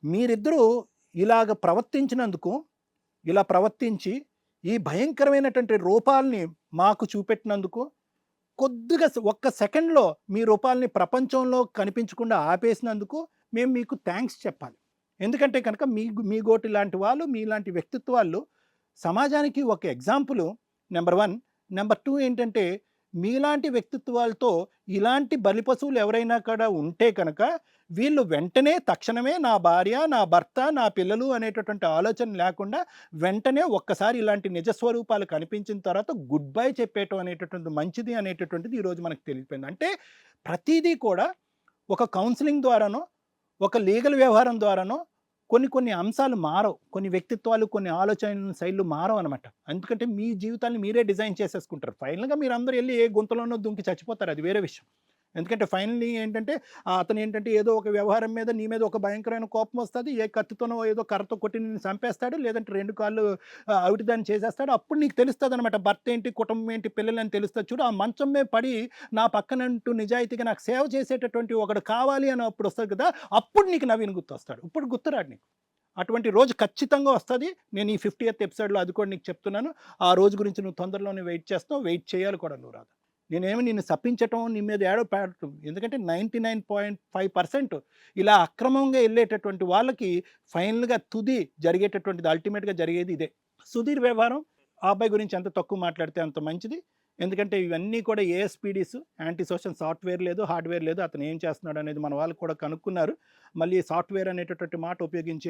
మీరిద్దరూ ఇలాగ ప్రవర్తించినందుకు, ఇలా ప్రవర్తించి ఈ భయంకరమైనటువంటి రూపాల్ని మాకు చూపెట్టినందుకు, కొద్దిగా ఒక్క సెకండ్లో మీ రూపాల్ని ప్రపంచంలో కనిపించకుండా ఆపేసినందుకు మేము మీకు థ్యాంక్స్ చెప్పాలి. ఎందుకంటే కనుక మీ గోటి లాంటి వాళ్ళు, మీలాంటి వ్యక్తిత్వాలు సమాజానికి ఒక ఎగ్జాంపుల్ నెంబర్ 1. నెంబర్ 2 ఏంటంటే మీలాంటి వ్యక్తిత్వాలతో ఇలాంటి బలిపశువులు ఎవరైనా కూడా ఉంటే కనుక వీళ్ళు వెంటనే తక్షణమే నా భార్య, నా భర్త, నా పిల్లలు అనేటటువంటి ఆలోచన లేకుండా వెంటనే ఒక్కసారి ఇలాంటి నిజస్వరూపాలు కనిపించిన తర్వాత గుడ్ బై చెప్పేయటం అనేటటువంటి మంచిది అనేటటువంటిది ఈరోజు మనకు తెలిసిపోయింది. అంటే ప్రతిదీ కూడా ఒక కౌన్సిలింగ్ ద్వారానో, ఒక లీగల్ వ్యవహారం ద్వారానో కొన్ని అంశాలు మారవు, కొన్ని వ్యక్తిత్వాలు, కొన్ని ఆలోచన శైలులు మారవు అనమాట. ఎందుకంటే మీ జీవితాన్ని మీరే డిజైన్ చేసేసుకుంటారు. ఫైనల్గా మీరు అందరూ వెళ్ళి ఏ గుంతలోనో దుంకి చచ్చిపోతారు, అది వేరే విషయం. ఎందుకంటే ఫైనల్లీ ఏంటంటే అతను ఏంటంటే ఏదో ఒక వ్యవహారం మీద నీ మీద ఒక భయంకరమైన కోపం వస్తుంది, ఏ కత్తితోనో ఏదో కర్రతో కొట్టి నేను చంపేస్తాడు, లేదంటే 2 కాళ్ళు అవిటి దాన్ని చేసేస్తాడు. అప్పుడు నీకు తెలుస్తుంది అనమాట భర్త ఏంటి, కుటుంబం ఏంటి, పిల్లలని తెలుస్తుంది. చూడు, ఆ మంచం మీద పడి నా పక్కనంటూ నిజాయితీగా నాకు సేవ చేసేటటువంటి ఒకడు కావాలి అని అప్పుడు వస్తుంది కదా, అప్పుడు నీకు నవీన్ గుర్తు వస్తాడు. ఇప్పుడు గుర్తురాడు నీకు. అటువంటి రోజు ఖచ్చితంగా వస్తుంది. నేను ఈ 50th ఎపిసోడ్లో అది కూడా నీకు చెప్తున్నాను. ఆ రోజు గురించి నువ్వు తొందరలోనే వెయిట్ చేస్తావు, వెయిట్ చేయాలి కూడా నువ్వు. రాదు నేనేమి నిన్ను సప్పించటం, నీ మీద ఏడో పెట్టడం, ఎందుకంటే 99.5% ఇలా అక్రమంగా వెళ్ళేటటువంటి వాళ్ళకి ఫైనల్గా తుది జరిగేటటువంటిది, అల్టిమేట్గా జరిగేది ఇదే. సుధీర్ వ్యవహారం ఆ అబ్బాయి గురించి ఎంత తక్కువ మాట్లాడితే అంత మంచిది. ఎందుకంటే ఇవన్నీ కూడా ఏఎస్పీడీస్, యాంటీ సోషల్ సాఫ్ట్వేర్ లేదు, హార్డ్వేర్ లేదు. అతను ఏం చేస్తున్నాడు అనేది మన వాళ్ళు కూడా కనుక్కున్నారు. మళ్ళీ సాఫ్ట్వేర్ అనేటటువంటి మాట ఉపయోగించి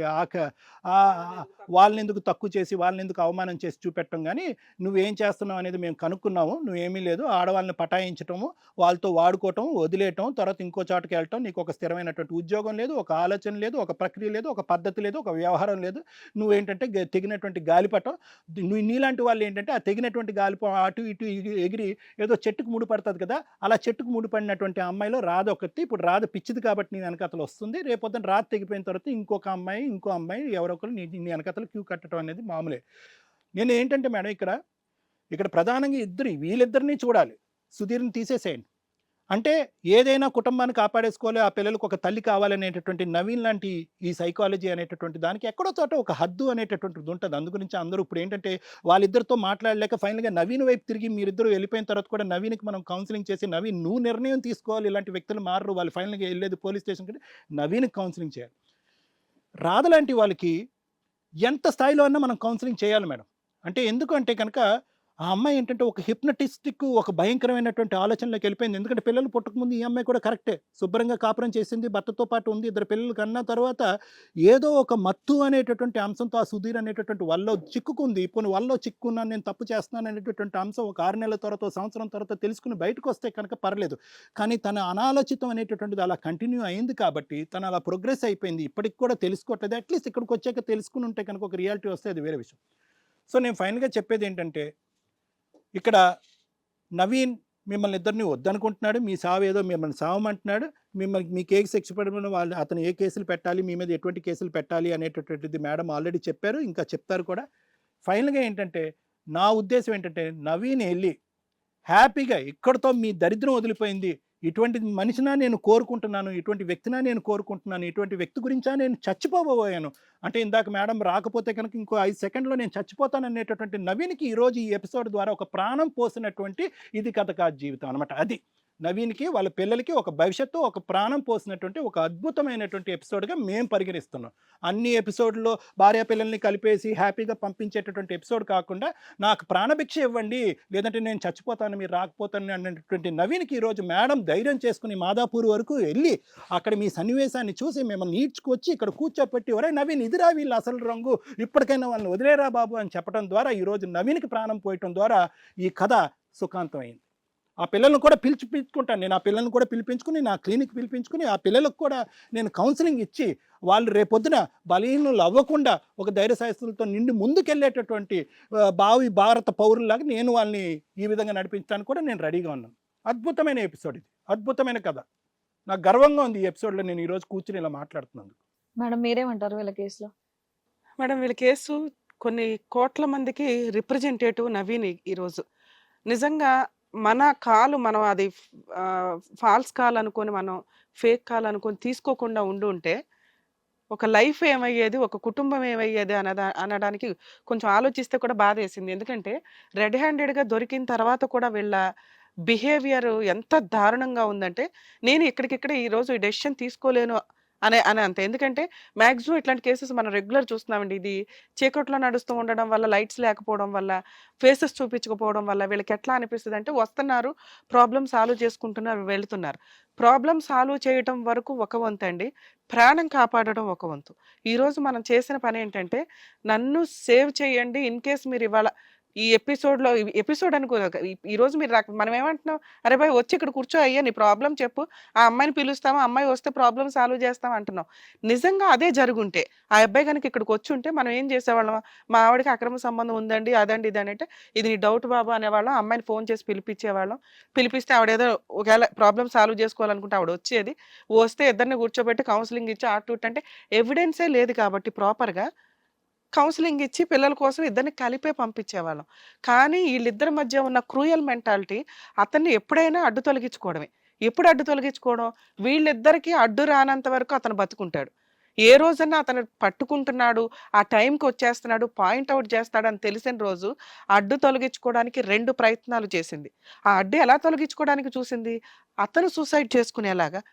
వాళ్ళని ఎందుకు తక్కువ చేసి, వాళ్ళని ఎందుకు అవమానం చేసి చూపెట్టడం, కానీ నువ్వేం చేస్తున్నావు అనేది మేము కనుక్కున్నాము, నువ్వేమీ లేదు, ఆడవాళ్ళని పటాయించటము, వాళ్ళతో వాడుకోవటం, వదిలేయటం, తర్వాత ఇంకో చాటుకి వెళ్ళటం, నీకు ఒక స్థిరమైనటువంటి ఉద్యోగం లేదు, ఒక ఆలోచన లేదు, ఒక ప్రక్రియ లేదు, ఒక పద్ధతి లేదు, ఒక వ్యవహారం లేదు. నువ్వేంటంటే తెగినటువంటి గాలిపటం. నీలాంటి వాళ్ళు ఏంటంటే ఆ తెగినటువంటి గాలిపటం అటు ఇటు ఎగిరి ఏదో చెట్టుకు ముడిపడుతుంది కదా, అలా చెట్టుకు ముడిపడినటువంటి అమ్మాయిలో రాధ ఒకటి. ఇప్పుడు రాధ పిచ్చిది కాబట్టి నీ వెనకతలు వస్తుంది, రేపొద్దున రాధ తెగిపోయిన తర్వాత ఇంకో అమ్మాయి ఎవరొకరు నీ వెనకతలు క్యూ కట్టడం అనేది మామూలే. నేను ఏంటంటే మేడం ఇక్కడ ప్రధానంగా వీళ్ళిద్దరినీ చూడాలి. సుధీర్ని తీసేసేయండి. అంటే ఏదైనా కుటుంబాన్ని కాపాడేసుకోవాలి, ఆ పిల్లలకు ఒక తల్లి కావాలనేటటువంటి నవీన్ లాంటి ఈ సైకాలజీ అనేటటువంటి దానికి ఎక్కడో చోట ఒక హద్దు అనేటటువంటిది ఉంటుంది. అందు గురించి అందరూ ఇప్పుడు ఏంటంటే వాళ్ళిద్దరితో మాట్లాడలేక ఫైనల్గా నవీన్ వైపు తిరిగి మీరిద్దరూ వెళ్ళిపోయిన తర్వాత కూడా నవీన్కి మనం కౌన్సిలింగ్ చేసి, నవీన్ నువ్వు నిర్ణయం తీసుకోవాలి, ఇలాంటి వ్యక్తులు మారరు, వాళ్ళు ఫైనల్గా వెళ్ళేది పోలీస్ స్టేషన్కి, నవీన్కి కౌన్సిలింగ్ చేయాలి. రాధ లాంటి వాళ్ళకి ఎంత స్థాయిలో అన్నా మనం కౌన్సిలింగ్ చేయాలి మేడం. అంటే ఎందుకంటే కనుక ఆ అమ్మాయి ఏంటంటే ఒక హిప్నటిస్టిక్, ఒక భయంకరమైనటువంటి ఆలోచనలోకి వెళ్ళిపోయింది. ఎందుకంటే పిల్లలు పుట్టకముందు ఈ అమ్మాయి కూడా కరెక్టే, శుభ్రంగా కాపురం చేసింది, భర్తతో పాటు ఉంది, 2 పిల్లలు కన్నా తర్వాత ఏదో ఒక మత్తు అనేటటువంటి అంశంతో ఆ సుధీర్ అనేటటువంటి వాళ్ళలో చిక్కుకుంది. ఇప్పుడు వాళ్ళలో చిక్కుకున్నాను, నేను తప్పు చేస్తున్నాను అనేటటువంటి అంశం ఒక 6 నెలల తర్వాత, సంవత్సరం తర్వాత తెలుసుకుని బయటకు వస్తే కనుక పర్లేదు. కానీ తన అనాలోచితం అనేటటువంటిది అలా కంటిన్యూ అయింది కాబట్టి తను అలా ప్రోగ్రెస్ అయిపోయింది. ఇప్పటికి కూడా తెలుసుకోవట్లేదు. అట్లీస్ట్ ఇక్కడికి వచ్చాక తెలుసుకుని ఉంటే కనుక ఒక రియాలిటీ వస్తే అది వేరే విషయం. సో నేను ఫైనల్గా చెప్పేది ఏంటంటే, ఇక్కడ నవీన్ మిమ్మల్ని ఇద్దరిని వద్దనుకుంటున్నాడు, మీ సావు ఏదో మిమ్మల్ని సావమంటున్నాడు, మిమ్మల్ని మీకు ఏ శిక్ష పడిన వాళ్ళు అతను ఏ కేసులు పెట్టాలి, మీ మీద ఎటువంటి కేసులు పెట్టాలి అనేటటువంటిది మేడం ఆల్రెడీ చెప్పారు, ఇంకా చెప్తారు కూడా. ఫైనల్గా ఏంటంటే నా ఉద్దేశం ఏంటంటే నవీన్ వెళ్ళి హ్యాపీగా ఇక్కడితో మీ దరిద్రం వదిలిపోయింది, ఇటువంటి మనిషినా నేను కోరుకుంటున్నాను, ఇటువంటి వ్యక్తినా నేను కోరుకుంటున్నాను, ఇటువంటి వ్యక్తి గురించా నేను చచ్చిపోబోయాను అంటే ఇందాక మేడం రాకపోతే కనుక ఇంకో 5 సెకండ్లో నేను చచ్చిపోతాను అనేటటువంటి నవీన్కి ఈరోజు ఈ ఎపిసోడ్ ద్వారా ఒక ప్రాణం పోసినటువంటి ఇది కథ కాదు జీవితం అనమాట. అది నవీన్కి వాళ్ళ పిల్లలకి ఒక భవిష్యత్తు, ఒక ప్రాణం పోసినటువంటి ఒక అద్భుతమైనటువంటి ఎపిసోడ్గా మేము పరిగణిస్తున్నాం. అన్ని ఎపిసోడ్లో భార్య పిల్లల్ని కలిపేసి హ్యాపీగా పంపించేటటువంటి ఎపిసోడ్ కాకుండా నాకు ప్రాణభిక్ష ఇవ్వండి లేదంటే నేను చచ్చిపోతాను మీరు రాకపోతాను అనేటువంటి నవీన్కి ఈరోజు మేడం ధైర్యం చేసుకుని మాదాపూర్ వరకు వెళ్ళి అక్కడ మీ సన్నివేశాన్ని చూసి మిమ్మల్ని ఈడ్చుకొచ్చి ఇక్కడ కూర్చోపెట్టి ఒరే నవీన్ ఇదిరా వీళ్ళు అసలు రంగు, ఇప్పటికైనా వాళ్ళని వదిలేరా బాబు అని చెప్పడం ద్వారా ఈరోజు నవీన్కి ప్రాణం పోయటం ద్వారా ఈ కథ సుఖాంతమైంది. ఆ పిల్లలను కూడా పిలుచుకుంటాను నేను, ఆ పిల్లలను కూడా పిలిపించుకుని నా క్లినిక్ పిలిపించుకుని ఆ పిల్లలకు కూడా నేను కౌన్సిలింగ్ ఇచ్చి వాళ్ళు రేపొద్దున బలహీనలు అవ్వకుండా ఒక ధైర్యశాస్త్రులతో నిండి ముందుకెళ్ళేటటువంటి భారత పౌరులాగా నేను వాళ్ళని ఈ విధంగా నడిపించడానికి కూడా నేను రెడీగా ఉన్నాను. అద్భుతమైన ఎపిసోడ్ ఇది, అద్భుతమైన కథ. నాకు గర్వంగా ఉంది ఈ ఎపిసోడ్లో నేను ఈరోజు కూర్చుని ఇలా మాట్లాడుతున్నాను. మేడం మీరేమంటారు వీళ్ళ కేసులో? మేడం వీళ్ళ కేసు కొన్ని కోట్ల మందికి రిప్రజెంటేటివ్ నవీన్ ఈరోజు. నిజంగా మన కాలు మనం అది ఫాల్స్ కాల్ అనుకొని మనం ఫేక్ కాల్ అనుకొని తీసుకోకుండా ఉంటే ఒక లైఫ్ ఏమయ్యేది, ఒక కుటుంబం ఏమయ్యేది అనడానికి కొంచెం ఆలోచిస్తే కూడా బాధ వేసింది. ఎందుకంటే రెడ్ హ్యాండెడ్గా దొరికిన తర్వాత కూడా వీళ్ళ బిహేవియర్ ఎంత దారుణంగా ఉందంటే నేను ఇక్కడికిక్కడ ఈరోజు ఈ డెసిషన్ తీసుకోలేను అని అంతే. ఎందుకంటే మ్యాక్సిమం ఇట్లాంటి కేసెస్ మనం రెగ్యులర్ చూస్తున్నామండి. ఇది చీకట్లో నడుస్తూ ఉండడం వల్ల, లైట్స్ లేకపోవడం వల్ల, ఫేసెస్ చూపించకపోవడం వల్ల వీళ్ళకి ఎట్లా అనిపిస్తుంది అంటే వస్తున్నారు, ప్రాబ్లమ్ సాల్వ్ చేసుకుంటున్నారు, వెళ్తున్నారు. ప్రాబ్లమ్ సాల్వ్ చేయడం వరకు ఒక వంతు అండి, ప్రాణం కాపాడడం ఒక వంతు. ఈరోజు మనం చేసిన పని ఏంటంటే నన్ను సేవ్ చేయండి ఇన్ కేస్ మీరు ఇవాళ ఈ ఎపిసోడ్ అనుకో ఈరోజు మీరు మనం ఏమంటున్నాం, అరే బాయ్ వచ్చి ఇక్కడ కూర్చో అయ్యా నీ ప్రాబ్లం చెప్పు, ఆ అమ్మాయిని పిలుస్తామా, అమ్మాయి వస్తే ప్రాబ్లం సాల్వ్ చేస్తాం అంటున్నాం. నిజంగా అదే జరుగుంటే ఆ అబ్బాయి కనుక ఇక్కడికి వచ్చి ఉంటే మనం ఏం చేసేవాళ్ళం, మా ఆవిడకి అక్రమ సంబంధం ఉందండి అదండి ఇది అంటే ఇది నీ డౌట్ బాబు అనేవాళ్ళం. అమ్మాయిని ఫోన్ చేసి పిలిపించేవాళ్ళం. పిలిపిస్తే ఆవిడ ఏదో ఒకవేళ ప్రాబ్లం సాల్వ్ చేసుకోవాలనుకుంటే ఆవిడ వచ్చేది. వస్తే ఇద్దరిని కూర్చోబెట్టి కౌన్సిలింగ్ ఇచ్చి అంటే ఎవిడెన్సే లేదు కాబట్టి ప్రాపర్గా కౌన్సిలింగ్ ఇచ్చి పిల్లల కోసం ఇద్దరిని కలిపే పంపించేవాళ్ళం. కానీ వీళ్ళిద్దరి మధ్య ఉన్న క్రూయల్ మెంటాలిటీ అతన్ని ఎప్పుడైనా అడ్డు తొలగించుకోవడమే. ఎప్పుడు అడ్డు తొలగించుకోవడం, వీళ్ళిద్దరికీ అడ్డు రానంత వరకు అతను బతుకుంటాడు. ఏ రోజన్నా అతను పట్టుకుంటున్నాడు, ఆ టైంకి వచ్చేస్తున్నాడు, పాయింట్అవుట్ చేస్తాడు అని తెలిసిన రోజు అడ్డు తొలగించుకోవడానికి 2 ప్రయత్నాలు చేసింది. ఆ అడ్డు ఎలా తొలగించుకోవడానికి చూసింది, అతను సూసైడ్ చేసుకునేలాగా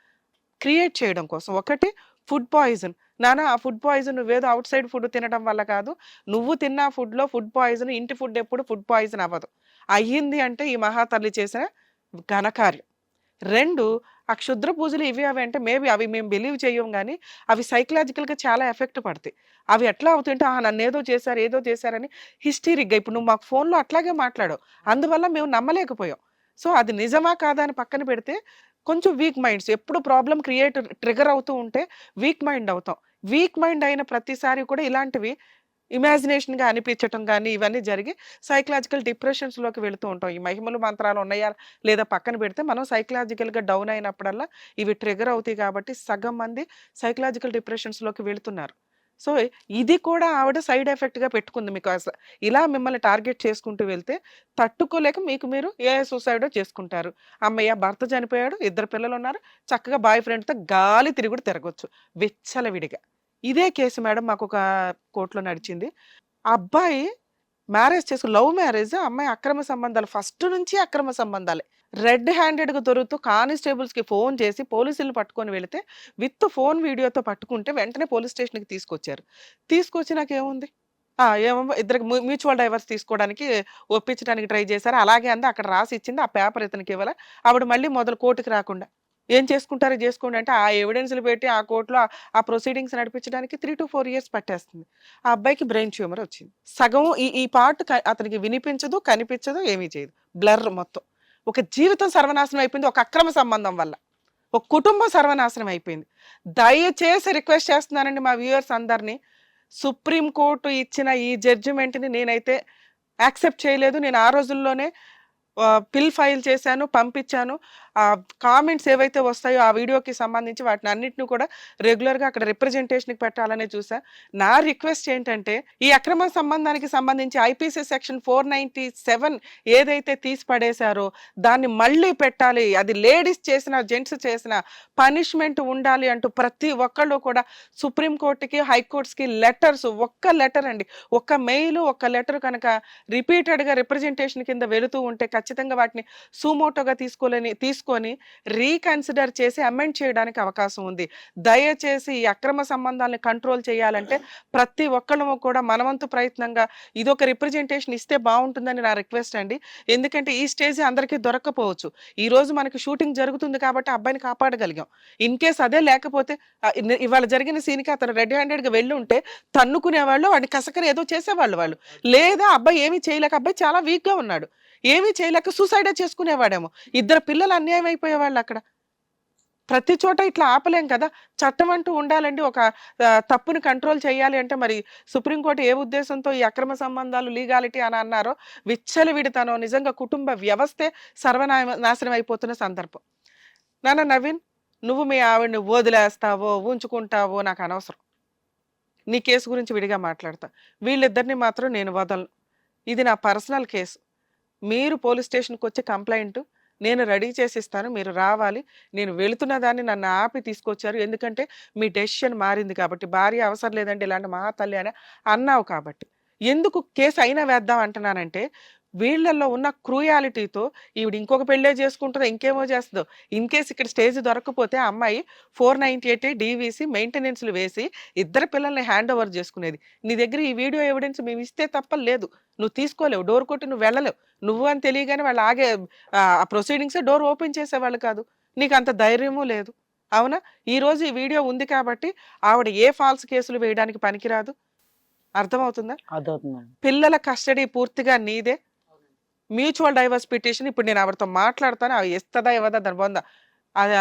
క్రియేట్ చేయడం కోసం. ఒకటి ఫుడ్ పాయిజన్. నానా ఆ ఫుడ్ పాయిజన్ నువ్వేదో అవుట్ సైడ్ ఫుడ్ తినడం వల్ల కాదు, నువ్వు తిన్న ఫుడ్లో ఫుడ్ పాయిజన్, ఇంటి ఫుడ్ ఎప్పుడు ఫుడ్ పాయిజన్ అవ్వదు. అయ్యింది అంటే ఈ మహాతల్లి చేసిన ఘనకార్యం. 2 ఆ క్షుద్ర పూజలు ఇవి అవి అంటే మేబీ అవి మేము బిలీవ్ చేయం కానీ అవి సైకలాజికల్గా చాలా ఎఫెక్ట్ పడతాయి. అవి ఎట్లా అవుతుంటే నన్ను ఏదో చేశారని హిస్టీరిక్గా ఇప్పుడు నువ్వు మాకు ఫోన్లో అట్లాగే మాట్లాడావు, అందువల్ల మేము నమ్మలేకపోయాం. సో అది నిజమా కాదా అని పక్కన పెడితే కొంచెం వీక్ మైండ్స్ ఎప్పుడు ప్రాబ్లం ట్రిగర్ అవుతూ ఉంటే వీక్ మైండ్ అవుతాం. వీక్ మైండ్ అయిన ప్రతిసారి కూడా ఇలాంటివి ఇమాజినేషన్గా అనిపించటం కానీ ఇవన్నీ జరిగి సైకలాజికల్ డిప్రెషన్స్లోకి వెళుతూ ఉంటాం. ఈ మహిమలు మంత్రాలు ఉన్నాయా లేదా పక్కన పెడితే మనం సైకలాజికల్గా డౌన్ అయినప్పుడల్లా ఇవి ట్రిగర్ అవుతాయి కాబట్టి సగం మంది సైకలాజికల్ డిప్రెషన్స్లోకి వెళుతున్నారు. సో ఇది కూడా ఆవిడ సైడ్ ఎఫెక్ట్గా పెట్టుకుంది. మీకు ఇలా మిమ్మల్ని టార్గెట్ చేసుకుంటూ వెళ్తే తట్టుకోలేక మీరు ఏ సూసైడో చేసుకుంటారు. అమ్మయ్య భర్త చనిపోయాడు, 2 పిల్లలు ఉన్నారు, చక్కగా బాయ్ ఫ్రెండ్తో గాలి తిరగొచ్చు విచ్చలవిడిగా. ఇదే కేసు మేడం మాకు ఒక కోర్టులో నడిచింది. ఆ అబ్బాయి మ్యారేజ్ చేసుకుని లవ్ మ్యారేజ్, అమ్మాయి అక్రమ సంబంధాలు, ఫస్ట్ నుంచి అక్రమ సంబంధాలే. రెడ్ హ్యాండెడ్గా దొరుకుతూ కానిస్టేబుల్స్కి ఫోన్ చేసి పోలీసులు పట్టుకొని వెళితే విత్ ఫోన్ వీడియోతో పట్టుకుంటే వెంటనే పోలీస్ స్టేషన్కి తీసుకొచ్చి నాకేముంది ఏమో ఇద్దరికి మ్యూచువల్ డైవర్స్ తీసుకోవడానికి ఒప్పించడానికి ట్రై చేశారు. అలాగే అంది, అక్కడ రాసి ఇచ్చింది, ఆ పేపర్ ఇతనికి ఇవ్వాలి. ఆవిడ మళ్ళీ మొదలు కోర్టుకి రాకుండా ఏం చేసుకుంటారో చేసుకోండి అంటే ఆ ఎవిడెన్స్లు పెట్టి ఆ కోర్టులో ఆ ప్రొసీడింగ్స్ నడిపించడానికి 3 to 4 years పట్టేస్తుంది. ఆ అబ్బాయికి బ్రెయిన్ ట్యూమర్ వచ్చింది. సగం ఈ పార్ట్ అతనికి వినిపించదు, కనిపించదు, ఏమీ చేయదు, బ్లర్ మొత్తం. ఒక జీవితం సర్వనాశనం అయిపోయింది ఒక అక్రమ సంబంధం వల్ల, ఒక కుటుంబం సర్వనాశనం అయిపోయింది. దయచేసి రిక్వెస్ట్ చేస్తున్నానండి మా వ్యూవర్స్ అందరినీ, సుప్రీంకోర్టు ఇచ్చిన ఈ జడ్జిమెంట్ని నేనైతే యాక్సెప్ట్ చేయలేదు. నేను ఆ రోజుల్లోనే పిల్ ఫైల్ చేశాను, పంపించాను. ఆ కామెంట్స్ ఏవైతే వస్తాయో ఆ వీడియోకి సంబంధించి వాటిని అన్నిటిని కూడా రెగ్యులర్గా అక్కడ రిప్రజెంటేషన్కి పెట్టాలనే చూసా. నా రిక్వెస్ట్ ఏంటంటే ఈ అక్రమ సంబంధానికి సంబంధించి ఐపీసీ సెక్షన్ 497 ఏదైతే తీసి పడేశారో దాన్ని మళ్ళీ పెట్టాలి. అది లేడీస్ చేసిన జెంట్స్ చేసిన పనిష్మెంట్ ఉండాలి అంటూ ప్రతి ఒక్కళ్ళు కూడా సుప్రీంకోర్టుకి హైకోర్ట్స్కి లెటర్స్, ఒక్క లెటర్ అండి, ఒక్క మెయిల్, ఒక్క లెటర్ కనుక రిపీటెడ్గా రిప్రజెంటేషన్ కింద వెళుతూ ఉంటే ఖచ్చితంగా వాటిని సుమోటోగా తీసుకొని రీకన్సిడర్ చేసి అమెండ్ చేయడానికి అవకాశం ఉంది. దయచేసి ఈ అక్రమ సంబంధాలను కంట్రోల్ చేయాలంటే ప్రతి ఒక్కళ్ళము కూడా మనవంతు ప్రయత్నంగా ఇదొక రిప్రజెంటేషన్ ఇస్తే బాగుంటుందని నా రిక్వెస్ట్ అండి. ఎందుకంటే ఈ స్టేజ్ అందరికీ దొరక్కపోవచ్చు. ఈ రోజు మనకి షూటింగ్ జరుగుతుంది కాబట్టి అబ్బాయిని కాపాడగలిగాం. ఇన్ కేస్ అదే లేకపోతే ఇవాళ జరిగిన సీన్కి అతను రెడ్ హ్యాండెడ్గా వెళ్ళి ఉంటే తన్నుకునేవాళ్ళు, వాడిని కసకని ఏదో చేసేవాళ్ళు వాళ్ళు. లేదా అబ్బాయి ఏమీ చేయలేక, అబ్బాయి చాలా వీక్గా ఉన్నాడు, ఏమీ చేయలేక సూసైడే చేసుకునేవాడేమో. 2 పిల్లలు అన్యాయం అయిపోయేవాళ్ళు అక్కడ. ప్రతి చోట ఇట్లా ఆపలేం కదా. చట్టం అంటూ ఉండాలండి. ఒక తప్పుని కంట్రోల్ చేయాలి అంటే మరి సుప్రీంకోర్టు ఏ ఉద్దేశంతో ఈ అక్రమ సంబంధాలు లీగాలిటీ అని అన్నారో విచ్చలవిడితనం, నిజంగా కుటుంబ వ్యవస్థే నాశనం అయిపోతున్న సందర్భం. నాన్న నవీన్, నువ్వు మీ ఆవిడని వదిలేస్తావో ఉంచుకుంటావో నాకు అనవసరం. నీ కేసు గురించి విడిగా మాట్లాడతా. వీళ్ళిద్దరిని మాత్రం నేను వదలను. ఇది నా పర్సనల్ కేసు. మీరు పోలీస్ స్టేషన్కి వచ్చి కంప్లైంట్ నేను రెడీ చేసి ఇస్తాను, మీరు రావాలి. నేను వెళుతున్న దాన్ని నన్ను ఆపి తీసుకొచ్చారు, ఎందుకంటే మీ డెసిషన్ మారింది కాబట్టి. భార్య అవసరం లేదండి ఇలాంటి మహాతల్లి అని అన్నావు కాబట్టి. ఎందుకు కేసు అయినా వేద్దాం అంటున్నానంటే వీళ్ళల్లో ఉన్న క్రూయాలిటీతో ఈవిడ ఇంకొక పెళ్ళే చేసుకుంటుందో ఇంకేమో చేస్తుందో. ఇన్ కేసు ఇక్కడ స్టేజ్ దొరకకపోతే ఆ అమ్మాయి 498 డీవీసీ మెయింటెనెన్స్లు వేసి 2 పిల్లల్ని హ్యాండ్ ఓవర్ చేసుకునేది. నీ దగ్గర ఈ వీడియో ఎవిడెన్స్ మేము ఇస్తే తప్ప లేదు, నువ్వు తీసుకోలేవు. డోర్ కొట్టి నువ్వు వెళ్ళలేవు. నువ్వు అని తెలియగానే వాళ్ళు ఆగే ఆ ప్రొసీడింగ్స్ డోర్ ఓపెన్ చేసేవాళ్ళు కాదు. నీకు అంత ధైర్యము లేదు. అవునా? ఈరోజు ఈ వీడియో ఉంది కాబట్టి ఆవిడ ఏ ఫాల్స్ కేసులు వేయడానికి పనికిరాదు. అర్థమవుతుందా? అదవుతుందండి. పిల్లల కస్టడీ పూర్తిగా నీదే. మ్యూచువల్ డైవర్స్ పిటిషన్ ఇప్పుడు నేను ఆవిడతో మాట్లాడతాను, అవి ఇస్తుందా ఇవ్వదా దాని బొంద. అది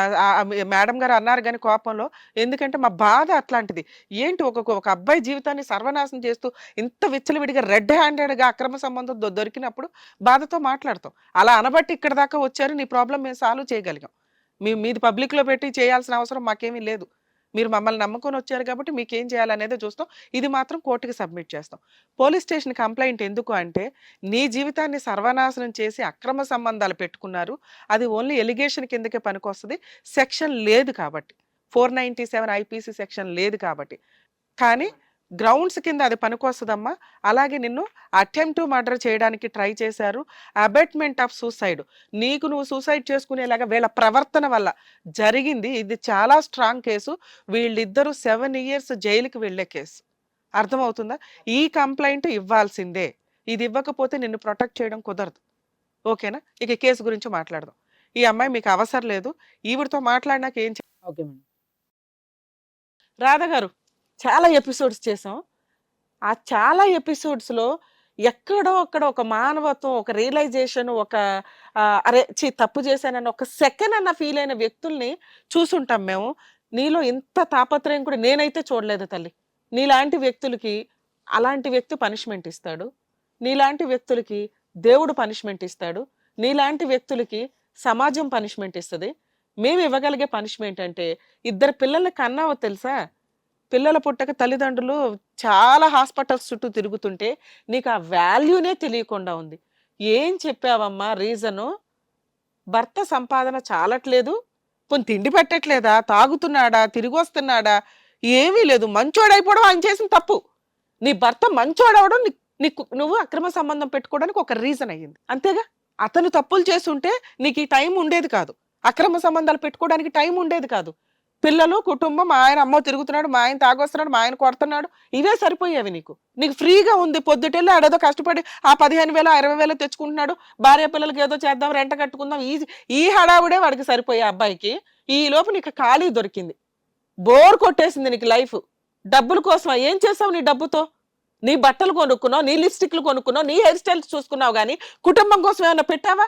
మేడం గారు అన్నారు కానీ కోపంలో, ఎందుకంటే మా బాధ అట్లాంటిది. ఏంటి ఒక అబ్బాయి జీవితాన్ని సర్వనాశనం చేస్తూ ఇంత విచ్చలవిడిగా రెడ్ హ్యాండెడ్గా అక్రమ సంబంధం దొరికినప్పుడు బాధతో మాట్లాడతాం. అలా అనబట్టి ఇక్కడ దాకా వచ్చారు, నీ ప్రాబ్లం మేము సాల్వ్ చేయగలిగాం. మీది పబ్లిక్లో పెట్టి చేయాల్సిన అవసరం మాకేమీ లేదు. మీరు మమ్మల్ని నమ్ముకొని వచ్చారు కాబట్టి మీకు ఏం చేయాలనేది చూస్తాం. ఇది మాత్రం కోర్టుకి సబ్మిట్ చేస్తాం. పోలీస్ స్టేషన్ కంప్లైంట్ ఎందుకు అంటే నీ జీవితాన్ని సర్వనాశనం చేసి అక్రమ సంబంధాలు పెట్టుకున్నారు, అది ఓన్లీ ఎలిగేషన్ కిందకే పనికొస్తుంది. సెక్షన్ లేదు కాబట్టి, 497 ఐపీసీ సెక్షన్ లేదు కాబట్టి. కానీ గ్రౌండ్స్ కింద అది పనికొస్తుందమ్మా. అలాగే నిన్ను అటెంప్ట్ టు మర్డర్ చేయడానికి ట్రై చేశారు, అబెట్మెంట్ ఆఫ్ సూసైడ్, నీకు నువ్వు సూసైడ్ చేసుకునేలాగా వీళ్ళ ప్రవర్తన వల్ల జరిగింది. ఇది చాలా స్ట్రాంగ్ కేసు. వీళ్ళిద్దరూ 7 years జైలుకి వెళ్ళే కేసు. అర్థమవుతుందా? ఈ కంప్లైంట్ ఇవ్వాల్సిందే. ఇది ఇవ్వకపోతే నిన్ను ప్రొటెక్ట్ చేయడం కుదరదు. ఓకేనా? ఇక కేసు గురించి మాట్లాడదాం. ఈ అమ్మాయి మీకు అవసరం లేదు. ఈవిడతో మాట్లాడినాక ఏం ఓకే మేడం. రాధ గారు, చాలా ఎపిసోడ్స్ చేసాం. ఆ చాలా ఎపిసోడ్స్లో ఎక్కడో అక్కడ ఒక మానవత్వం, ఒక రియలైజేషన్, ఒక అరే తప్పు చేశానని ఒక సెకండ్ అన్న ఫీల్ అయిన వ్యక్తుల్ని చూసుంటాం మేము. నీలో ఇంత తాపత్రయం కూడా నేనైతే చూడలేదు తల్లి. నీలాంటి వ్యక్తులకి అలాంటి వ్యక్తి పనిష్మెంట్ ఇస్తాడు, నీలాంటి వ్యక్తులకి దేవుడు పనిష్మెంట్ ఇస్తాడు, నీలాంటి వ్యక్తులకి సమాజం పనిష్మెంట్ ఇస్తుంది. మేము ఇవ్వగలిగే పనిష్మెంట్ అంటే 2 పిల్లల్ని కన్నావో తెలుసా? పిల్లల పుట్టక తల్లిదండ్రులు చాలా హాస్పిటల్స్ చుట్టూ తిరుగుతుంటే నీకు ఆ వాల్యూనే తెలియకుండా ఉంది. ఏం చెప్పావమ్మా రీజను? భర్త సంపాదన చాలట్లేదు, పోనీ తిండి పెట్టట్లేదా, తాగుతున్నాడా, తిరిగి వస్తున్నాడా, ఏమీ లేదు, మంచోడైపోవడం ఆయన చేసిన తప్పు. నీ భర్త మంచోడవడం నీకు నువ్వు అక్రమ సంబంధం పెట్టుకోవడానికి ఒక రీజన్ అయ్యింది, అంతేగా? అతను తప్పులు చేస్తుంటే నీకు ఈ టైం ఉండేది కాదు, అక్రమ సంబంధాలు పెట్టుకోవడానికి టైం ఉండేది కాదు. పిల్లలు, కుటుంబం, మా ఆయన అమ్మో తిరుగుతున్నాడు, మా ఆయన తాగొస్తున్నాడు, మా ఆయన కొడుతున్నాడు, ఇవే సరిపోయేవి నీకు. నీకు ఫ్రీగా ఉంది. పొద్దుటెళ్ళి ఆడేదో కష్టపడి ఆ 15,000 20,000 తెచ్చుకుంటున్నాడు, భార్య పిల్లలకి ఏదో చేద్దాం, రెంట కట్టుకుందాం, ఈ హడావుడే వాడికి సరిపోయే అబ్బాయికి. ఈ లోపు నీకు ఖాళీ దొరికింది, బోర్ కొట్టేసింది నీకు లైఫ్. డబ్బుల కోసం ఏం చేసావు? నీ డబ్బుతో నీ బట్టలు కొనుక్కున్నావు, నీ లిప్స్టిక్లు కొనుక్కున్నావు, నీ హెయిర్ స్టైల్స్ చూసుకున్నావు, కానీ కుటుంబం కోసం ఏమన్నా పెట్టావా?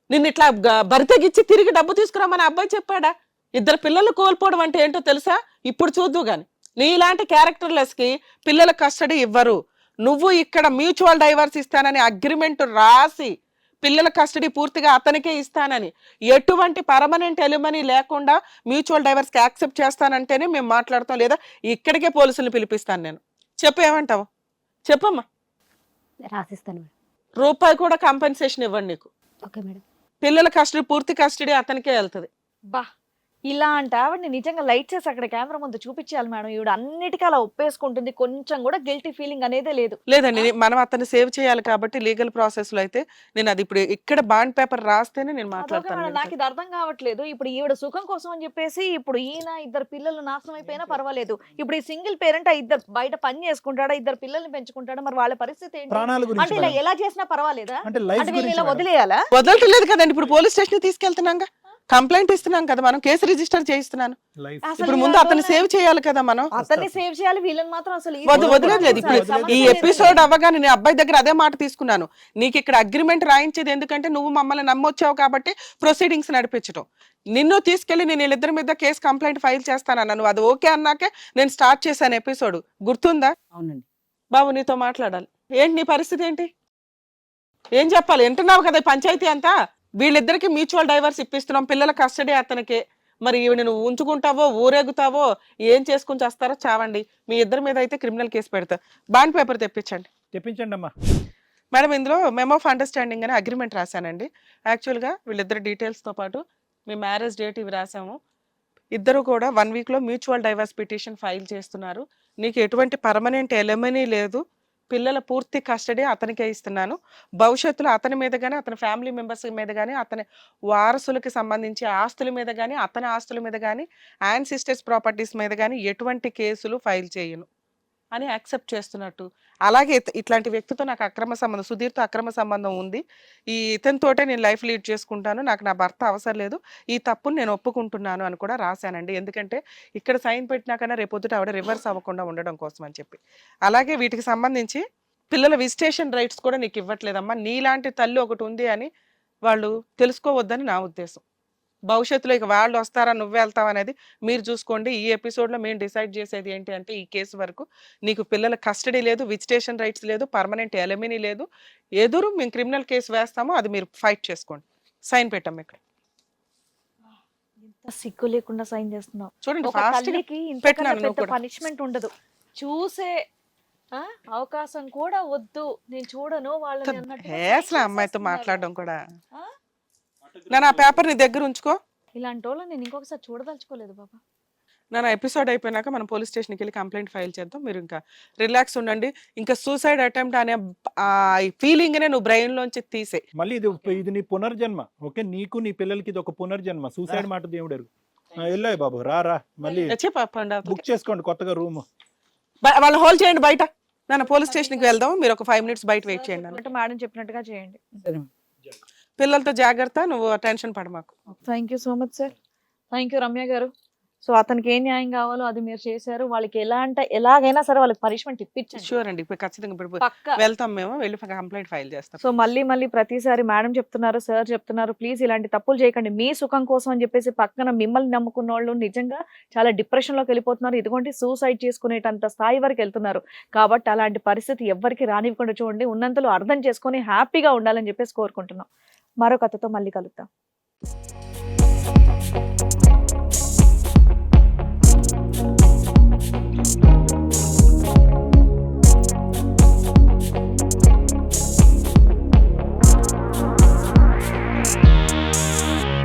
నిన్ను ఇట్లా బరితెగిచ్చి తిరిగి డబ్బు తీసుకురామని అబ్బాయి చెప్పాడా? 2 పిల్లలు కోల్పోవడం అంటే ఏంటో తెలుసా? ఇప్పుడు చూద్దు గాని. నీలాంటి క్యారెక్టర్లెస్ కి పిల్లల కస్టడీ ఇవ్వరు. నువ్వు ఇక్కడ మ్యూచువల్ డైవర్స్ ఇస్తానని అగ్రిమెంట్ రాసి పిల్లల కస్టడీ పూర్తిగా అతనికే ఇస్తానని, ఎటువంటి పర్మనెంట్ ఎలిమనీ లేకుండా మ్యూచువల్ డైవర్స్కి యాక్సెప్ట్ చేస్తానంటేనే మేము మాట్లాడతాం, లేదా ఇక్కడికే పోలీసులను పిలిపిస్తాను నేను. చెప్పు, ఏమంటావు చెప్పమ్మా. రాసిస్తాను మేడం. రూపాయి కూడా కాంపెన్సేషన్ ఇవ్వండి నీకు. Okay madam. పిల్లల కస్టడీ పూర్తి కస్టడీ అతనికే వెళ్తుంది. బా ఇలాంటి ఆవిడని నిజంగా లైట్ చేసి అక్కడ కెమెరా ముందు చూపించాలి మేడం. ఈవిడ అన్నిటికీ అలా ఒప్పేసుకుంటుంది, కొంచెం కూడా గిల్టీ ఫీలింగ్ అనేదే లేదు. లేదండి, మనం అతన్ని సేవ్ చేయాలి కాబట్టి లీగల్ ప్రాసెస్ లో అయితే నేను అది ఇప్పుడు ఇక్కడ బాండ్ పేపర్ రాస్తేనే నేను అదొకే మాట్లాడతాను. మేడం, నాకు ఇది అర్థం కావట్లేదు. ఇప్పుడు ఈవిడ సుఖం కోసం అని చెప్పేసి ఇప్పుడు ఈయన ఇద్దరు పిల్లలు నాశనం అయిపోయినా పర్వాలేదు. ఇప్పుడు ఈ సింగిల్ పేరెంట్ ఆ ఇద్దరు బయట పని చేసుకుంటాడా, ఇద్దరు పిల్లల్ని పెంచుకుంటాడా, మరి వాళ్ళ పరిస్థితి ఏంటి? ప్రాణాల అంటే గురించి ఇలా మేడం. ఎలా చేసినా పర్వాలేదా? అంటే లైఫ్ అంటే వీళ్ళు గురించి ఇలా మేడం. వదిలేయాలా? వదలట్లేదు కదండి, ఇప్పుడు పోలీస్ స్టేషన్ తీసుకెళ్తున్నాం, కంప్లైంట్ ఇస్తున్నాం కదా, మనం కేసు రిజిస్టర్ చేయిస్తున్నాను. లైఫ్ అసలు ఇప్పుడు ముందు అతన్ని సేవ్ చేయాలి కదా మనం. అతన్ని సేవ్ చేయాలి, వీళ్ళని మాత్రం అసలు ఈ వదిలేదు. ఇప్పుడు సమస్య ఈ లేదు. ఎపిసోడ్ అవ్వగానే నేను అబ్బాయి దగ్గర అదే మాట తీసుకున్నాను, నీకు ఇక్కడ అగ్రిమెంట్ రాయించేది ఎందుకంటే నువ్వు మమ్మల్ని నమ్మొచ్చావు కాబట్టి ప్రొసీడింగ్స్ నడిపించడం. నిన్ను తీసుకెళ్లి నేను వీళ్ళిద్దరి మీద కేసు కంప్లైంట్ ఫైల్ చేస్తానన్నా, నువ్వు అది ఓకే అన్నాకే నేను స్టార్ట్ చేశాను ఎపిసోడ్, గుర్తుందా? అవునండి. బాబు నీతో మాట్లాడాలి. ఏంటి నీ పరిస్థితి ఏంటి, ఏం చెప్పాలి? వింటున్నావు కదా పంచాయతీ అంతా. వీళ్ళిద్దరికి మ్యూచువల్ డైవర్స్ ఇప్పిస్తున్నాం, పిల్లల కస్టడీ అతనికి. మరి ఈవిడ నువ్వు ఉంచుకుంటావో ఊరేగుతావో ఏం చేసుకుని చేస్తారో చావండి. మీ ఇద్దరి మీద అయితే క్రిమినల్ కేసు పెడతా. బాండ్ పేపర్ తెప్పించండి. తెప్పించండి అమ్మా. మేడం ఇందులో మెమో ఆఫ్ అండర్స్టాండింగ్ అని అగ్రిమెంట్ రాశానండి. యాక్చువల్గా వీళ్ళిద్దరు డీటెయిల్స్తో పాటు మీ మ్యారేజ్ డేట్ ఇవి రాసాము. ఇద్దరు కూడా 1 వీక్లో మ్యూచువల్ డైవర్స్ పిటిషన్ ఫైల్ చేస్తున్నారు. నీకు ఎటువంటి పర్మనెంట్ ఎలిమనీ లేదు, పిల్లల పూర్తి కస్టడీ అతనికే ఇస్తున్నాను. భవిష్యత్తులో అతని మీద కానీ అతని ఫ్యామిలీ మెంబర్స్ మీద కానీ అతని వారసులకి సంబంధించి ఆస్తుల మీద కానీ అతని ఆస్తుల మీద కానీ యాన్సిస్టర్స్ ప్రాపర్టీస్ మీద కానీ ఎటువంటి కేసులు ఫైల్ చేయను అని యాక్సెప్ట్ చేస్తున్నట్టు. అలాగే ఇట్లాంటి వ్యక్తితో నాకు అక్రమ సంబంధం, సుధీర్తో అక్రమ సంబంధం ఉంది, ఈ ఇతనితోటే నేను లైఫ్ లీడ్ చేసుకుంటాను, నాకు నా భర్త అవసరం లేదు, ఈ తప్పును నేను ఒప్పుకుంటున్నాను అని కూడా రాశానండి. ఎందుకంటే ఇక్కడ సైన్ పెట్టినాకన్నా రేపొద్దుట ఆవిడ రివర్స్ అవ్వకుండా ఉండడం కోసం అని చెప్పి. అలాగే వీటికి సంబంధించి పిల్లల విజిటేషన్ రైట్స్ కూడా నీకు ఇవ్వట్లేదమ్మా. నీలాంటి తల్లి ఒకటి ఉంది అని వాళ్ళు తెలుసుకోవద్దని నా ఉద్దేశం. భవిష్యత్తులో ఇక వాళ్ళు వస్తారా నువ్వే వెళ్తావు అనేది మీరు చూసుకోండి. ఈ ఎపిసోడ్లో మేము డిసైడ్ చేసేది ఏంటి అంటే, ఈ కేసు వరకు నీకు పిల్లల కస్టడీ లేదు, విజిటేషన్ రైట్స్ లేదు, పర్మనెంట్ ఎలిమినీ లేదు. ఎదురు మేము క్రిమినల్ కేసు వేస్తామో అది మీరు ఫైట్ చేసుకోండి. సైన్ పెట్టాం ఇక్కడ. ఇంత సిగ్గు లేకుండా సైన్ చేస్తున్నావు. చూడండి, ఒక ఫాస్ట్ తల్లికి పెట్టినాను ఇంతకన్నా నువ్వు పెద్ద కూడా. పనిష్మెంట్ ఉండదు. చూసే అవకాశం కూడా వద్దు, నేను చూడను వాళ్ళని అన్నట్టుగా అసలు sign అమ్మాయితో చేసేస్తున్నారు. మాట్లాడడం కూడా. ఆ? నా పేపర్ నీ దగ్గర ఉంచుకో. ఇలాంటి వాళ్ళని నేను ఇంకొకసారి చూడదలుచుకోలేదు బాబా. నా ఎపిసోడ్ అయిపోయినాక మనం పోలీస్ స్టేషన్కి వెళ్ళి కంప్లైంట్ ఫైల్ చేద్దాం. మీరు ఇంకా రిలాక్స్ ఉండండి. ఇంకా సూసైడ్ అటెంప్ట్ అనే ఫీలింగ్నే నువ్వు బ్రెయిన్లోంచి తీసే. మళ్ళీ ఇది నీ పునర్జన్మ. ఓకే, నీకు నీ పిల్లలకి ఇది ఒక పునర్జన్మ. సూసైడ్ మాట దేవుడు ఎరుగు. వెళ్ళాయి బాబు, రా మళ్ళీ చెప్పండి, బుక్ చేసుకోండి కొత్తగా రూమ్. వాళ్ళు హోల్డ్ చేయండి బయట. పోలీస్ స్టేషన్కి వెళ్దాం, మీరు ఒక 5 minutes బయట వెయిట్ చేయండి. అంటే మేడం చెప్పినట్టుగా చేయండి. సరే. పిల్లలతో జాగ్రత్త, నువ్వు టెన్షన్ పడమాకు. Thank you so much sir. Thank you Ramya garu. So అతనికి ఏం న్యాయం కావాలో అది మీరు చేశారు. వాళ్ళకి ఎలాగైనా సరే వాళ్ళకి పనిష్మెంట్ ఇప్పించండి. షూర్ అండి, ఇప్పుడు ఖచ్చితంగా ఇప్పుడు పక్కా. వెళ్తాం, మేము వెళ్ళి కంప్లైంట్ ఫైల్ చేస్తాం. సో మళ్ళీ ప్రతిసారి మేడం చెప్తున్నారు, సార్ చెప్తున్నారు, ప్లీజ్ ఇలాంటి తప్పులు చేయకండి, మీ సుఖం కోసం అని చెప్పేసి పక్కన మిమ్మల్ని నమ్ముకున్న వాళ్ళు నిజంగా చాలా డిప్రెషన్ లోకి వెళ్ళిపోతున్నారు. ఇదిగోండి సూసైడ్ చేసుకునేటంత స్థాయి వరకు వెళ్తున్నారు. కాబట్టి అలాంటి పరిస్థితి ఎవ్వరికి రానివ్వకుండా చూడండి. ఉన్నంతలో అర్థం చేసుకొని హ్యాపీగా ఉండాలని చెప్పేసి కోరుకుంటున్నాం. మరో కథతో మళ్ళీ కలుద్దాం.